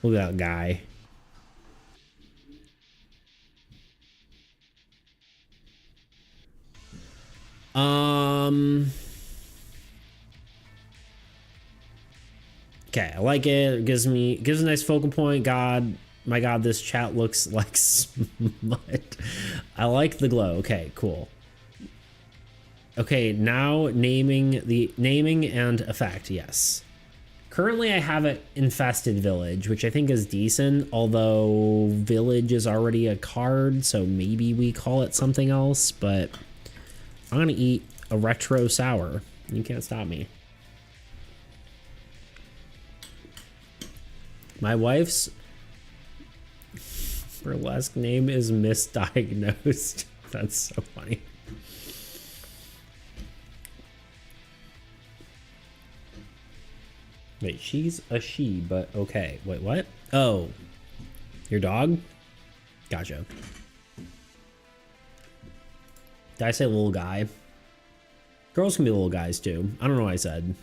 A: Look at that guy. Okay, I like it. It gives a nice focal point. God, my God, this chat looks like smut. I like the glow. Okay, cool. Okay, now naming and effect. Yes. Currently, I have it Infested Village, which I think is decent. Although Village is already a card, so maybe we call it something else. But I'm gonna eat a retro sour. You can't stop me. My wife's burlesque name is misdiagnosed. That's so funny. Wait, she's a she, but okay. Wait, what? Oh, your dog? Gotcha. Did I say little guy? Girls can be little guys too. I don't know what I said.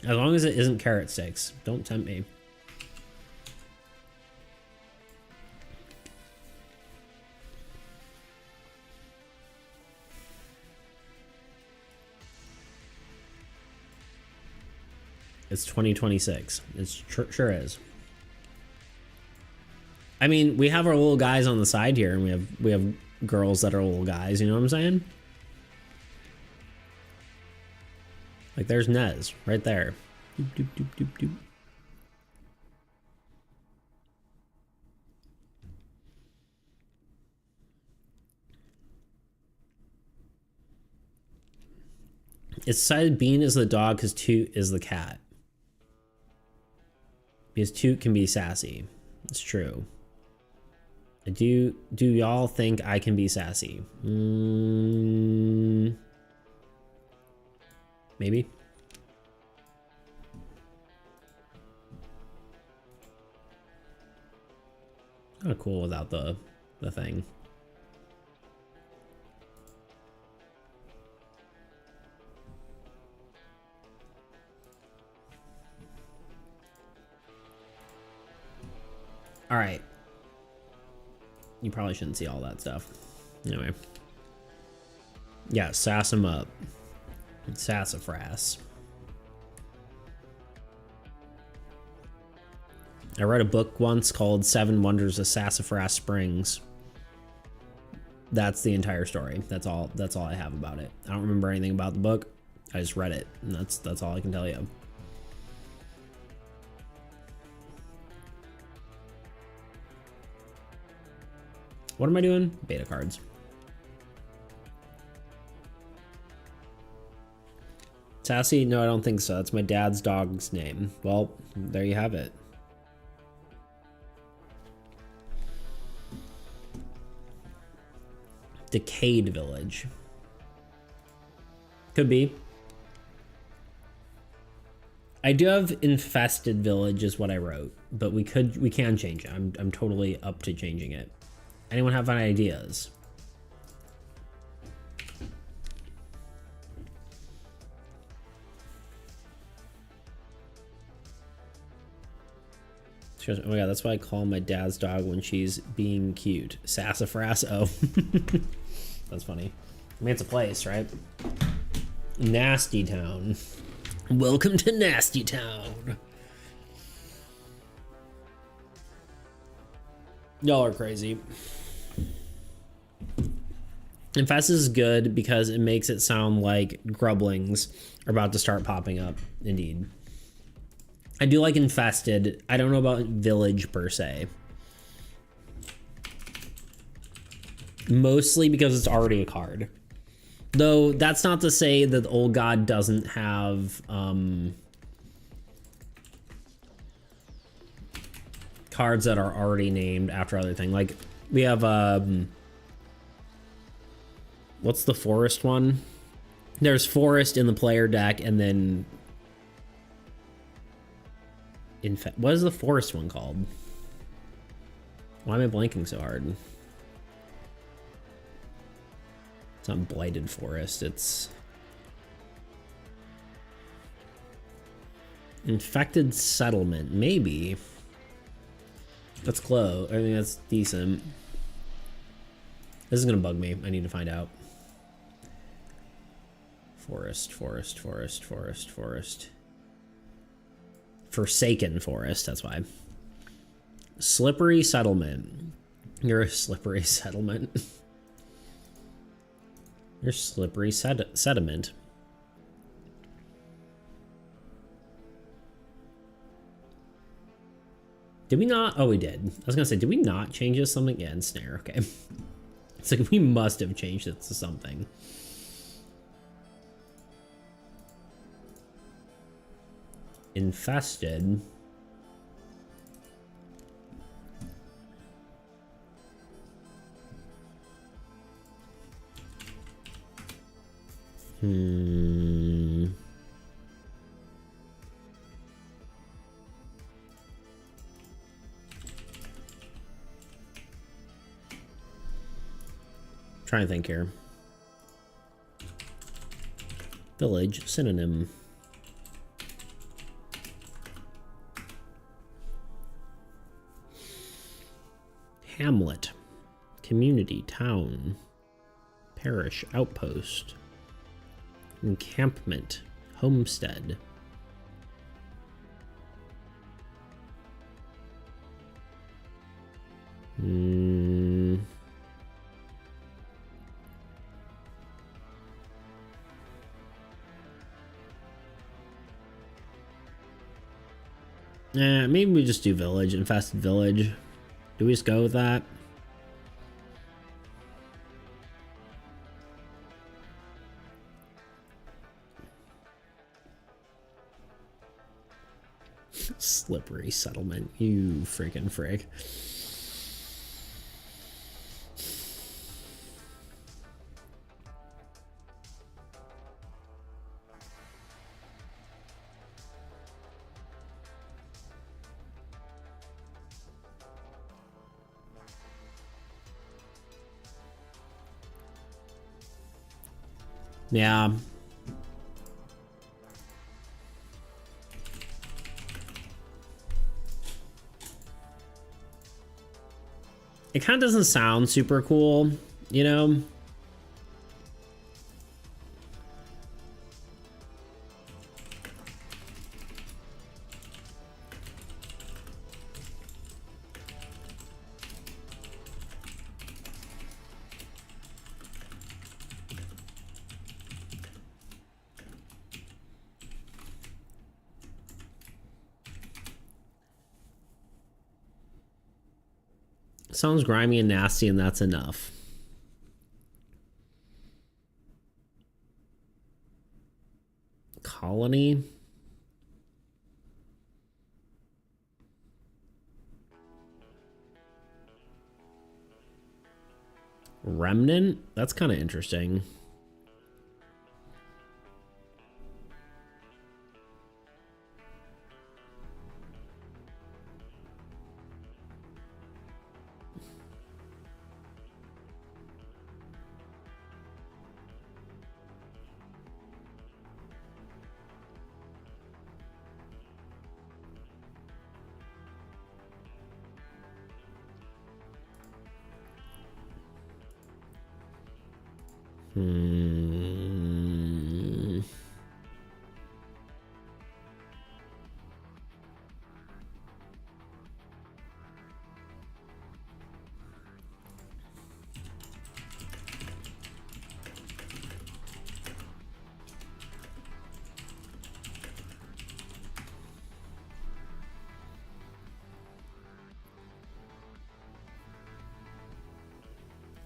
A: As long as it isn't carrot sticks. Don't tempt me. It's 2026. It sure is. I mean, we have our little guys on the side here, and we have girls that are little guys. You know what I'm saying? Like there's Nez right there. Doop, doop, doop, doop, doop. It's decided Bean is the dog because Toot is the cat. Because Toot can be sassy. It's true. Do y'all think I can be sassy? Maybe. Kind of cool without the thing. All right. You probably shouldn't see all that stuff. Anyway. Yeah, sass him up. Sassafras. I read a book once called Seven Wonders of Sassafras Springs. That's the entire story. That's all I have about it. I don't remember anything about the book. I just read it, and that's all I can tell you. What am I doing? Beta cards. Sassy? No, I don't think so. That's my dad's dog's name. Well, there you have it. Decayed Village. Could be. I do have Infested Village is what I wrote, but we can change it. I'm totally up to changing it. Anyone have any ideas? Oh my god, that's why I call my dad's dog when she's being cute. Sassafras. Oh. That's funny. I mean, it's a place, right? Nasty Town. Welcome to Nasty Town. Y'all are crazy. Infested is good because it makes it sound like grublings are about to start popping up. Indeed. I do like Infested. I don't know about Village per se. Mostly because it's already a card. Though that's not to say that Old God doesn't have cards that are already named after other thing. Like we have what's the forest one? There's forest in the player deck, and then what is the forest one called? Why am I blanking so hard? It's not blighted forest, it's infected settlement, maybe. That's close. I think that's decent. This is gonna bug me. I need to find out. Forest. Forsaken forest, that's why. Slippery settlement. You're a slippery settlement. You're slippery sediment. Did we not? Oh, we did. I was gonna say, did we not change this something? Yeah, ensnare, okay. It's like we must have changed it to something. Infested. Trying to think here. Village, synonym. Hamlet, community, town, parish, outpost, encampment, homestead. Maybe we just do village, infested village. Do we just go with that? Slippery settlement, you freaking frig. Yeah. It kind of doesn't sound super cool, you know? Sounds grimy and nasty, and that's enough. Colony. Remnant? That's kind of interesting.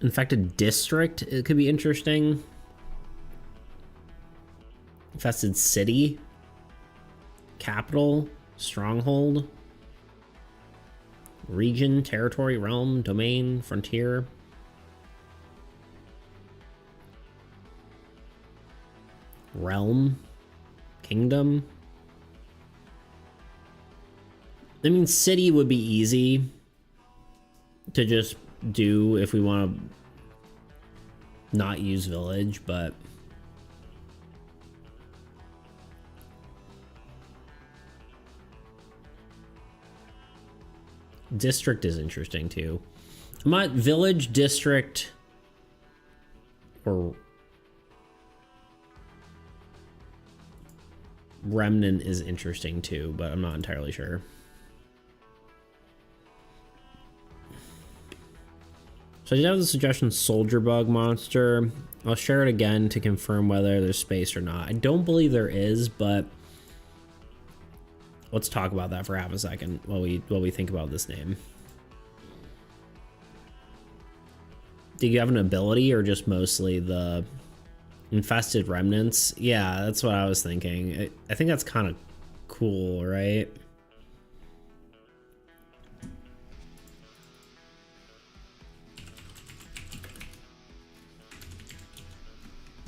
A: Infected district, it could be interesting. Infested city. Capital. Stronghold. Region, territory, realm, domain, frontier. Realm. Kingdom. I mean, city would be easy. to just do if we want to not use village, but district is interesting too. I'm not village, district, or remnant is interesting too, but I'm not entirely sure. So I did have the suggestion soldier bug monster. I'll share it again to confirm whether there's space or not. I don't believe there is, but let's talk about that for half a second while we think about this name. Do you have an ability or just mostly the infested remnants? Yeah, that's what I was thinking. I think that's kind of cool, right?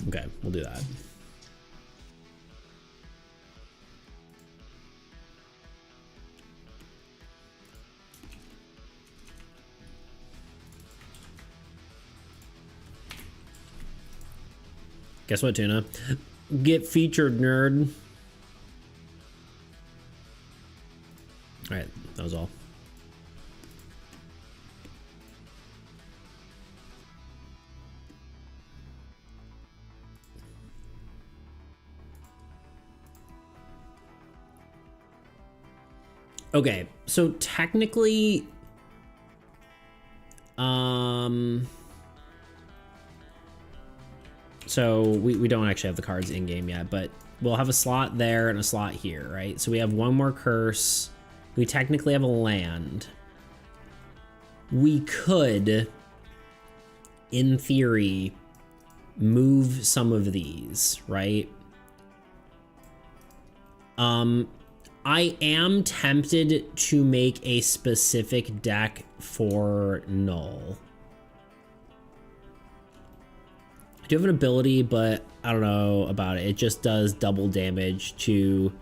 A: Okay, we'll do that. Guess what, Tuna? Get featured, nerd. All right, that was all. Okay, so technically, so we don't actually have the cards in game yet, but we'll have a slot there and a slot here, right? So we have one more curse. We technically have a land. We could, in theory, move some of these, right? I am tempted to make a specific deck for Null. I do have an ability, but I don't know about it. It just does double damage to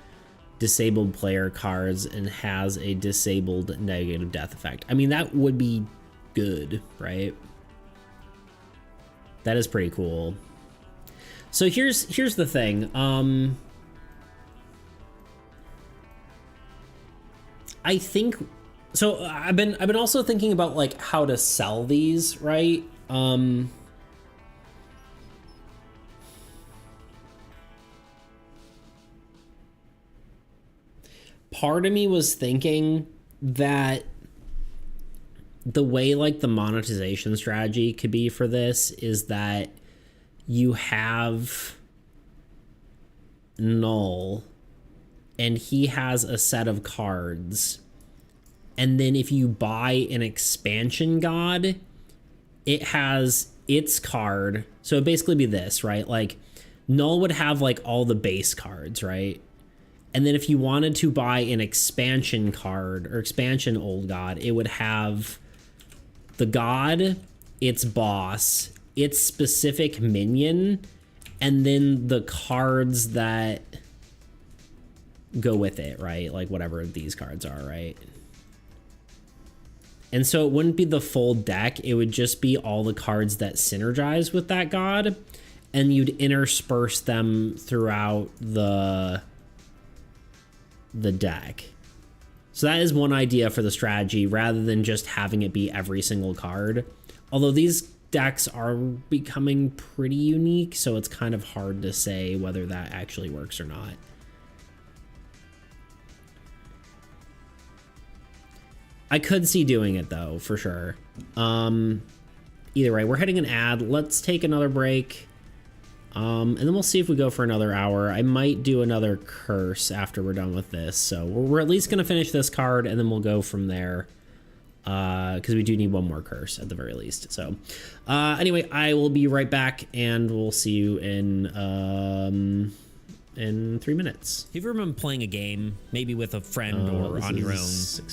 A: disabled player cards and has a disabled negative death effect. I mean, that would be good, right? That is pretty cool. So here's the thing. I think so. I've been also thinking about like how to sell these, right? Part of me was thinking that the way like the monetization strategy could be for this is that you have Null and he has a set of cards, and then if you buy an expansion god, it has its card. So it'd basically be this, right? Like Null would have like all the base cards, right? And then if you wanted to buy an expansion card or expansion old god, it would have the god, its boss, its specific minion, and then the cards that go with it, right? Like whatever these cards are, right? And so it wouldn't be the full deck. It would just be all the cards that synergize with that god, and you'd intersperse them throughout the deck. So that is one idea for the strategy, rather than just having it be every single card. Although these decks are becoming pretty unique, so it's kind of hard to say whether that actually works or not. I could see doing it though, for sure. Either way, we're hitting an ad. Let's take another break. And then we'll see if we go for another hour. I might do another curse after we're done with this. So we're at least going to finish this card, and then we'll go from there. Because we do need one more curse at the very least. So anyway, I will be right back, and we'll see you in in 3 minutes.
C: Have you ever been playing a game, maybe with a friend or on your own,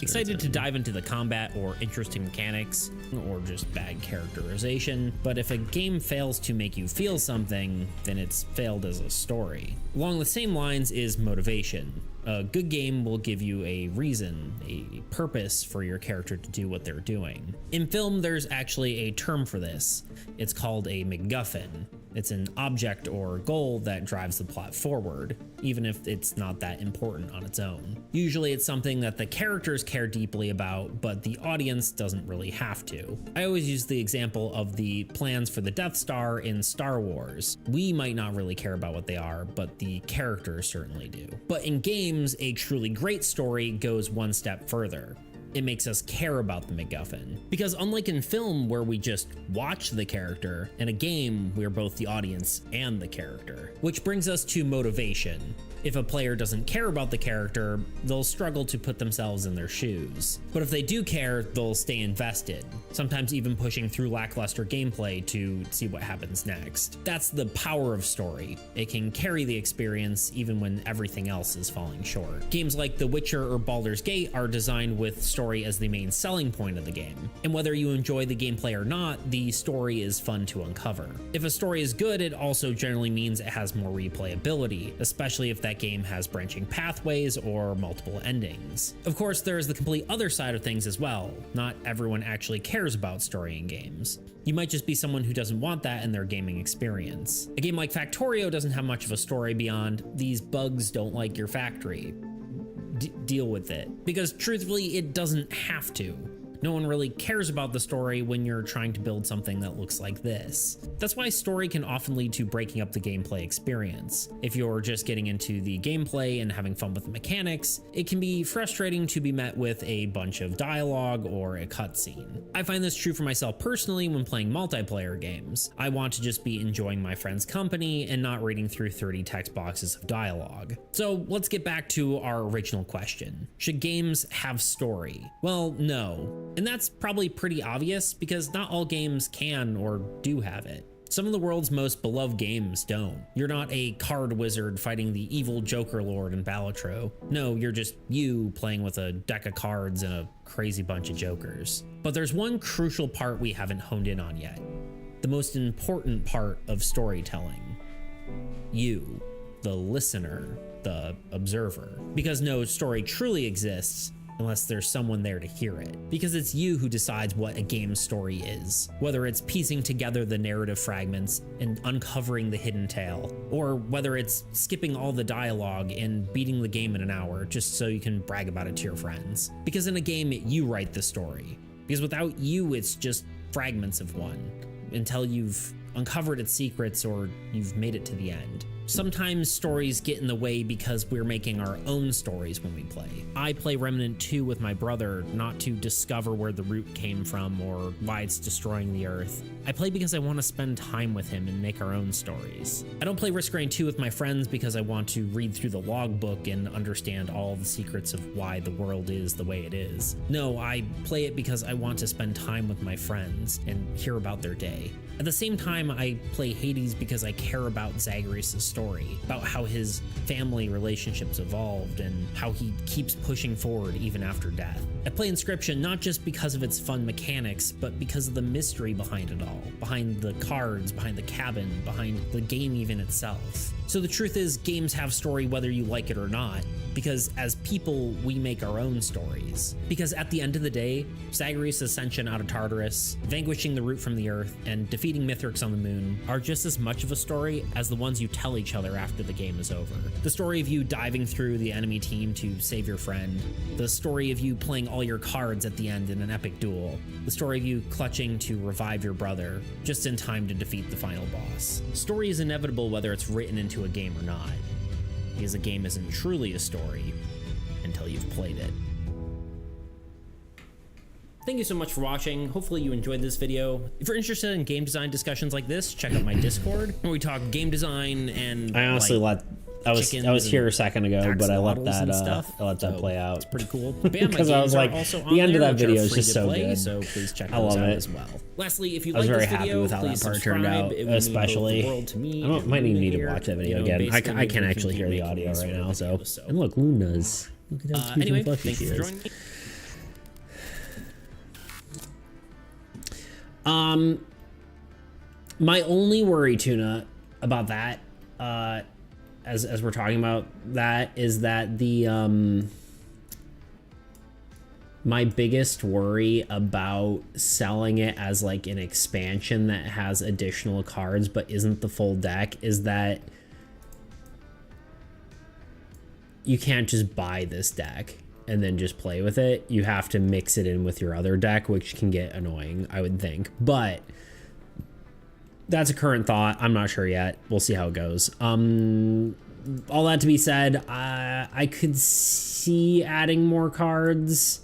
C: excited to dive into the combat or interesting mechanics, or just bad characterization, but if a game fails to make you feel something, then it's failed as a story? Along the same lines is motivation. A good game will give you a reason, a purpose for your character to do what they're doing. In film, there's actually a term for this. It's called a MacGuffin. It's an object or goal that drives the plot forward, even if it's not that important on its own. Usually it's something that the characters care deeply about, but the audience doesn't really have to. I always use the example of the plans for the Death Star in Star Wars. We might not really care about what they are, but the characters certainly do. But in games, a truly great story goes one step further. It makes us care about the MacGuffin. Because unlike in film where we just watch the character, in a game we're both the audience and the character. Which brings us to motivation. If a player doesn't care about the character, they'll struggle to put themselves in their shoes. But if they do care, they'll stay invested, sometimes even pushing through lackluster gameplay to see what happens next. That's the power of story. It can carry the experience even when everything else is falling short. Games like The Witcher or Baldur's Gate are designed with story as the main selling point of the game. And whether you enjoy the gameplay or not, the story is fun to uncover. If a story is good, it also generally means it has more replayability, especially if that game has branching pathways or multiple endings. Of course, there's the complete other side of things as well. Not everyone actually cares about story in games. You might just be someone who doesn't want that in their gaming experience. A game like Factorio doesn't have much of a story beyond these bugs don't like your factory. Deal with it. Because truthfully, it doesn't have to. No one really cares about the story when you're trying to build something that looks like this. That's why story can often lead to breaking up the gameplay experience. If you're just getting into the gameplay and having fun with the mechanics, it can be frustrating to be met with a bunch of dialogue or a cutscene. I find this true for myself personally when playing multiplayer games. I want to just be enjoying my friend's company and not reading through 30 text boxes of dialogue. So let's get back to our original question. Should games have story? Well, no. And that's probably pretty obvious because not all games can or do have it. Some of the world's most beloved games don't. You're not a card wizard fighting the evil Joker Lord in Balatro. No, you're just you playing with a deck of cards and a crazy bunch of jokers. But there's one crucial part we haven't honed in on yet. The most important part of storytelling. You, the listener, the observer. Because no story truly exists unless there's someone there to hear it. Because it's you who decides what a game's story is, whether it's piecing together the narrative fragments and uncovering the hidden tale, or whether it's skipping all the dialogue and beating the game in an hour just so you can brag about it to your friends. Because in a game, you write the story. Because without you, it's just fragments of one, until you've uncovered its secrets or you've made it to the end. Sometimes stories get in the way because we're making our own stories when we play. I play Remnant 2 with my brother, not to discover where the root came from or why it's destroying the earth. I play because I want to spend time with him and make our own stories. I don't play Risk Rain 2 with my friends because I want to read through the logbook and understand all the secrets of why the world is the way it is. No, I play it because I want to spend time with my friends and hear about their day. At the same time, I play Hades because I care about Zagreus' story, about how his family relationships evolved and how he keeps pushing forward even after death. I play Inscription not just because of its fun mechanics, but because of the mystery behind it all, behind the cards, behind the cabin, behind the game even itself. So the truth is, games have story whether you like it or not, because as people, we make our own stories. Because at the end of the day, Zagreus' ascension out of Tartarus, vanquishing the root from the earth, and defeating Mithrix on the moon are just as much of a story as the ones you tell each other after the game is over. The story of you diving through the enemy team to save your friend, the story of you playing all your cards at the end in an epic duel, the story of you clutching to revive your brother just in time to defeat the final boss. Story is inevitable whether it's written into a game or not, because a game isn't truly a story until you've played it. Thank you so much for watching. Hopefully you enjoyed this video. If you're interested in game design discussions like this, check out my Discord where we talk game design and
A: I honestly I was here a second ago, but I let that play out.
C: It's pretty cool.
A: Because I was like, the end of that video is just so good.
C: So please check
A: I love
C: those out
A: it
C: as well. Lastly, if you
A: I was
C: like
A: very
C: this
A: happy
C: video,
A: with how that
C: please
A: part turned
C: subscribe.
A: out,
C: It would mean both
A: especially.
C: the world to me
A: I
C: and
A: might even need to
C: here.
A: watch that video
C: You know,
A: again.
C: basically
A: I can
C: we
A: actually hear the
C: making
A: audio
C: these
A: right
C: sort
A: now.
C: of
A: So,
C: videos,
A: and look, Luna's. Look at how cute
C: Anyway,
A: and fluffy
C: thanks
A: she
C: for
A: is.
C: joining me.
A: My only worry, Tuna, about that, as we're talking about that, is that the my biggest worry about selling it as like an expansion that has additional cards but isn't the full deck is that you can't just buy this deck and then just play with it. You have to mix it in with your other deck, which can get annoying, I would think. But that's a current thought. I'm not sure yet. We'll see how it goes. All that to be said, I could see adding more cards,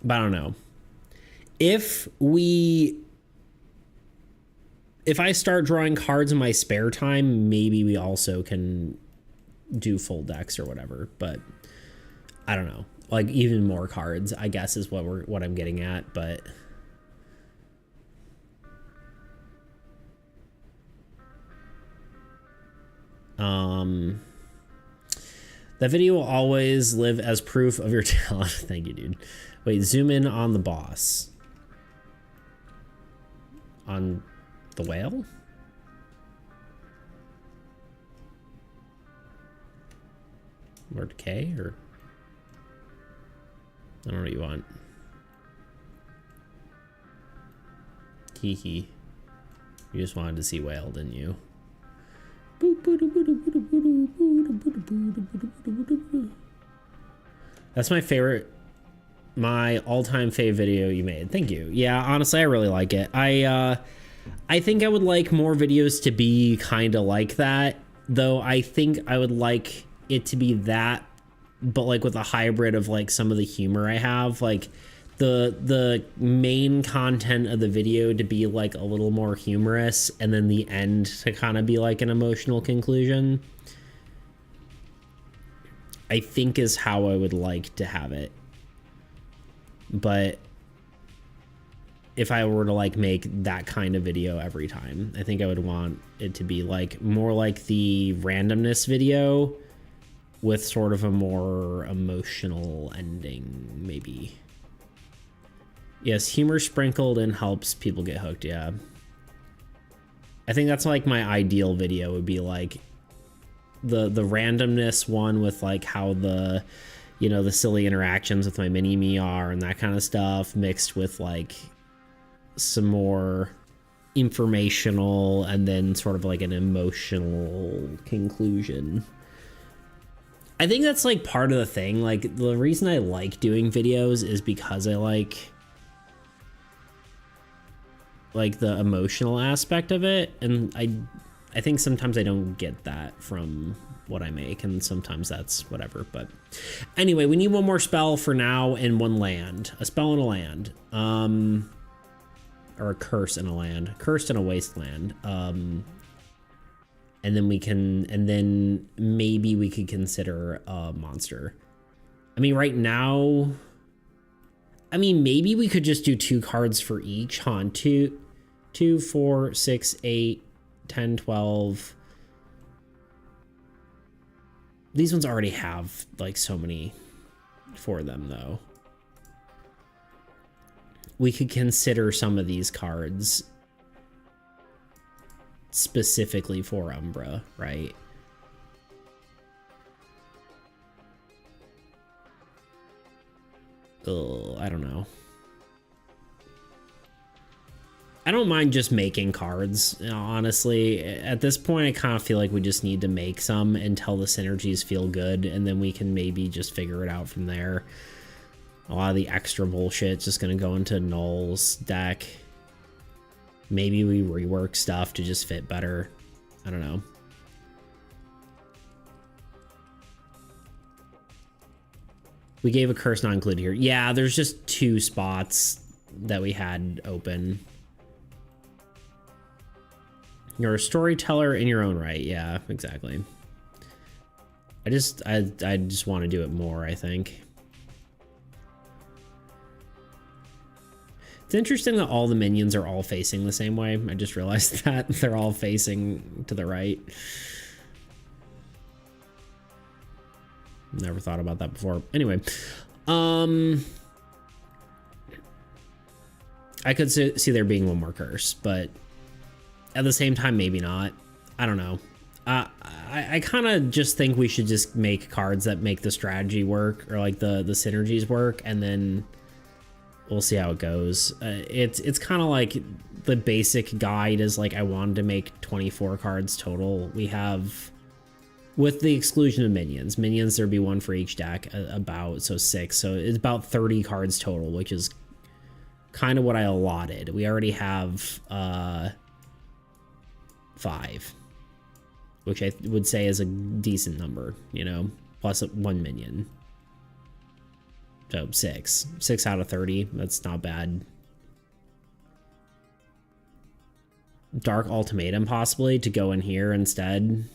A: but I don't know. If I start drawing cards in my spare time, maybe we also can do full decks or whatever, but I don't know. Like even more cards, I guess, is what I'm getting at, but that video will always live as proof of your talent. Thank you, dude. Wait, zoom in on the boss. On the whale? Lord K, or I don't know what you want. Hee hee. You just wanted to see whale, didn't you? That's my favorite, my all-time fave video you made. Thank you. Yeah, honestly, I really like it. I think I would like more videos to be kind of like that, though. I think I would like it to be that, but like with a hybrid of like some of the humor I have, like the main content of the video to be like a little more humorous, and then the end to kind of be like an emotional conclusion, I think is how I would like to have it. But if I were to like make that kind of video every time, I think I would want it to be like more like the randomness video with sort of a more emotional ending, maybe. Yes, humor sprinkled in helps people get hooked, yeah. I think that's like my ideal video would be like the randomness one with like how the, you know, the silly interactions with my mini-me are and that kind of stuff, mixed with like some more informational and then sort of like an emotional conclusion. I think that's like part of the thing. Like the reason I like doing videos is because I like the emotional aspect of it, and I think sometimes I don't get that from what I make, and sometimes that's whatever. But anyway, we need one more spell for now and one land. A spell and a land. Or a curse and a land. Cursed in a wasteland. And then maybe we could consider a monster. I mean, right now, I mean, maybe we could just do 2 cards for each, huh? 2, 4, 6, 8, 10, 12. These ones already have like so many for them though. We could consider some of these cards specifically for Umbra, right? Oh, I don't know. I don't mind just making cards, honestly. At this point, I kind of feel like we just need to make some until the synergies feel good, and then we can maybe just figure it out from there. A lot of the extra bullshit is just going to go into Null's deck. Maybe we rework stuff to just fit better. I don't know. We gave a curse not included here. Yeah, there's just 2 spots that we had open. You're a storyteller in your own right. Yeah, exactly. I just want to do it more, I think. It's interesting that all the minions are all facing the same way. I just realized that they're all facing to the right. Never thought about that before. Anyway, I could see there being one more curse, but at the same time, maybe not. I don't know. I kind of just think we should just make cards that make the strategy work, or like the synergies work, and then we'll see how it goes. It's kind of like the basic guide is like, I wanted to make 24 cards total. We have, with the exclusion of minions, there'd be one for each deck, about, so 6. So it's about 30 cards total, which is kind of what I allotted. We already have 5, which I would say is a decent number, you know, plus 1 minion. So 6 out of 30. That's not bad. Dark Ultimatum possibly to go in here instead.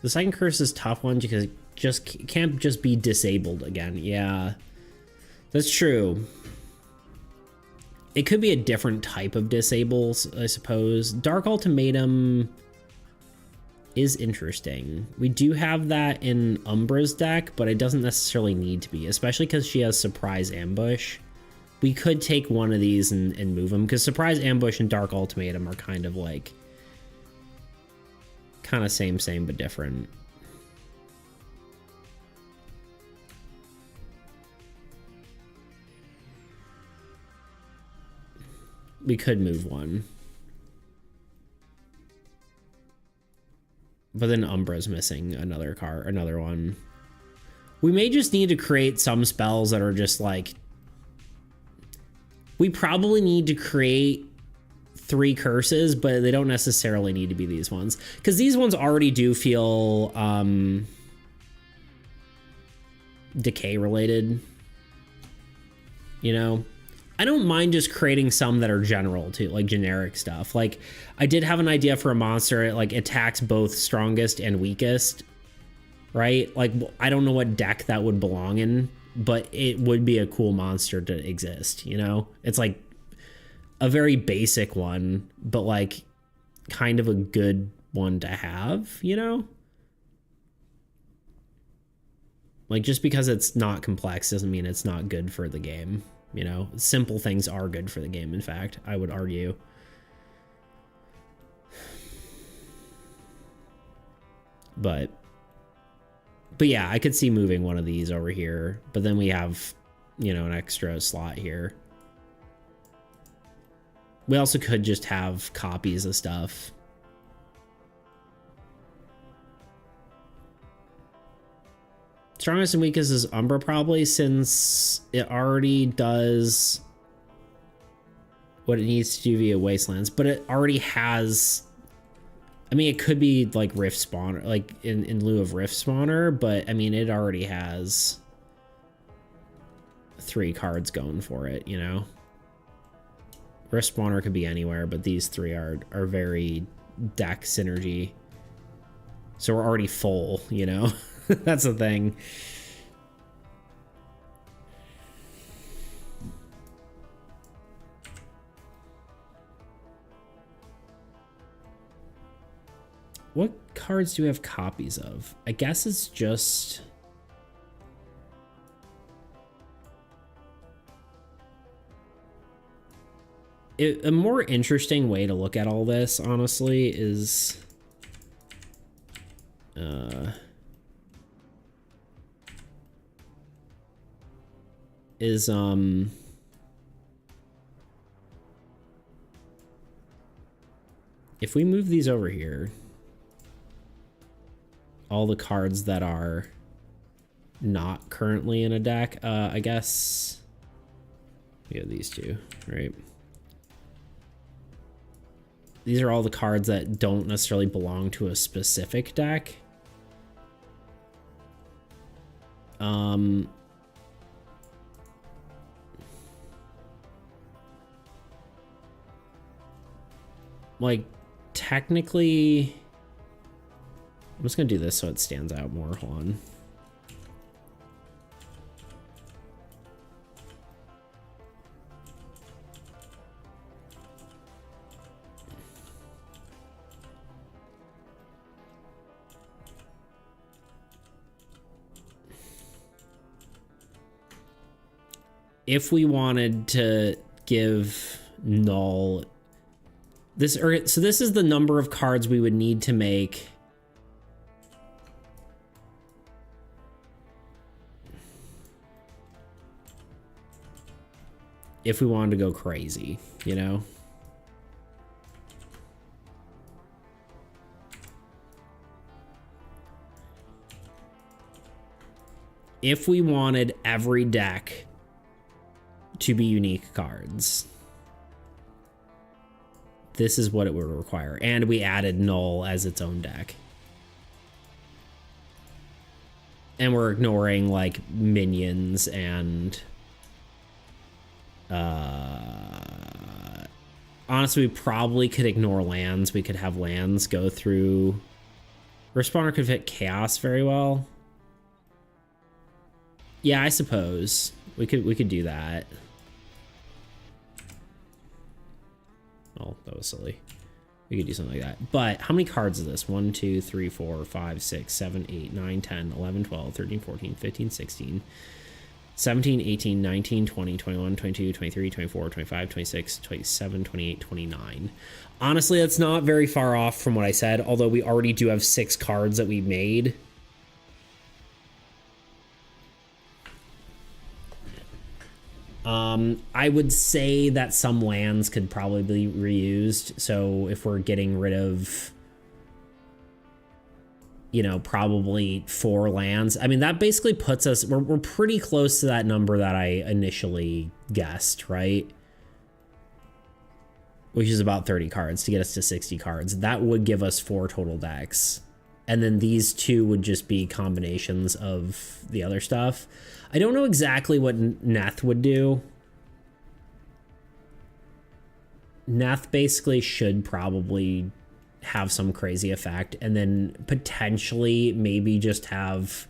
A: The second curse is a tough one because it just can't just be disabled again. Yeah, that's true. It could be a different type of disables, I suppose. Dark Ultimatum is interesting. We do have that in Umbra's deck, but it doesn't necessarily need to be, especially because she has Surprise Ambush. We could take one of these and move them, because Surprise Ambush and Dark Ultimatum are kind of like, kind of same but different. We could move one. But then Umbra's missing another card, another one. We may just need to create some spells that are just like, we probably need to create 3 curses, but they don't necessarily need to be these ones, because these ones already do feel decay related, you know. I don't mind just creating some that are general too, like generic stuff. Like I did have an idea for a monster, it like attacks both strongest and weakest, right? Like I don't know what deck that would belong in, but it would be a cool monster to exist, you know? It's like a very basic one, but like kind of a good one to have, you know? Like just because it's not complex doesn't mean it's not good for the game. You know, simple things are good for the game, in fact, I would argue. But yeah, I could see moving one of these over here, but then we have, you know, an extra slot here. We also could just have copies of stuff. Strongest and weakest is Umbra probably, since it already does what it needs to do via Wastelands, but it already has, I mean, it could be like Rift Spawner, like in lieu of Rift Spawner, but I mean, it already has 3 cards going for it, you know? Rift Spawner could be anywhere, but these 3 are very deck synergy. So we're already full, you know? That's the thing. What cards do we have copies of? I guess it's just... a more interesting way to look at all this, honestly, is... if we move these over here, all the cards that are not currently in a deck, I guess we have these 2, right? These are all the cards that don't necessarily belong to a specific deck. like, technically, I'm just gonna do this so it stands out more. Hold on. If we wanted to give null this, so this is the number of cards we would need to make if we wanted to go crazy, you know? If we wanted every deck to be unique cards, this is what it would require. And we added null as its own deck. And we're ignoring like minions and honestly, we probably could ignore lands. We could have lands go through. Respawner could fit chaos very well. Yeah, I suppose we could do that. Oh, that was silly. We could do something like that. But how many cards is this? 1, 2, 3, 4, 5, 6, 7, 8, 9, 10, 11, 12, 13, 14, 15, 16, 17, 18, 19, 20, 21, 22, 23, 24, 25, 26, 27, 28, 29. Honestly, that's not very far off from what I said, although we already do have 6 cards that we made. I would say that some lands could probably be reused. So if we're getting rid of, you know, probably 4 lands, I mean, that basically puts us, we're pretty close to that number that I initially guessed, right? Which is about 30 cards to get us to 60 cards. That would give us 4 total decks. And then these 2 would just be combinations of the other stuff. I don't know exactly what Neth would do. Neth basically should probably have some crazy effect, and then potentially maybe just have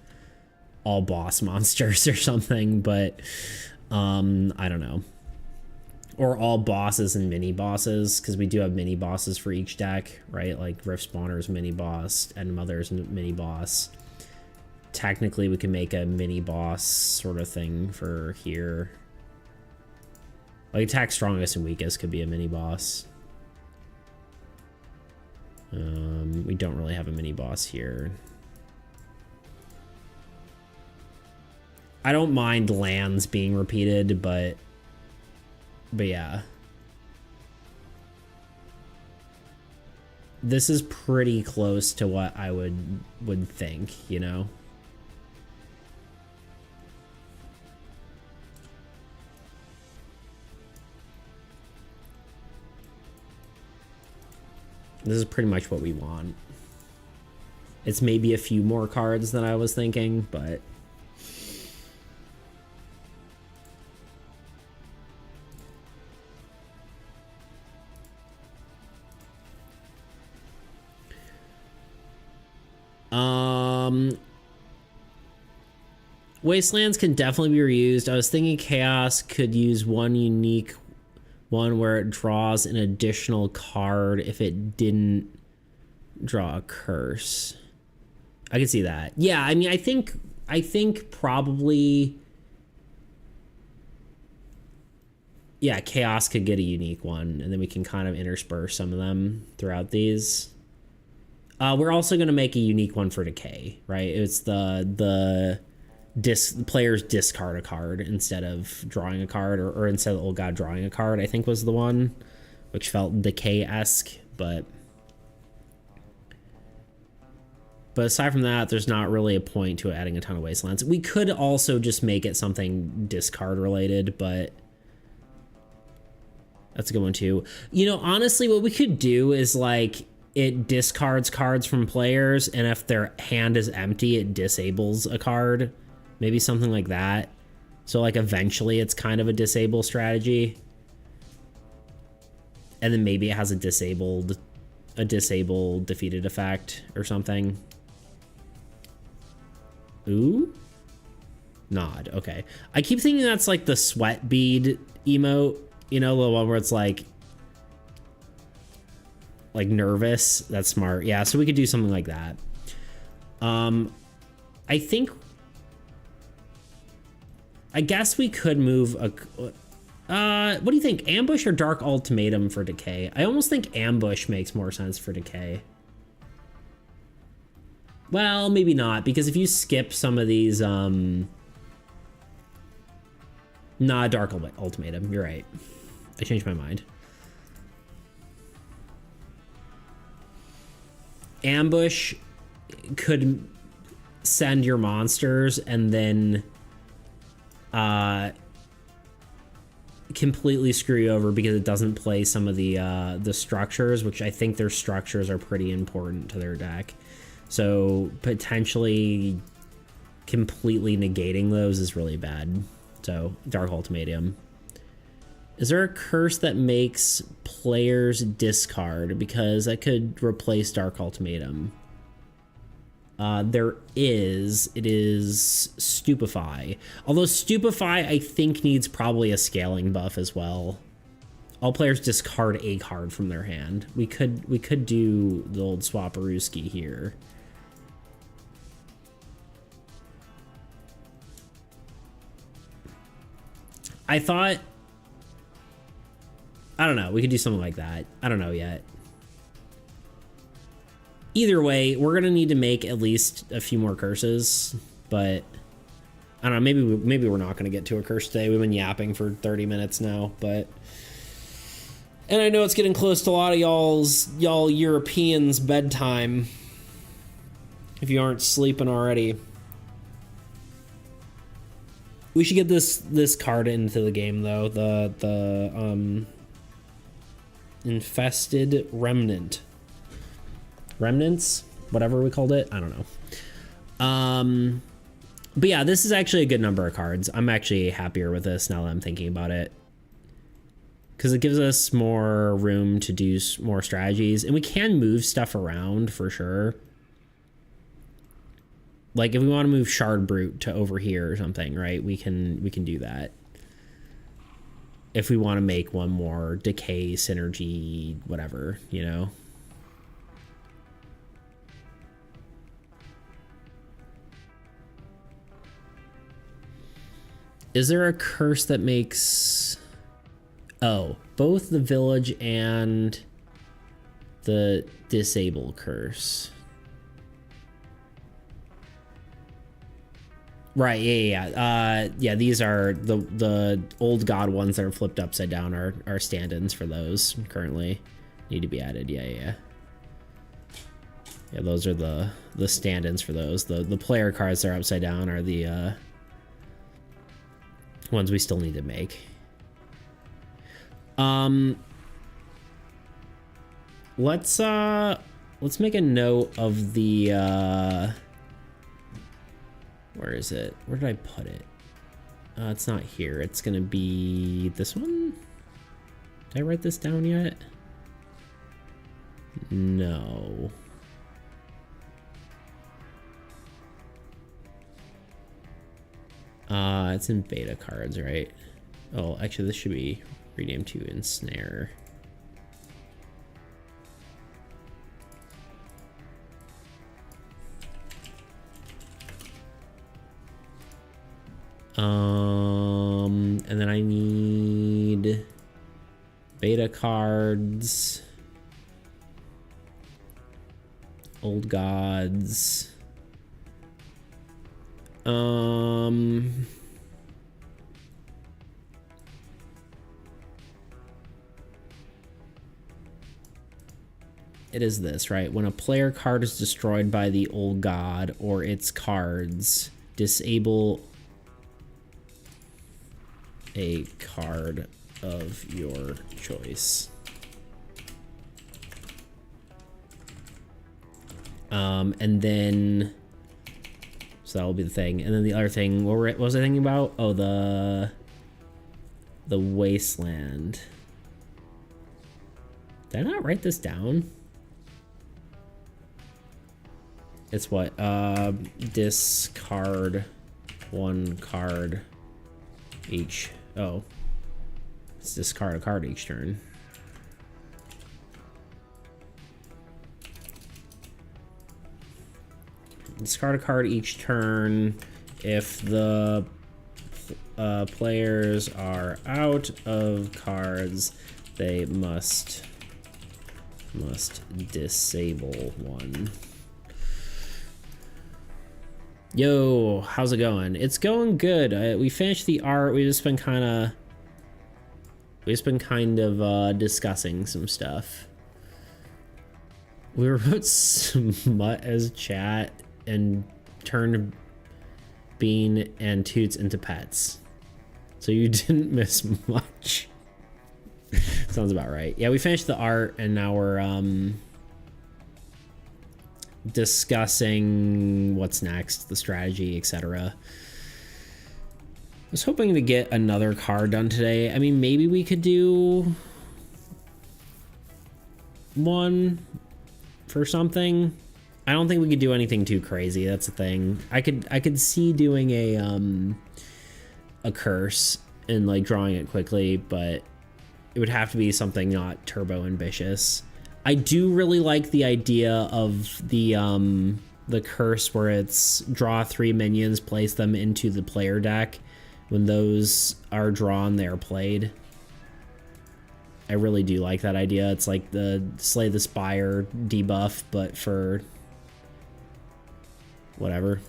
A: all boss monsters or something, but I don't know. Or all bosses and mini bosses, because we do have mini bosses for each deck, right? Like Rift Spawner's mini boss and Mother's mini boss. Technically, we can make a mini boss sort of thing for here. Like attack strongest and weakest could be a mini boss. We don't really have a mini boss here. I don't mind lands being repeated, but yeah. This is pretty close to what I would think, you know? This is pretty much what we want. It's maybe a few more cards than I was thinking, but Wastelands can definitely be reused. I was thinking Chaos could use one unique one where it draws an additional card if it didn't draw a curse. I can see that. Yeah, I mean, I think probably, yeah, Chaos could get a unique one, and then we can kind of intersperse some of them throughout these. We're also going to make a unique one for Decay, right? It's the players discard a card instead of drawing a card, or instead of the old god drawing a card, I think was the one, which felt Decay-esque, but aside from that, there's not really a point to adding a ton of Wastelands. We could also just make it something discard related, but that's a good one too. You know, honestly, what we could do is like, it discards cards from players, and if their hand is empty, it disables a card. Maybe something like that. So like eventually it's kind of a disable strategy. And and then maybe it has a disabled defeated effect or something. Ooh, nod. Okay, I keep thinking that's like the sweat bead emote, you know, the one where it's like nervous. That's smart. Yeah, so we could do something like that. I guess we could move a what do you think, ambush or dark ultimatum for decay? I almost think ambush makes more sense for decay. Well, maybe not, because if you skip some of these nah, dark ultimatum, you're right. I changed my mind. Ambush could send your monsters and then completely screw you over because it doesn't play some of the structures, which I think their structures are pretty important to their deck. So potentially completely negating those is really bad. So dark ultimatum. Is there a curse that makes players discard? Because that could replace dark ultimatum. There is. It is Stupefy. Although Stupefy, I think, needs probably a scaling buff as well. All players discard a card from their hand. We could do the old Swaparooski here. I thought, I don't know, we could do something like that. I don't know yet. Either way, we're gonna need to make at least a few more curses, but I don't know, maybe we're not gonna get to a curse today. We've been yapping for 30 minutes now, but, and I know it's getting close to a lot of y'all Europeans' bedtime, if you aren't sleeping already. We should get this card into the game though, the Infested Remnants, whatever we called it, I don't know. But yeah, this is actually a good number of cards. I'm actually happier with this now that I'm thinking about it, because it gives us more room to do more strategies, and we can move stuff around for sure. Like if we want to move Shard Brute to over here or something, right? We can do that. If we want to make one more decay synergy, whatever, you know. Is there a curse that makes... Oh, both the village and the disable curse. Right, yeah. These are the old god ones that are flipped upside down are stand-ins for those currently. Need to be added, yeah. Yeah, those are the stand-ins for those. The player cards that are upside down are the ones we still need to make. Let's make a note of the where is it? Where did I put it? It's not here. It's gonna be this one. Did I write this down yet? No. It's in beta cards, right? Oh, actually, this should be renamed to Ensnare. And then I need beta cards, old gods. It is this, right? When a player card is destroyed by the old god or its cards, disable a card of your choice. And then, so that will be the thing. And then the other thing, what was I thinking about? Oh, the Wasteland. Did I not write this down? It's what? Discard 1 card each. Oh. Let's discard a card each turn. Discard a card each turn. If the players are out of cards, they must disable 1. Yo, how's it going? It's going good. We finished the art. We've just been kind of discussing some stuff. We were put Smut as chat and turned Bean and Toots into pets. So you didn't miss much. Sounds about right. Yeah, we finished the art and now we're discussing what's next, the strategy, etc. I was hoping to get another card done today. I mean, maybe we could do one for something. I don't think we could do anything too crazy. That's the thing. I could see doing a curse and like drawing it quickly, but it would have to be something not turbo ambitious. I do really like the idea of the curse where it's draw 3 minions, place them into the player deck. When those are drawn, they are played. I really do like that idea. It's like the Slay the Spire debuff, but for whatever.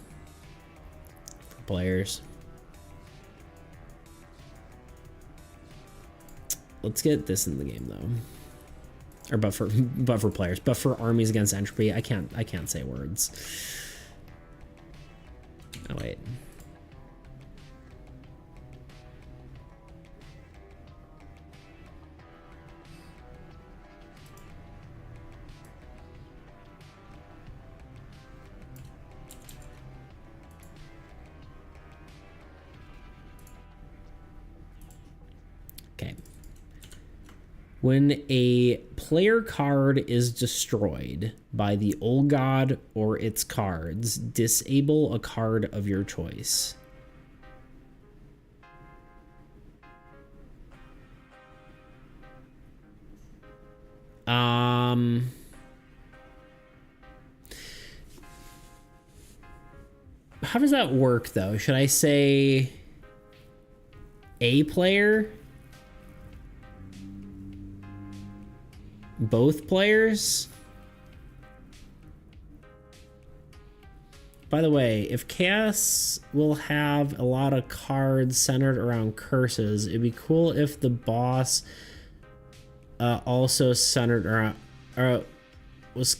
A: For players. Let's get this in the game though. Or but for players. But for armies against entropy, I can't say words. Oh wait. Okay. When a player card is destroyed by the old god or its cards, disable a card of your choice. How does that work though? Should I say a player? Both players? By the way, if Chaos will have a lot of cards centered around curses, it'd be cool if the boss also centered around, was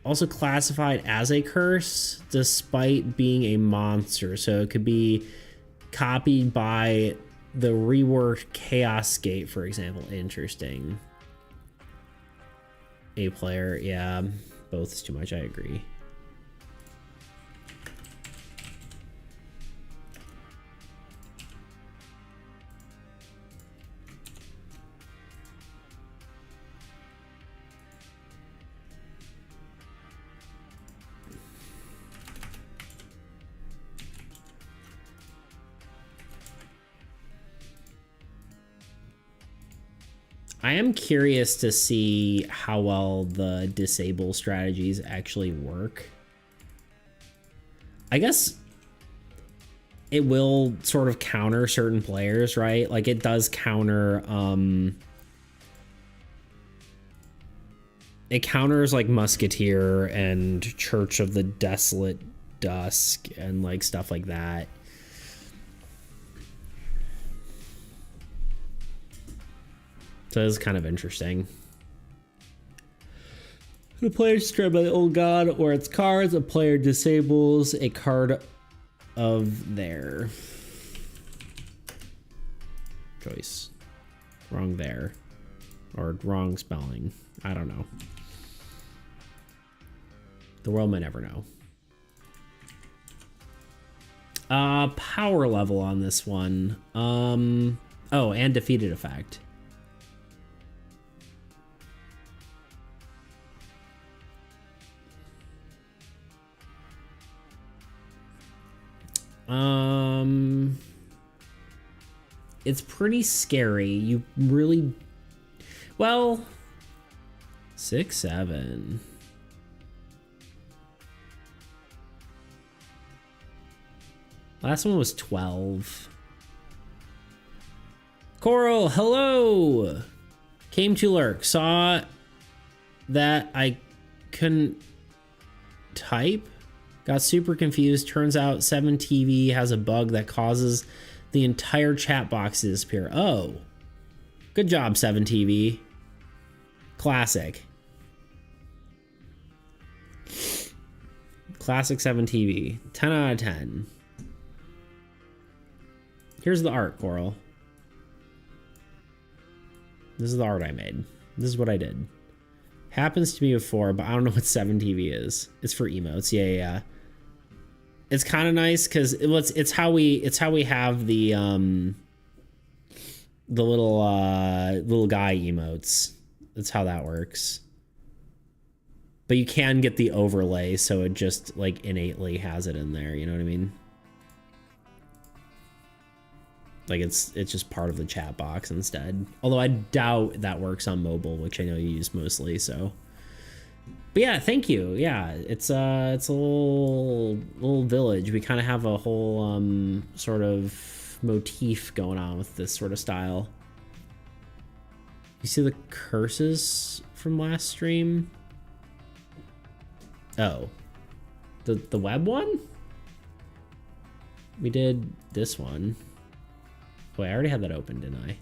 A: also classified as a curse despite being a monster. So it could be copied by the reworked Chaos Gate, for example. Interesting. A player, yeah, both is too much, I agree. I am curious to see how well the disable strategies actually work. I guess it will sort of counter certain players, right? Like it does counter, it counters like Musketeer and Church of the Desolate Dusk and like stuff like that. So it's kind of interesting. The player is described by the old god or its cards. A player disables a card of their choice. Wrong there. Or wrong spelling. I don't know. The world may never know. Power level on this one. Oh, and defeated effect. It's pretty scary. You really, well, 6, 7. Last one was 12. Coral, hello. Came to lurk. Saw that I couldn't type. Got super confused. Turns out 7TV has a bug that causes the entire chat box to disappear. Oh. Good job, 7TV. Classic. Classic 7TV. 10 out of 10. Here's the art, Coral. This is the art I made. This is what I did. Happens to me before, but I don't know what 7TV is. It's for emotes. Yeah. It's kind of nice because it's how we have the little guy emotes. That's how that works. But you can get the overlay, so it just like innately has it in there. You know what I mean? Like it's just part of the chat box instead. Although I doubt that works on mobile, which I know you use mostly. So, but yeah, thank you. Yeah, it's a little village. We kind of have a whole sort of motif going on with this sort of style. You see the curses from last stream? Oh, the web one? We did this one. Wait, I already had that open, didn't I?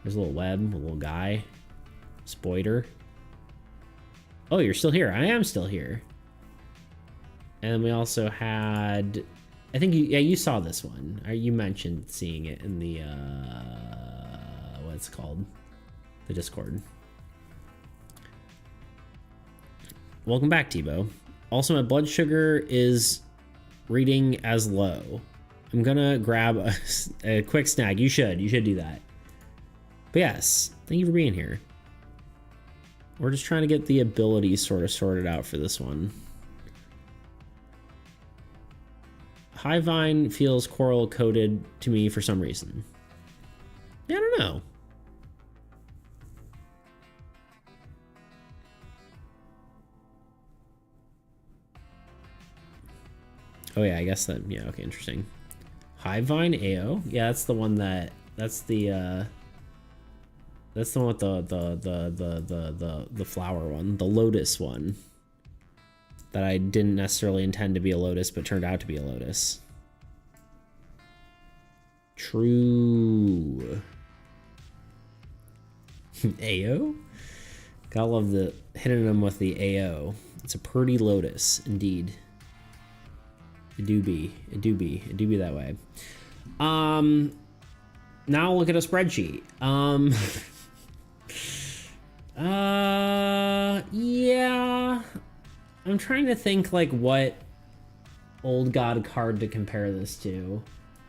A: There's a little web, a little guy. Spoiler. Oh, you're still here. I am still here. And we also had... I think you saw this one. You mentioned seeing it in the... what's it called? The Discord. Welcome back, Tebow. Also, my blood sugar is reading as low. I'm gonna grab a quick snack. You should do that. But yes, thank you for being here. We're just trying to get the abilities sort of sorted out for this one. Highvine feels coral coded to me for some reason. Yeah, I don't know. Oh yeah, I guess that, yeah, okay, interesting. Highvine AO? Yeah, that's the one that's the one with the flower one, the lotus one. That I didn't necessarily intend to be a lotus, but turned out to be a lotus. True. AO? Gotta love the hitting them with the AO. It's a pretty lotus, indeed. It do be that way. Now look at a spreadsheet. Yeah. I'm trying to think like what old god card to compare this to.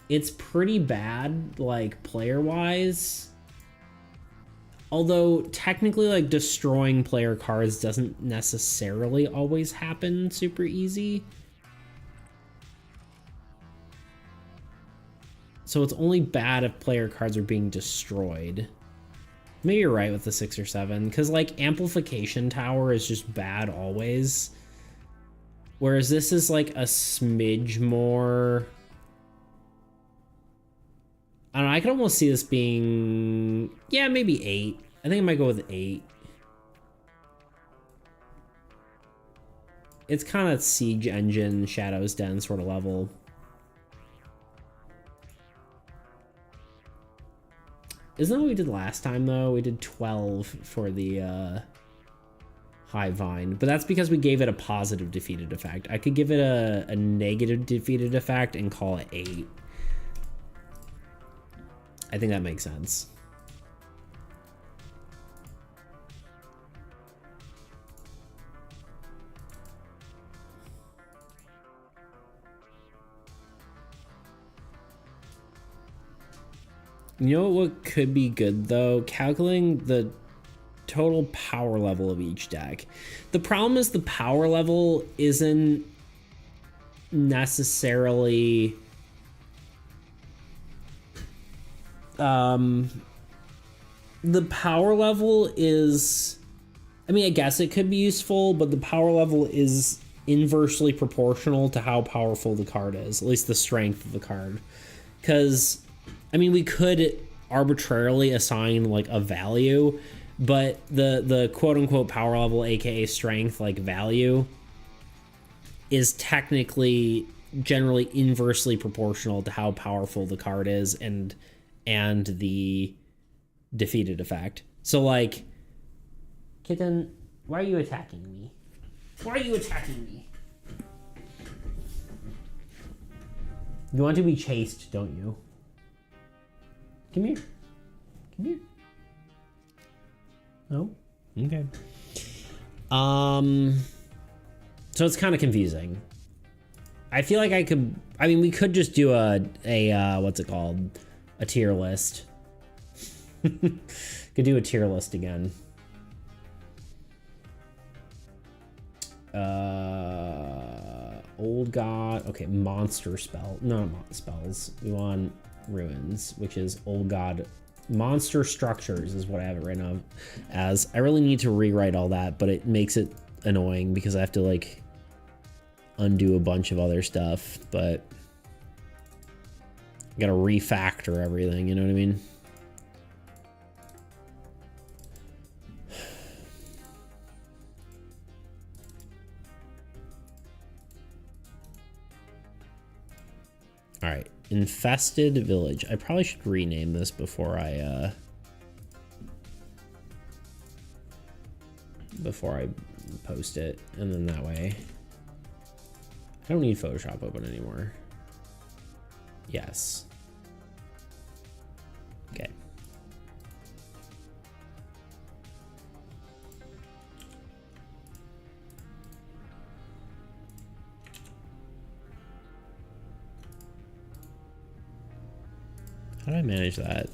A: It's pretty bad, like player-wise. Although technically like destroying player cards doesn't necessarily always happen super easy. So it's only bad if player cards are being destroyed. Maybe you're right with the 6 or 7, because like Amplification Tower is just bad always. Whereas this is like a smidge more... I don't know, I could almost see this being... Yeah, maybe 8. I think I might go with 8. It's kind of Siege Engine, Shadow's Den sort of level. Isn't that what we did last time, though? We did 12 for the Highvine, but that's because we gave it a positive defeated effect. I could give it a negative defeated effect and call it 8. I think that makes sense. You know what could be good, though? Calculating the total power level of each deck. The problem is the power level isn't necessarily the power level is, I mean, I guess it could be useful, but the power level is inversely proportional to how powerful the card is, at least the strength of the card. Because, I mean, we could arbitrarily assign like a value, but the quote unquote power level, aka strength, like value, is technically generally inversely proportional to how powerful the card is and the defeated effect. So like, Kitten, why are you attacking me? Why are you attacking me? You want to be chased, don't you? Come here. Come here. Oh, okay. So it's kind of confusing. I feel like we could just do a what's it called? A tier list. Could do a tier list again. Old God. Okay, monster spell. No, not spells. We want ruins, which is old God. Monster structures is what I have it written up as. I really need to rewrite all that, but it makes it annoying because I have to like undo a bunch of other stuff, but I gotta refactor everything, you know what I mean? All right, Infested Village. I probably should rename this before I post it, and then that way I don't need Photoshop open anymore. Yes. Okay. How do I manage that?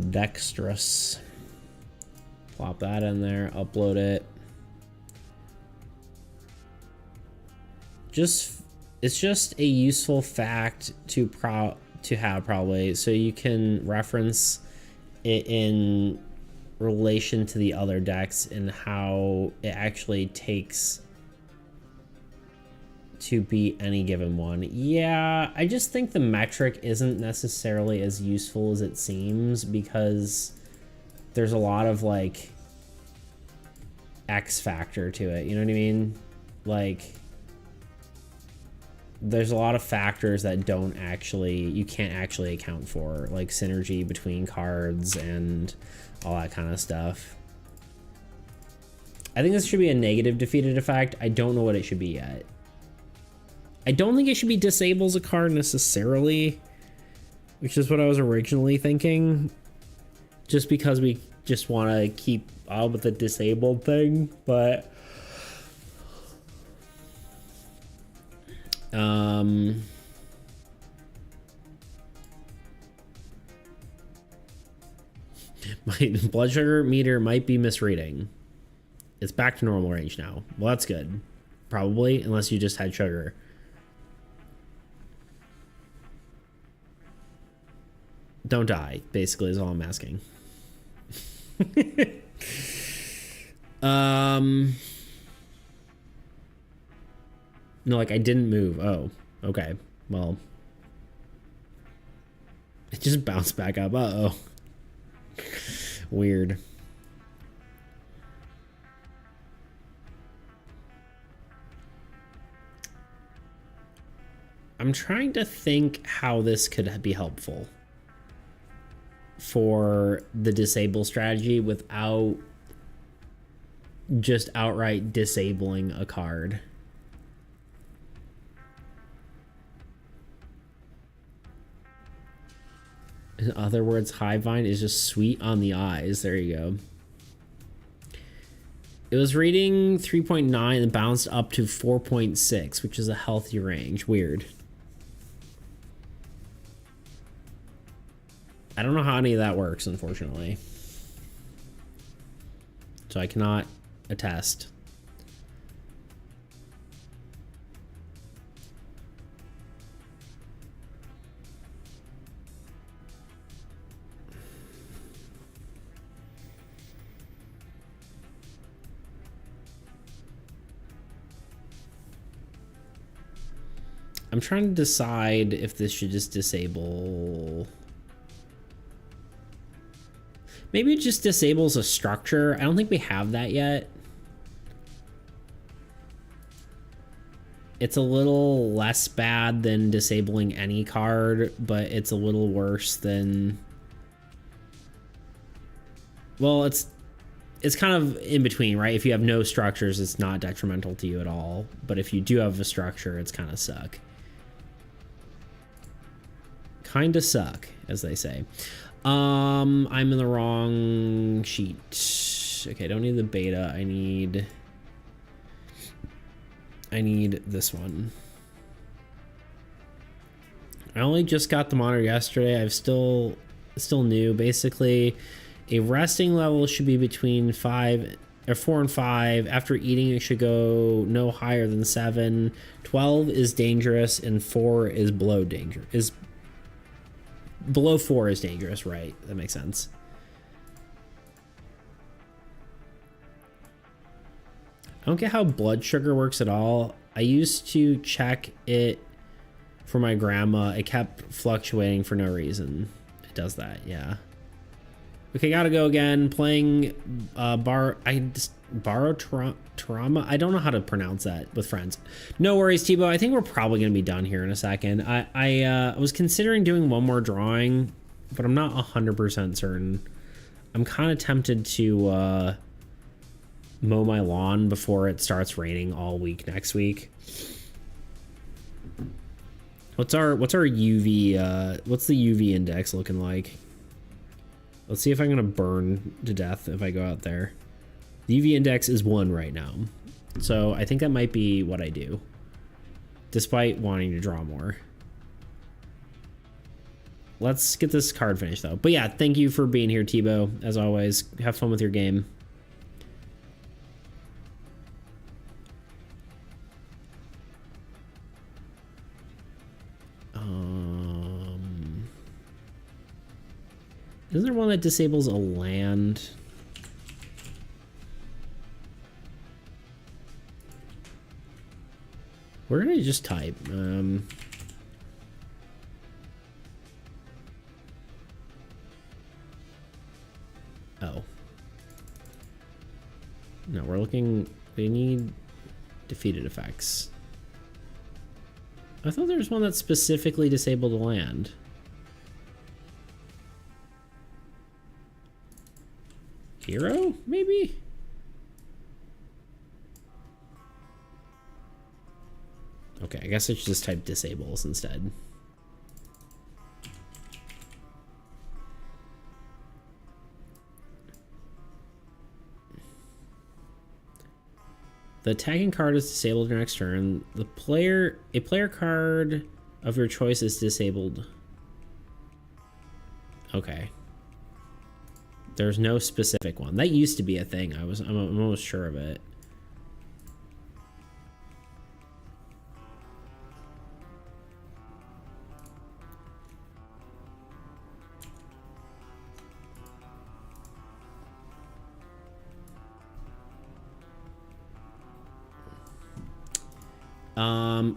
A: Dexterous. Plop that in there, upload it. It's just a useful fact to have probably, so you can reference it in relation to the other decks and how it actually takes to beat any given one. Yeah, I just think the metric isn't necessarily as useful as it seems because there's a lot of like X factor to it, you know what I mean? Like there's a lot of factors that you can't actually account for, like synergy between cards and all that kind of stuff. I think this should be a negative defeated effect. I don't know what it should be yet. I don't think it should be disables a card necessarily, which is what I was originally thinking, just because we just want to keep up with the disabled thing, but my blood sugar meter might be misreading. It's back to normal range now. Well, that's good. Probably, unless you just had sugar. Don't die, basically, is all I'm asking. No, like I didn't move. Oh, okay. Well, it just bounced back up. Uh-oh. Weird. I'm trying to think how this could be helpful for the disable strategy without just outright disabling a card. In other words, Hivine is just sweet on the eyes. There you go. It was reading 3.9 and bounced up to 4.6, which is a healthy range. Weird. I don't know how any of that works, unfortunately. So I cannot attest. I'm trying to decide if this should just disable. Maybe it just disables a structure. I don't think we have that yet. It's a little less bad than disabling any card, but it's a little worse than... Well, it's kind of in between, right? If you have no structures, it's not detrimental to you at all. But if you do have a structure, it's kind of suck. Kind of suck, as they say. I'm in the wrong sheet. Okay, don't need the beta. I need this one. I only just got the monitor yesterday. I've still new. Basically, a resting level should be between 4 and 5. After eating, it should go no higher than 7. 12 is dangerous, and 4 is below danger. Below 4 is dangerous, right? That makes sense. I don't get how blood sugar works at all. I used to check it for my grandma. It kept fluctuating for no reason. It does that, yeah. Okay, gotta go again. Playing Trauma. I don't know how to pronounce that with friends. No worries, Tebow. I think we're probably gonna be done here in a second. I was considering doing one more drawing, but I'm not 100% certain. I'm kind of tempted to mow my lawn before it starts raining all week next week. What's our UV? What's the UV index looking like? Let's see if I'm gonna burn to death if I go out there. The UV index is 1 right now. So I think that might be what I do, despite wanting to draw more. Let's get this card finished though. But yeah, thank you for being here, Tebow. As always, have fun with your game. Isn't there one that disables a land? We're gonna just type. Oh. No, we're looking. We need defeated effects. I thought there was one that specifically disabled a land. Hero, maybe? Okay, I guess I should just type disables instead. The attacking card is disabled your next turn. A player card of your choice is disabled. Okay. There's no specific one. That used to be a thing. I'm almost sure of it.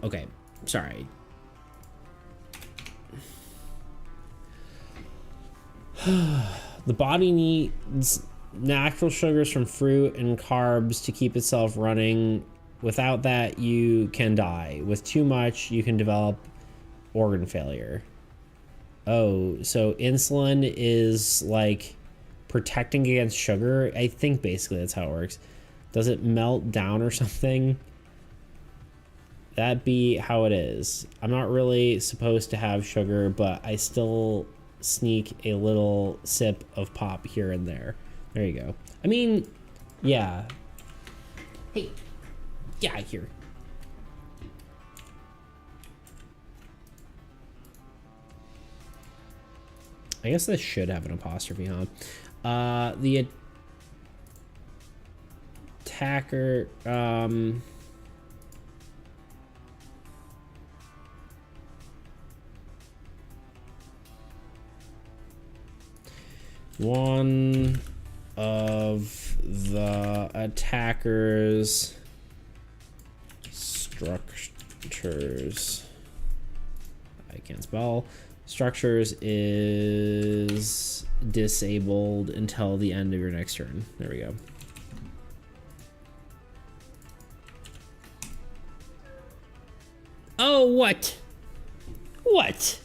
A: Okay. Sorry. The body needs natural sugars from fruit and carbs to keep itself running. Without that, you can die. With too much, you can develop organ failure. Oh, so insulin is like protecting against sugar? I think basically that's how it works. Does it melt down or something? That be how it is. I'm not really supposed to have sugar, but I still sneak a little sip of pop here and there. There you go. I mean, yeah. Hey, get out of here. I guess this should have an apostrophe, huh? The attacker, one of the attacker's structures Okay, can't spell. Structures is disabled until the end of your next turn. There we go. Oh, what? What?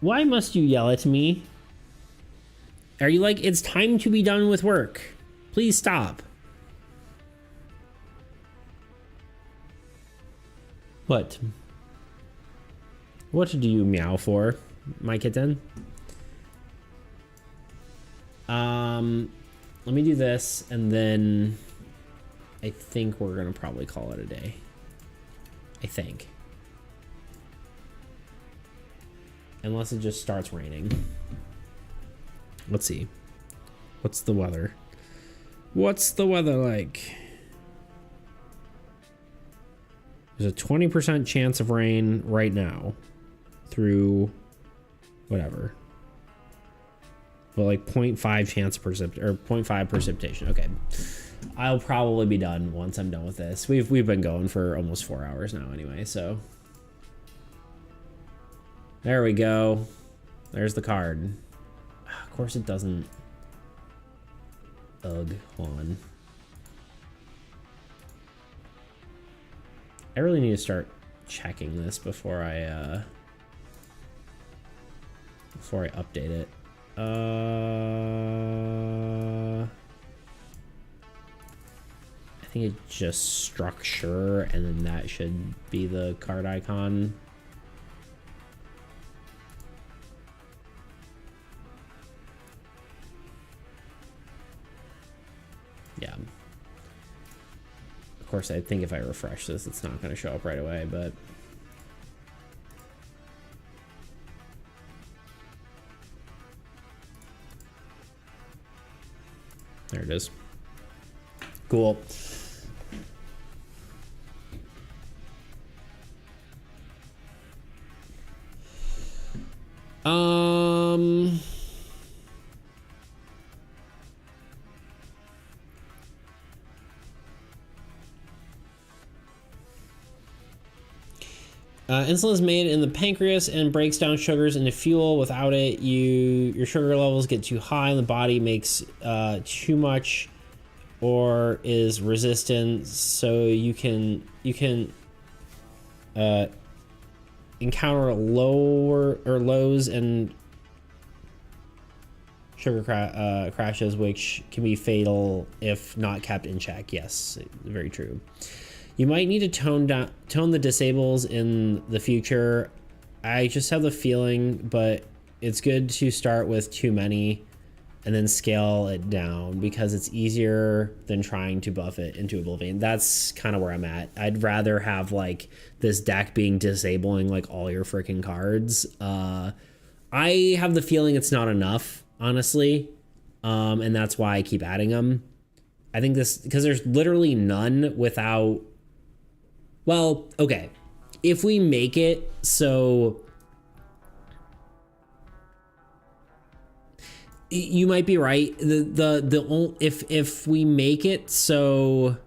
A: Why must you yell at me? Are you like, it's time to be done with work? Please stop. What? What do you meow for, my kitten? Let me do this, and then I think we're gonna probably call it a day. I think. Unless it just starts raining. Let's see. What's the weather? What's the weather like? There's a 20% chance of rain right now through whatever. But like 0.5 chance of 0.5 precipitation. Okay. I'll probably be done once I'm done with this. We've been going for almost 4 hours now anyway, so. There we go. There's the card. Of course it doesn't. Ugh, hold on. I really need to start checking this before I update it. I think it just structure, and then that should be the card icon. Yeah. Of course, I think if I refresh this, it's not going to show up right away, but... There it is. Cool. Insulin is made in the pancreas and breaks down sugars into fuel. Without it, your sugar levels get too high and the body makes too much or is resistant. So you can encounter lows and sugar crashes, which can be fatal if not kept in check. Yes, very true. You might need to tone the disables in the future. I just have the feeling, but it's good to start with too many and then scale it down because it's easier than trying to buff it into oblivion. That's kind of where I'm at. I'd rather have like this deck being disabling like all your freaking cards. I have the feeling it's not enough, honestly. And that's why I keep adding them. I think this, because there's literally none without... Well, okay, if we make it so you might be right. If we make it so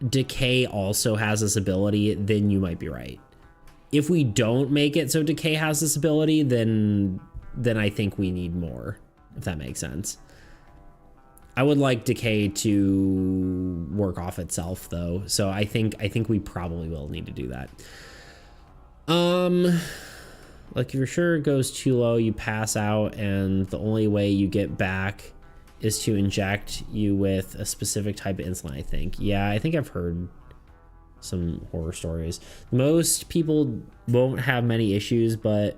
A: Decay also has this ability, then you might be right. If we don't make it so Decay has this ability, then I think we need more, if that makes sense. I would like Decay to work off itself though, so I think we probably will need to do that. Like if your sugar goes too low, you pass out, and the only way you get back is to inject you with a specific type of insulin, I think. Yeah, I think I've heard some horror stories. Most people won't have many issues, but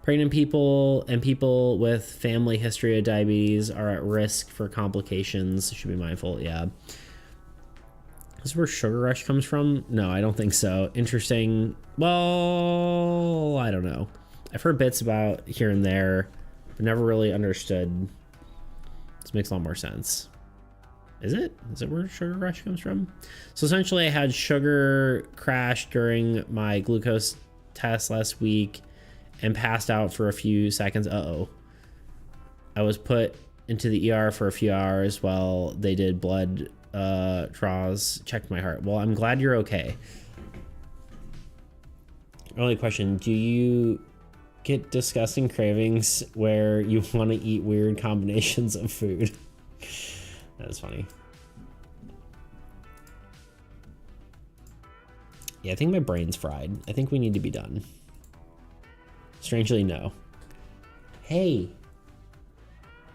A: pregnant people and people with family history of diabetes are at risk for complications. Should be mindful. Yeah. Is this where Sugar Rush comes from? No, I don't think so. Interesting. Well, I don't know. I've heard bits about here and there, but never really understood. This makes a lot more sense. Is it? Is it where Sugar Rush comes from? So essentially I had sugar crash during my glucose test last week and passed out for a few seconds. Uh-oh. I was put into the ER for a few hours while they did blood Traz checked my heart. Well, I'm glad you're okay. Only question, do you get disgusting cravings where you want to eat weird combinations of food? That is funny. Yeah, I think my brain's fried. I think we need to be done. Strangely, no. Hey.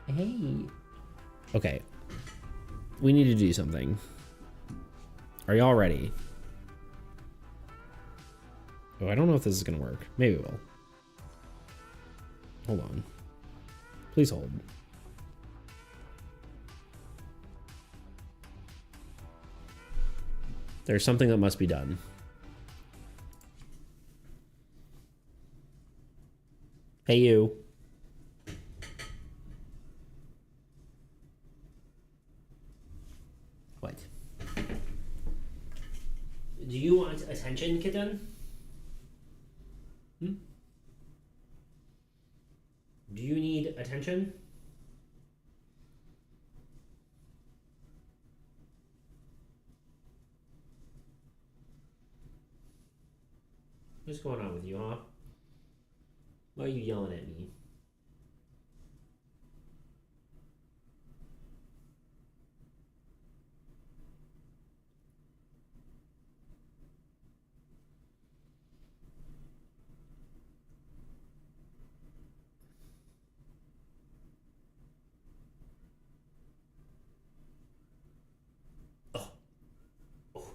A: Hey. Okay. We need to do something. Are y'all ready? Oh, I don't know if this is gonna work. Maybe it will. Hold on. Please hold. There's something that must be done. Hey, you. What? Do you want attention, kitten? Hmm? Do you need attention? What's going on with you, huh? Why are you yelling at me? Oh. Oh.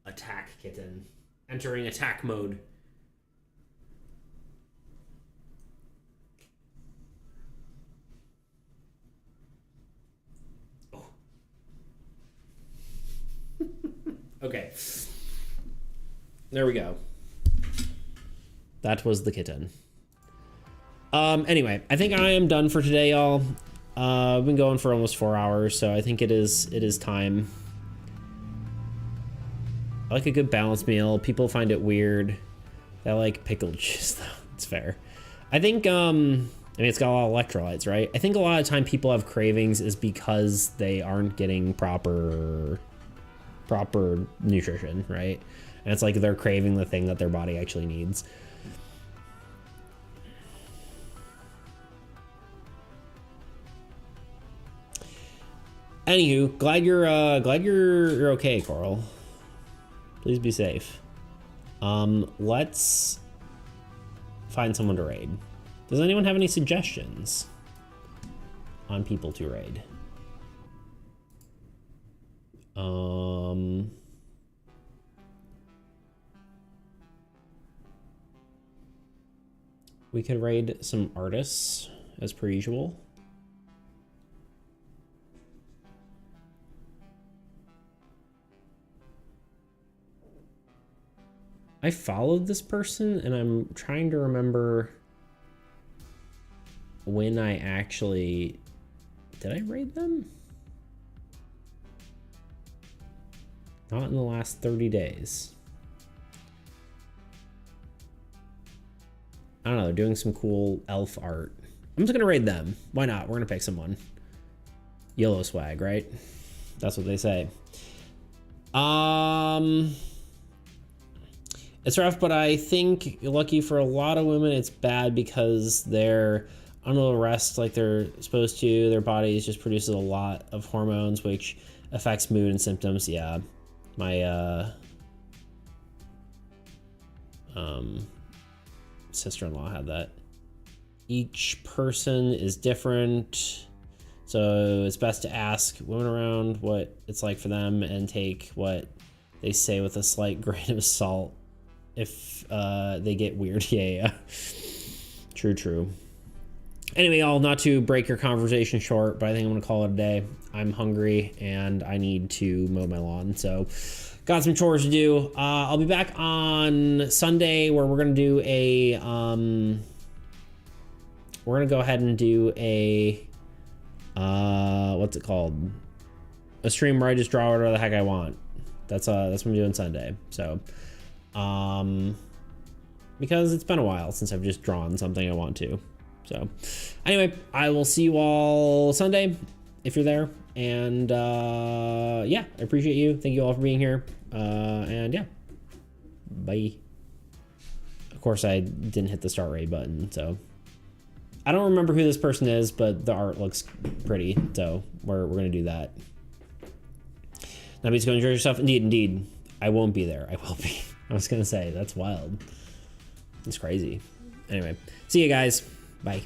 A: Attack, kitten. Entering attack mode. Oh. Okay. There we go. That was the kitten. Anyway, I think I am done for today, y'all. I've been going for almost 4 hours, so I think it is time. I like a good balanced meal. People find it weird. I like pickled juice, though. It's fair. I think, I mean, it's got a lot of electrolytes, right? I think a lot of time people have cravings is because they aren't getting proper nutrition, right? And it's like they're craving the thing that their body actually needs. Anywho, glad you're okay, Coral. Please be safe. Let's find someone to raid. Does anyone have any suggestions on people to raid? We could raid some artists as per usual. I followed this person and I'm trying to remember when I actually... Did I raid them? Not in the last 30 days. I don't know, they're doing some cool elf art. I'm just gonna raid them. Why not? We're gonna pick someone. YOLO swag, right? That's what they say. It's rough, but I think lucky for a lot of women, it's bad because they're under rest like they're supposed to. Their bodies just produces a lot of hormones, which affects mood and symptoms. Yeah, my sister-in-law had that. Each person is different, so it's best to ask women around what it's like for them and take what they say with a slight grain of salt. If they get weird. Yeah. True. Anyway, y'all, not to break your conversation short, but I think I'm gonna call it a day. I'm hungry and I need to mow my lawn, so got some chores to do. I'll be back on Sunday where we're gonna do a we're gonna go ahead and do a what's it called, a stream where I just draw whatever the heck I want. That's what I'm doing Sunday. So because it's been a while since I've just drawn something I want to. So anyway, I will see you all Sunday if you're there. And yeah, I appreciate you. Thank you all for being here. And yeah, bye. Of course, I didn't hit the start rate button, so I don't remember who this person is, but the art looks pretty, so we're gonna do that. Now, just go enjoy yourself. Indeed, I won't be there. I will be. I was gonna say, that's wild. It's crazy. Anyway, see you guys. Bye.